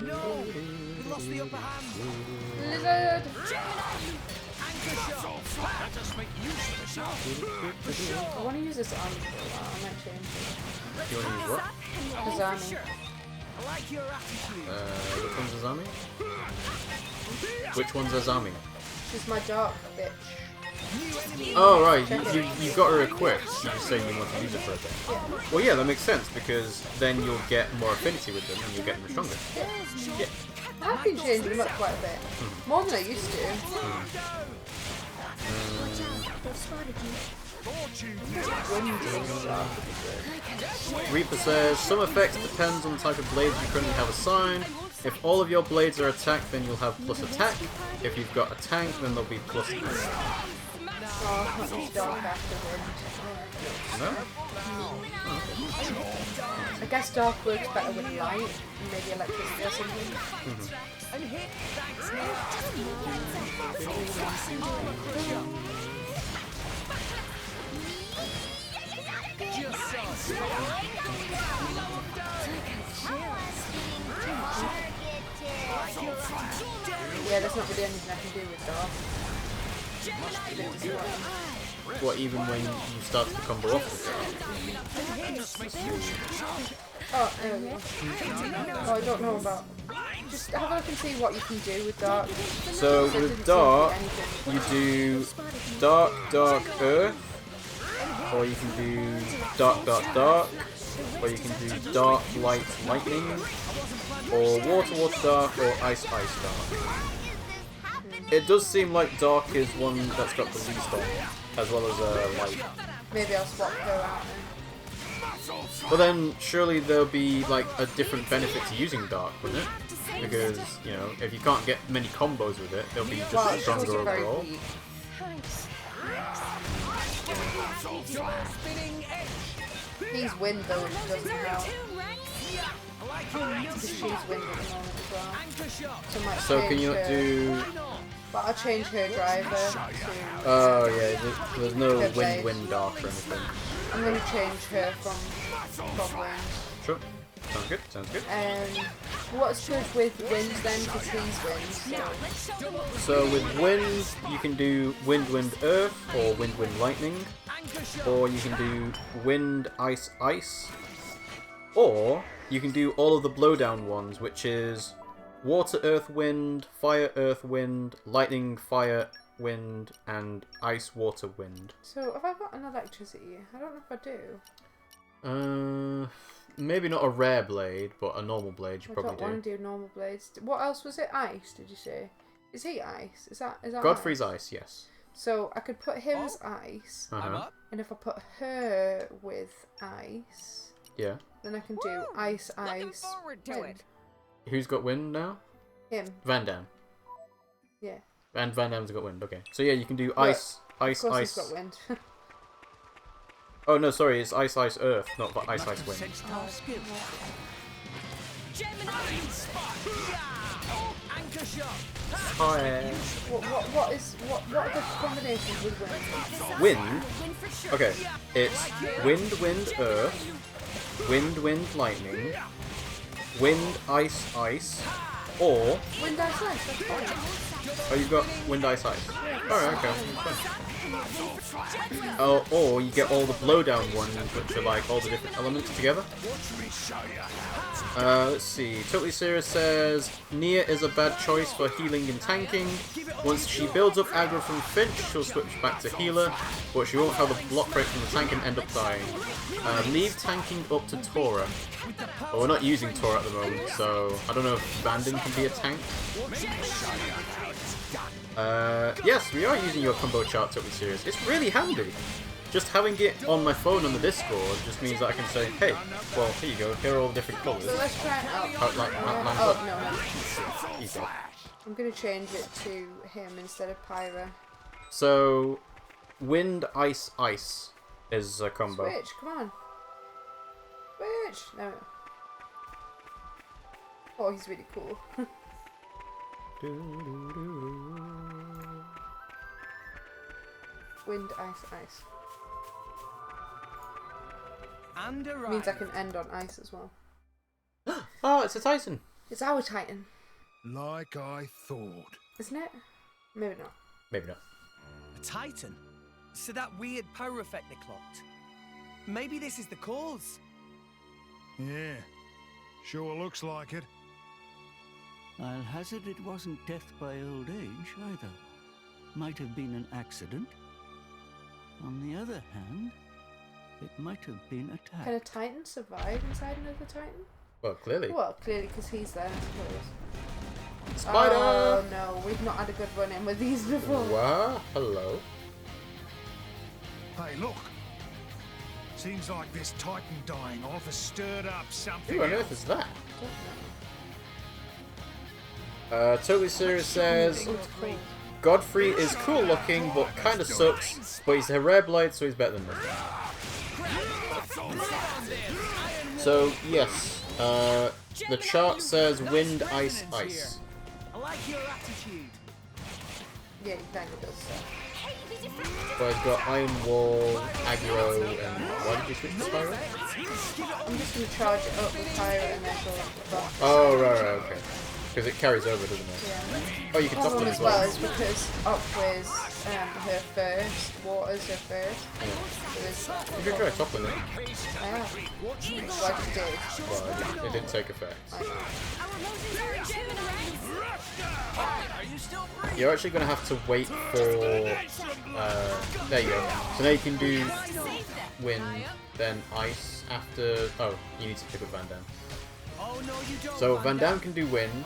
No. You lost the upper hand. Lizard. I want to use this army for a while. I might change it. You want to use what? Azami. I like your attitude. Which one's Azami? Which one's Azami? She's my dark bitch. Oh right, you got her equipped. You just say you want to use it for a bit. Yeah. Well, yeah, that makes sense because then you'll get more affinity with them and you'll get them stronger. Yeah. I've been changing them up quite a bit. More than I used to. Reaper says, some effects depends on the type of blades you currently have assigned. If all of your blades are attack, then you'll have plus attack. If you've got a tank, then there'll be plus attack. Oh, not use dark after wind. No? I guess dark works better with light, and maybe electricity or something. And hit. Thanks, Yeah, there's not really anything I can do with dark. What, even when you start to combo off with it? Oh, there we go. Oh, I don't know about... Just have a look and see what you can do with dark. So with dark, you do dark, dark, earth, or you can do dark, dark, dark, or you can do dark, light, lightning, or water, water, dark, or ice, ice, dark. It does seem like dark is one that's got the least on, as well as light. Maybe I'll swap her out then. But then surely there'll be like a different benefit to using dark, wouldn't it? Because, you know, if you can't get many combos with it, they'll be just stronger overall. He's wind though, which doesn't help. Because she's wind at the moment as well. So can you not do... But I'll change her driver to... Oh yeah, there's no her wind, blade. dark or anything. I'm going to change her from wind. Sure. Sounds good, sounds good. What's good with wind then? Because he's wind. So with wind, you can do wind, wind, earth, or wind, wind, lightning. Or you can do wind, ice, ice. Or you can do all of the blowdown ones, which is water, earth, wind, fire, earth, wind, lightning, fire, wind, and ice, water, wind. So have I got an electricity? I don't know if I do. maybe not a rare blade, but a normal blade you I probably don't want to do normal blades. What else was it? Ice, did you say? Is he ice? Is that Godfrey's ice, yes. So I could put him as ice, and if I put her with ice, yeah, then I can do ice, wind. Who's got wind now? Him. Van Damme. Yeah. And Van Damme's got wind. Okay, so yeah, you can do ice, ice, of course ice. He's got wind. Oh no, sorry, it's ice, ice, earth, not ice, ice, wind. What are the combinations with wind? Wind? Okay, it's wind, wind, earth, wind, lightning, wind, ice, ice, or... Wind, ice, ice, that's fine. Oh, you've got wind, ice, ice. Alright, okay. Oh, or you get all the blowdown ones, which are like all the different elements together. Let's see. Totally Serious says Nia is a bad choice for healing and tanking. Once she builds up aggro from Finch, she'll switch back to healer, but she won't have the block rate from the tank and end up dying. Leave tanking up to Tora. But we're not using Tora at the moment, so I don't know if Bandon can be a tank. Yes, we are using your combo chart, Totally Serious. It's really handy. Just having it on my phone on the Discord just means that I can say, hey, well, here you go, here are all the different colours. So let's try it out. No. Easy. I'm going to change it to him instead of Pyra. So, wind, ice, ice is a combo. Switch, come on. Switch! No. Oh, he's really cool. Wind, ice, ice. Means I can end on ice as well. Oh, it's a Titan. It's our Titan. Like I thought. Isn't it? Maybe not. Maybe not. A Titan? So that weird power effect they clocked. Maybe this is the cause. Yeah, sure looks like it. I'll hazard it wasn't death by old age either. Might have been an accident. On the other hand, it might have been attacked. Can a Titan survive inside another Titan? Well, clearly. Well, clearly because he's there, I suppose. Spider! Oh no, we've not had a good run in with these before. What? Hello. Hey, look. Seems like this Titan dying off has stirred up something. Who on earth is that? Totally Serious says Godfrey is cool looking but kinda sucks, but he's a rare blade so he's better than me. So yes, the chart says wind, ice, ice. I like your attitude. Yeah, he kind of does so. But he's got Iron Wall, Aggro, and why did you switch to Spyro? I'm just going to charge it up with Pyra and then go back. Oh, right, okay. Because it carries over, doesn't it? Yeah. Oh, you can top them as well. Is because Aqua's her first, Water's her first. Yeah. You could try toppling it. I have. Well, I just did. Well, it didn't take effect. You're actually going to have to wait for... there you go. So now you can do wind, then ice after... Oh, you need to pick up Van Damme. So Van Damme can do wind,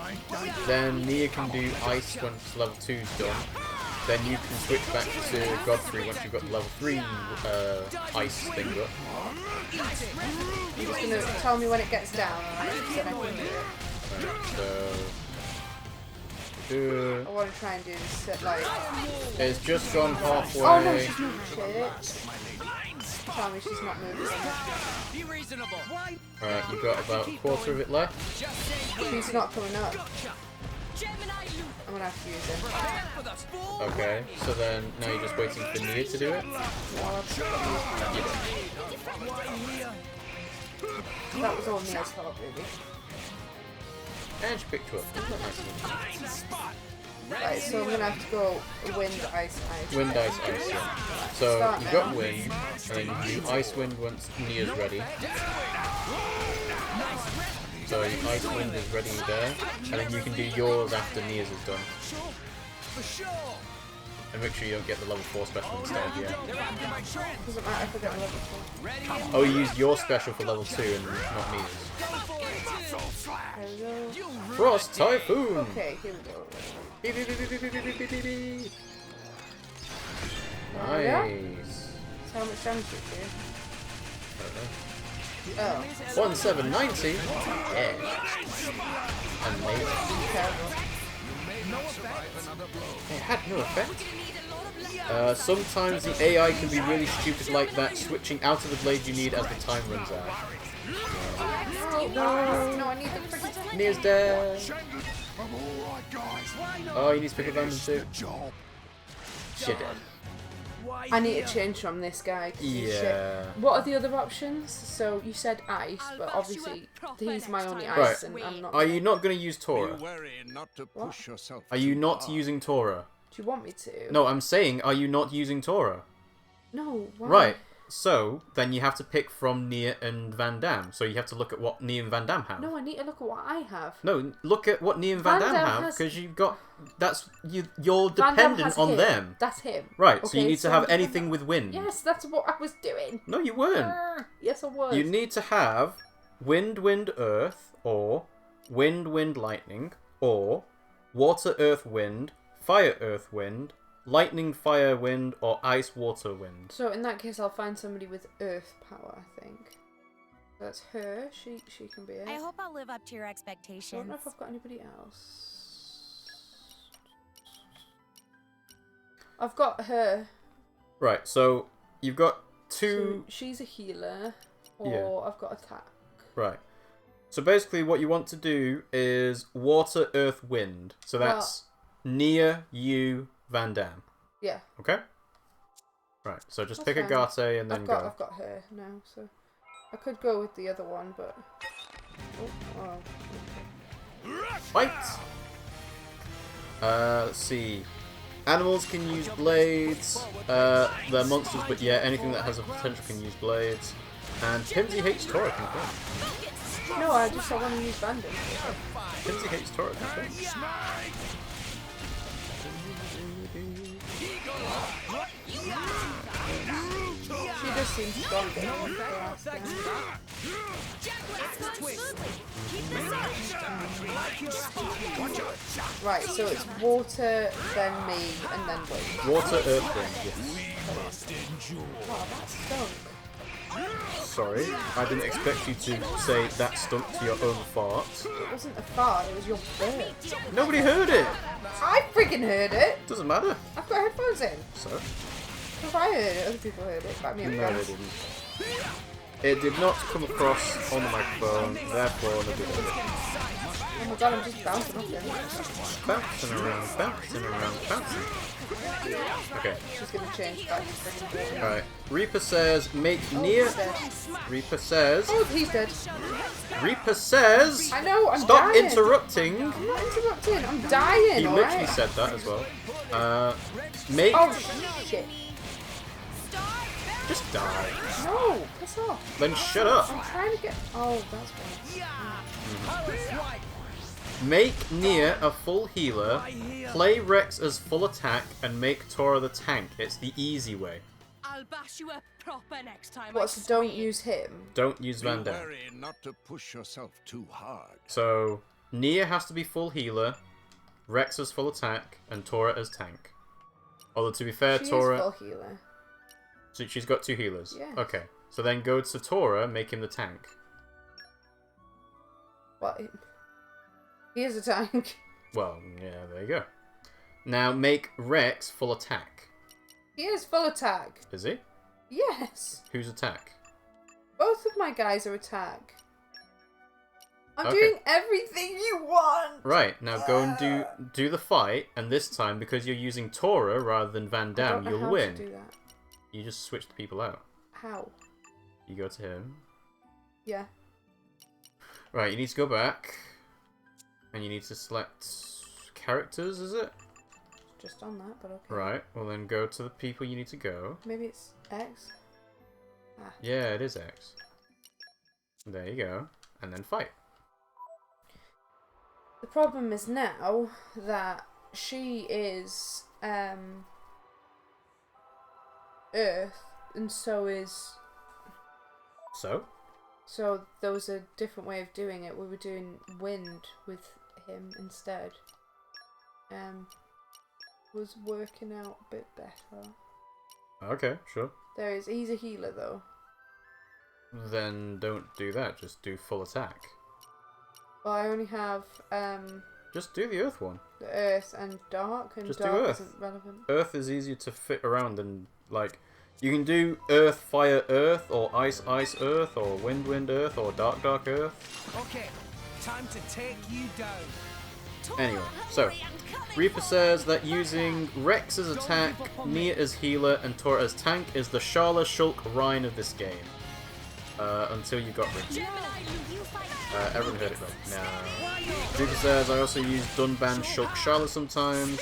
then Nia can do ice once level 2's done. Then you can switch back to Godfrey once you've got the level 3 ice thing up. You're just going to tell me when it gets down, right? So then I can do it. So... I want to try and do this like... It's just gone halfway. Oh no, she's moving shit. Tell me she's not moving. Be reasonable. Alright, you've got about a quarter of it left. She's not coming up. I'm gonna have to use it. Okay, so then now you're just waiting for Nia to do it? That was all Nia's fault, really. And she picked you up. Right, so I'm gonna have to go wind, ice, ice. Wind, ice, ice, yeah. So you've got wind, and then you can do ice wind once Nia's ready. So your ice wind is ready there, and then you can do yours after Nia's is done. And make sure you don't get the level 4 special instead, yeah. Doesn't matter if I get a level 4. Oh, you used your special for level 2 and not Nia's. There we go. Frost Typhoon! Okay, here we go. Nice. So how much damage did it do? Oh. 1790? Yeah. Amazing. Terrible. It had no effect. Sometimes the AI can be really stupid like that, switching out of the blade you need as the time runs out. No, I need the freaking... Nia's dead. Oh, you need to pick up Vandam too. Shit dead. I need to change from this guy. 'Cause he's shit. Yeah. What are the other options? So you said ice, but obviously he's my only ice, Right. and I'm not. Are you not going to use Tora? What? Are you not using Tora? Do you want me to? No, I'm saying, are you not using Tora? No. Why? Right. So, then you have to pick from Nia and Van Damme. So you have to look at what Nia and Van Damme have. No, I need to look at what I have. No, look at what Nia and Van Van Damme Damme have, has- because you've got... You're Van Damme dependent has on him. them. That's him. Right, so Okay, you need to so have I'm dependent- anything with wind. Yes, that's what I was doing. No, you weren't. Yes, I was. You need to have wind, wind, earth, or wind, wind, lightning, or water, earth, wind, fire, earth, wind, lightning, fire, wind, or ice, water, wind. So in that case, I'll find somebody with earth power, I think. That's her. She can be it. I hope I'll live up to your I expectations. don't know if I've got anybody else. I've got her. Right, so you've got two... So she's a healer, or I've got attack. Right. So basically what you want to do is water, earth, wind. So that's Nia, you, Van Damme. Yeah. Okay? Right, so just That's pick fine. a Garte and then go. I've got her now, so I could go with the other one, but Fight! Let's see. Animals can use blades. They're monsters, but yeah, anything that has a potential can use blades. And Pimmsy hates Tora, confirmed. no, I want to use Vandam. Pimmsy hates Tora, confirmed. She does seem stronger. Right, so it's water, then me, and then wind. Water, earth, wind, yes. Wow, that stunk. Sorry, I didn't expect you to say that stunk to your own fart. It wasn't a fart, it was your burp. Nobody heard it! I freaking heard it! Doesn't matter. I've got headphones in. So? If I heard it, other people heard it. But me No, they didn't. It did not come across on the microphone, therefore nobody heard it. Oh my god, I'm just bouncing off them. Bouncing around, bouncing around, bouncing. Okay. She's gonna change back to freaking burp. Alright. Reaper says, make Nia... Reaper says... Oh, he's dead. Reaper says... I know, I'm Stop dying. interrupting! I'm not interrupting, I'm dying, He literally alright? said that as well. Make... Oh, shit. Just die. No, piss off. Then shut up. I'm trying to get... Oh, that's why. Make Nia a full healer, play Rex as full attack, and make Tora the tank. It's the easy way. I'll bash you up proper next time. What, so don't use him? Don't use Van Damme. not to push yourself too hard. So, Nia has to be full healer, Rex as full attack, and Tora as tank. Although, to be fair, She Tora... is full healer. So she's got 2 healers? Yeah. Okay. So then go to Tora, make him the tank. What? He is a tank. Well, yeah, there you go. Now make Rex full attack. He is full attack. Is he? Yes. Who's attack? Both of my guys are attack. I'm Okay. doing everything you want. Right, now go and do the fight, and this time, because you're using Tora rather than Van I don't Damme, know you'll how win. to do that. You just switch the people out. How? You go to him. Yeah. Right, you need to go back. And you need to select characters, is it? Just on that, but okay. Right, well then go to the people you need to go. Maybe it's X. Ah. Yeah, it is X. There you go. And then fight. The problem is now that she is Earth, and so is... So there was a different way of doing it. We were doing wind with him instead. Was working out a bit better. Okay, sure. He's a healer though. Then don't do that. Just do full attack. Well, I only have Just do the Earth one. the Earth and Dark, and Just do Dark Earth. isn't relevant. Earth is easier to fit around than, like, you can do Earth, Fire, Earth, or Ice, Ice, Earth, or Wind, Wind, Earth, or Dark, Dark, Earth. Okay, time to take you down. Anyway, so, Reaper says that using Rex as attack, Nia as healer, and Tora as tank is the Sharla Shulk Rhine of this game. Until you got Ricky. Everyone heard it though. Nah. Reaper says, I also use Dunban Shulk Sharla sometimes.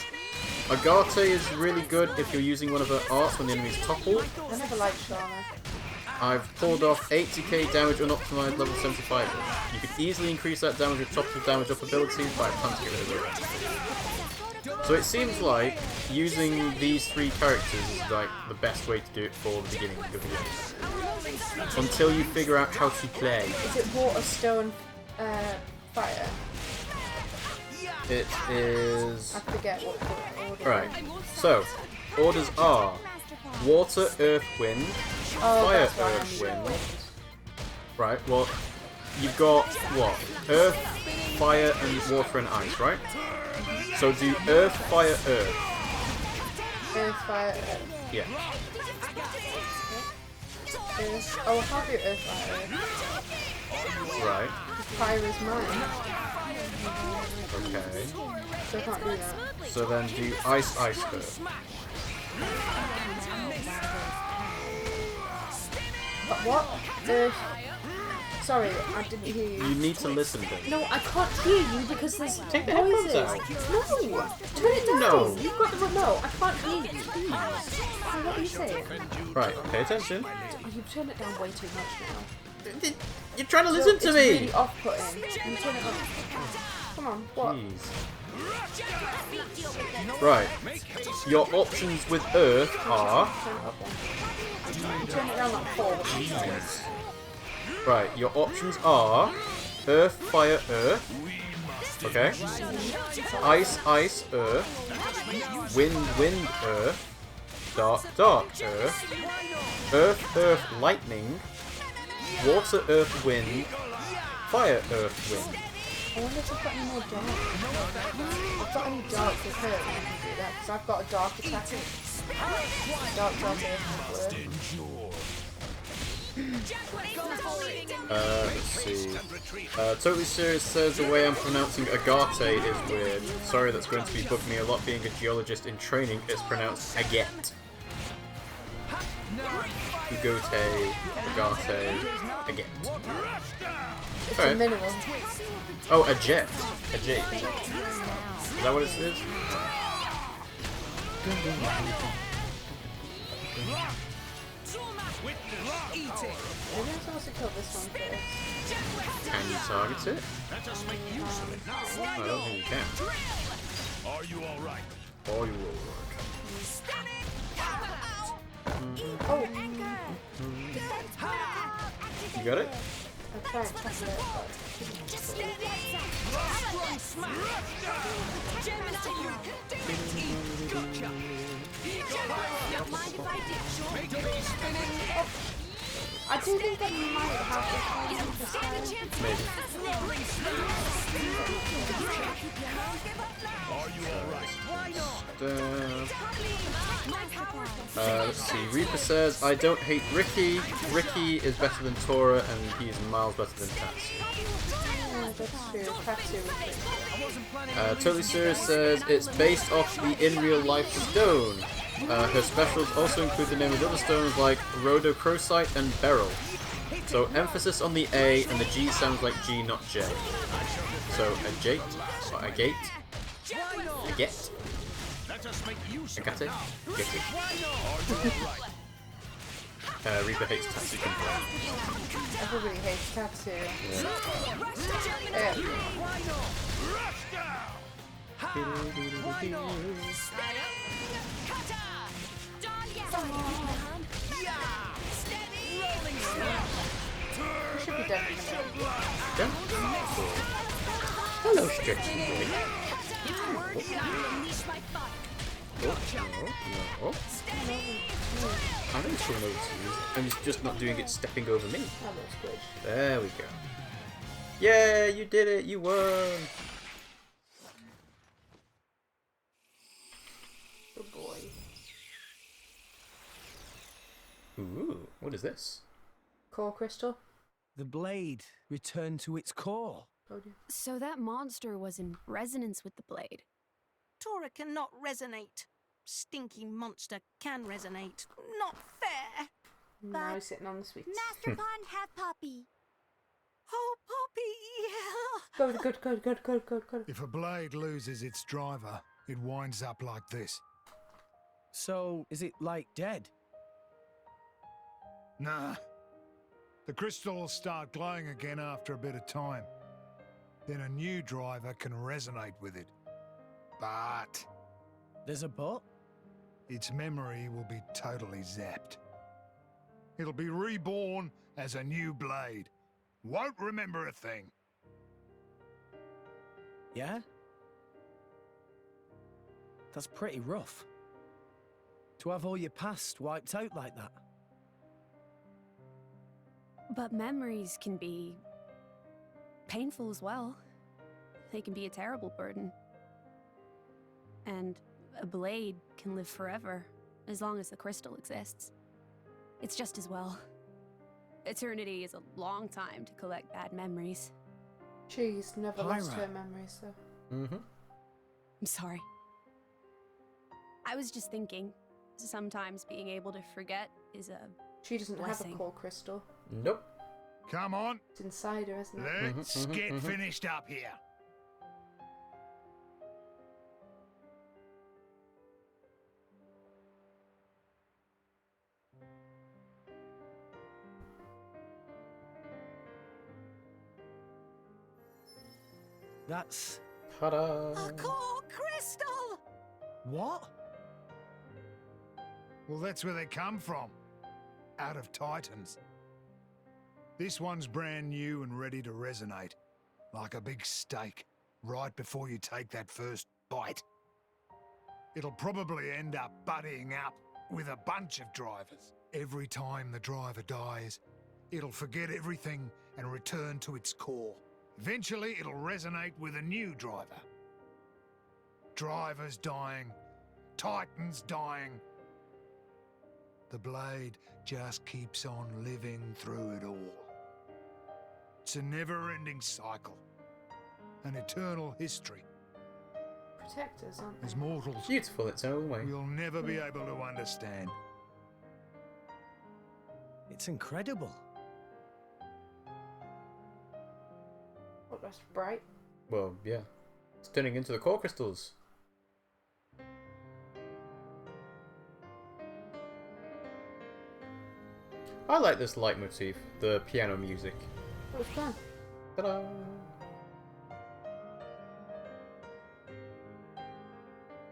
Agate is really good if you're using one of her arts when the enemy's toppled. I never liked Sharla. I've pulled off 80k damage unoptimized level 75. You could easily increase that damage with top of damage up abilities, but I plan to get rid of the rest. So it seems like using these three characters is like the best way to do it for the beginning of the game. Until you figure out how to play. Is it water, stone, fire? It is... I forget what order. Right, so, orders are water, earth, wind, fire, earth, wind. Right, well, you've got, what? Earth, fire, and water and ice, right? So do earth, fire, earth. Earth, fire, earth. Yeah. Earth. Oh, I'll do earth, fire, earth. Right. Fire is mine. Okay. So I can't do that. So then do ice, ice, earth. What? Earth. Sorry, I didn't hear you. You need to listen to it. No, I can't hear you because there's Take the noises. headphones out. No! Turn it down! No. You've got the remote. I can't hear you. What are you saying? Right, pay attention. You've turned it down way too much now. You're trying to listen to me! It's really off-putting. You turn it off. Come on, what? Jeez. Right. Your options with Earth are... You turn it down like 4. Right, your options are Earth, Fire, Earth. Okay. Ice, Ice, Earth. Wind, Wind, Earth. Dark, Dark, Earth. Earth, Earth, Lightning. Water, Earth, Wind. Fire, Earth, Wind. I wonder if I've got any more dark. I've got any dark with her. I can do that because I've got a dark attack. Dark, let's see. Totally Serious says the way I'm pronouncing Agate is weird. Sorry, that's going to be bugging me a lot. Being a geologist in training, it's pronounced Agate. Ugote, Agate, Agate. It's a mineral. Oh, a jet. A jet. Is that what it is? Maybe I'm supposed to kill this one first. Can you target it? I don't think you can. Are you alright? Or you will work. Oh! You got it? I'm trying to test it, I do think that you might have this one. Maybe. Are you alright? Let's see. Reaper says, I don't hate Ricky. Ricky is better than Tora, and he's miles better than Tatsu. Yeah, that's true. Tatsu is Totally Serious says, it's based off the in real life stone. Her specials also include the name of other stones like rhodochrosite and beryl. So emphasis on the A, and the G sounds like G, not J. So agate, or agate, agate, agate, agate. Reaper hates Tatsu completely. Everybody hates Tatsu. You're dead in the middle. Yeah. Hello, stretchy boy. Oh, no. I know she'll know what to use. I'm just not doing it stepping over me. Oh, that's good. There we go. Yeah, you did it. You won. Good boy. Ooh, what is this? Core crystal. The blade returned to its core. Oh, dear. So that monster was in resonance with the blade. Tora cannot resonate. Stinky monster can resonate. Not fair. Now he's sitting on the sweets. Master Pond have Poppy. Oh, Poppy! Good. If a blade loses its driver, it winds up like this. So, is it like dead? Nah. The crystal will start glowing again after a bit of time. Then a new driver can resonate with it. But There's a but? its memory will be totally zapped. It'll be reborn as a new blade. Won't remember a thing. Yeah? That's pretty rough. To have all your past wiped out like that. But memories can be painful as well. They can be a terrible burden. And a blade can live forever, as long as the crystal exists. It's just as well. Eternity is a long time to collect bad memories. She's never lost Pyra. her memories, though. Mm-hmm. I'm sorry. I was just thinking, sometimes being able to forget is a She doesn't have blessing. a core crystal. Nope. Come on, It's inside her, isn't it? let's get finished up here. That's... Ta-da! A core crystal! What? Well, that's where they come from. Out of Titans. This one's brand new and ready to resonate. Like a big steak, right before you take that first bite. It'll probably end up buddying up with a bunch of drivers. Every time the driver dies, it'll forget everything and return to its core. Eventually, it'll resonate with a new driver. Drivers dying, Titans dying. The blade just keeps on living through it all. It's a never-ending cycle. An eternal history. Protectors, aren't they? As mortals, Beautiful its own way. we'll never be able to understand. It's incredible. Oh, that's bright. Well, yeah. It's turning into the core crystals. I like this leitmotif, the piano music. It was fun. Ta-da!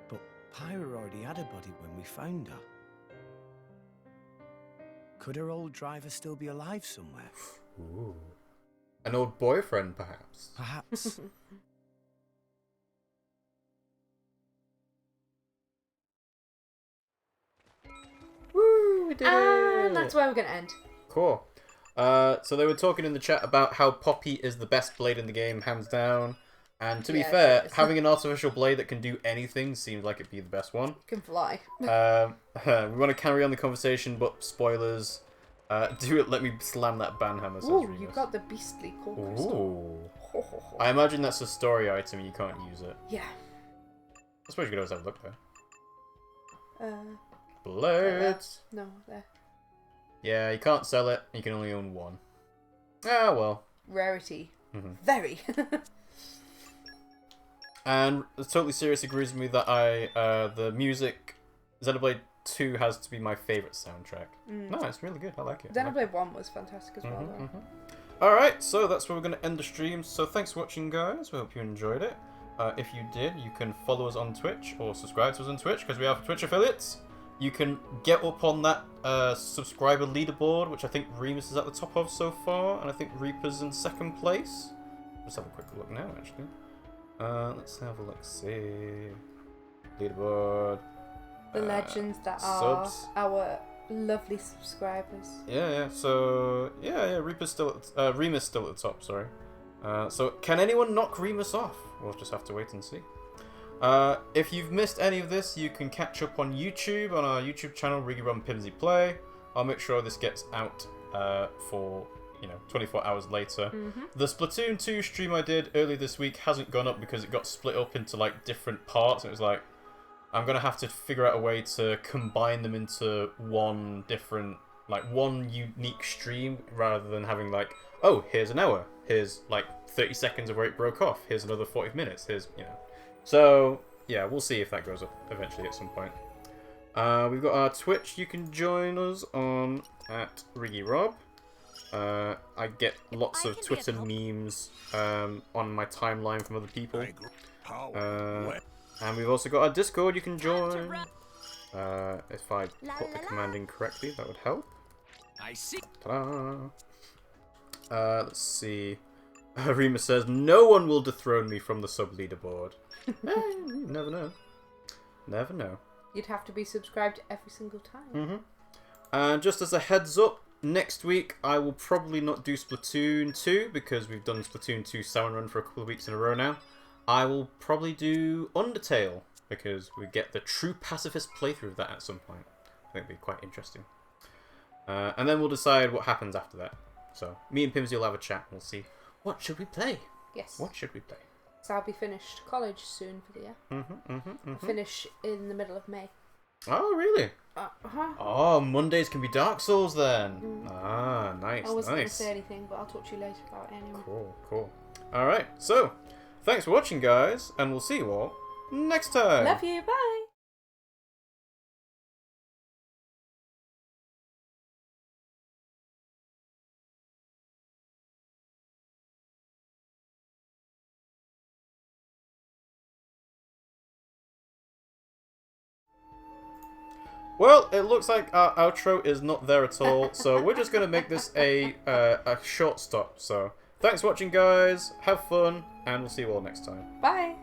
But Pyra already had a body when we found her. Could her old driver still be alive somewhere? Ooh. An old boyfriend, perhaps? Perhaps. Woo! We did it! And that's where we're going to end. Cool. So they were talking in the chat about how Poppy is the best blade in the game, hands down. And to be Yeah, fair, she is. having an artificial blade that can do anything seems like it'd be the best one. Can fly. We want to carry on the conversation, but spoilers. Do it. Let me slam that banhammer. Says Ooh, Remus. you got the beastly core crystal. Ooh. Ho, ho, ho. I imagine that's a story item. You can't use it. Yeah. I suppose you could always have a look though. There. Blades. No, there. Yeah, you can't sell it. You can only own one. Ah, well. Rarity. Mhm. Very. And Totally Serious agrees with me that the music, Xenoblade 2 has to be my favourite soundtrack. No, it's really good. I like it. Xenoblade 1 was fantastic as well, though. Alright, so that's where we're going to end the stream. So thanks for watching, guys. We hope you enjoyed it. If you did, you can follow us on Twitch or subscribe to us on Twitch because we have Twitch affiliates. you can get up on that subscriber leaderboard, which I think Remus is at the top of so far, and I think Reaper's in 2nd place. Let's have a quick look now, actually. Let's have a look. See leaderboard. The legends that subs. are our lovely subscribers. Yeah. So Reaper's still Remus still at the top. Sorry. So can anyone knock Remus off? We'll just have to wait and see. If you've missed any of this, you can catch up on YouTube, on our YouTube channel, RiggyRob and Pimmsy Play. I'll make sure this gets out for 24 hours later. The Splatoon 2 stream I did earlier this week hasn't gone up because it got split up into like different parts. And it was like, I'm gonna have to figure out a way to combine them into one different, like one unique stream, rather than having like, oh, here's an hour, here's like 30 seconds of where it broke off, here's another 40 minutes, here's, So, yeah, we'll see if that goes up eventually at some point. We've got our Twitch. You can join us on at RiggyRob. I get lots of Twitter memes on my timeline from other people. And we've also got our Discord you can join. If I put the command in correctly, that would help. I see. Ta-da! Let's see. Remus says, no one will dethrone me from the sub-leaderboard. You never know. Never know. You'd have to be subscribed every single time. And just as a heads up, next week I will probably not do Splatoon 2 because we've done Splatoon 2 Sound Run for a couple of weeks in a row now. I will probably do Undertale because we get the true pacifist playthrough of that at some point. I think it'll be quite interesting. And then we'll decide what happens after that. So me and Pimmsy will have a chat and we'll see, what should we play? Yes. What should we play? So I'll be finished college soon for the year. I finish in the middle of May. Oh, really? Oh, Mondays can be Dark Souls then. Ah, nice, I wasn't going to nice. say anything, but I'll talk to you later about it anyway. Cool. Alright, so, thanks for watching, guys, and we'll see you all next time. Love you, bye! Well, it looks like our outro is not there at all, so we're just going to make this a short stop. So, thanks for watching, guys, have fun, and we'll see you all next time. Bye!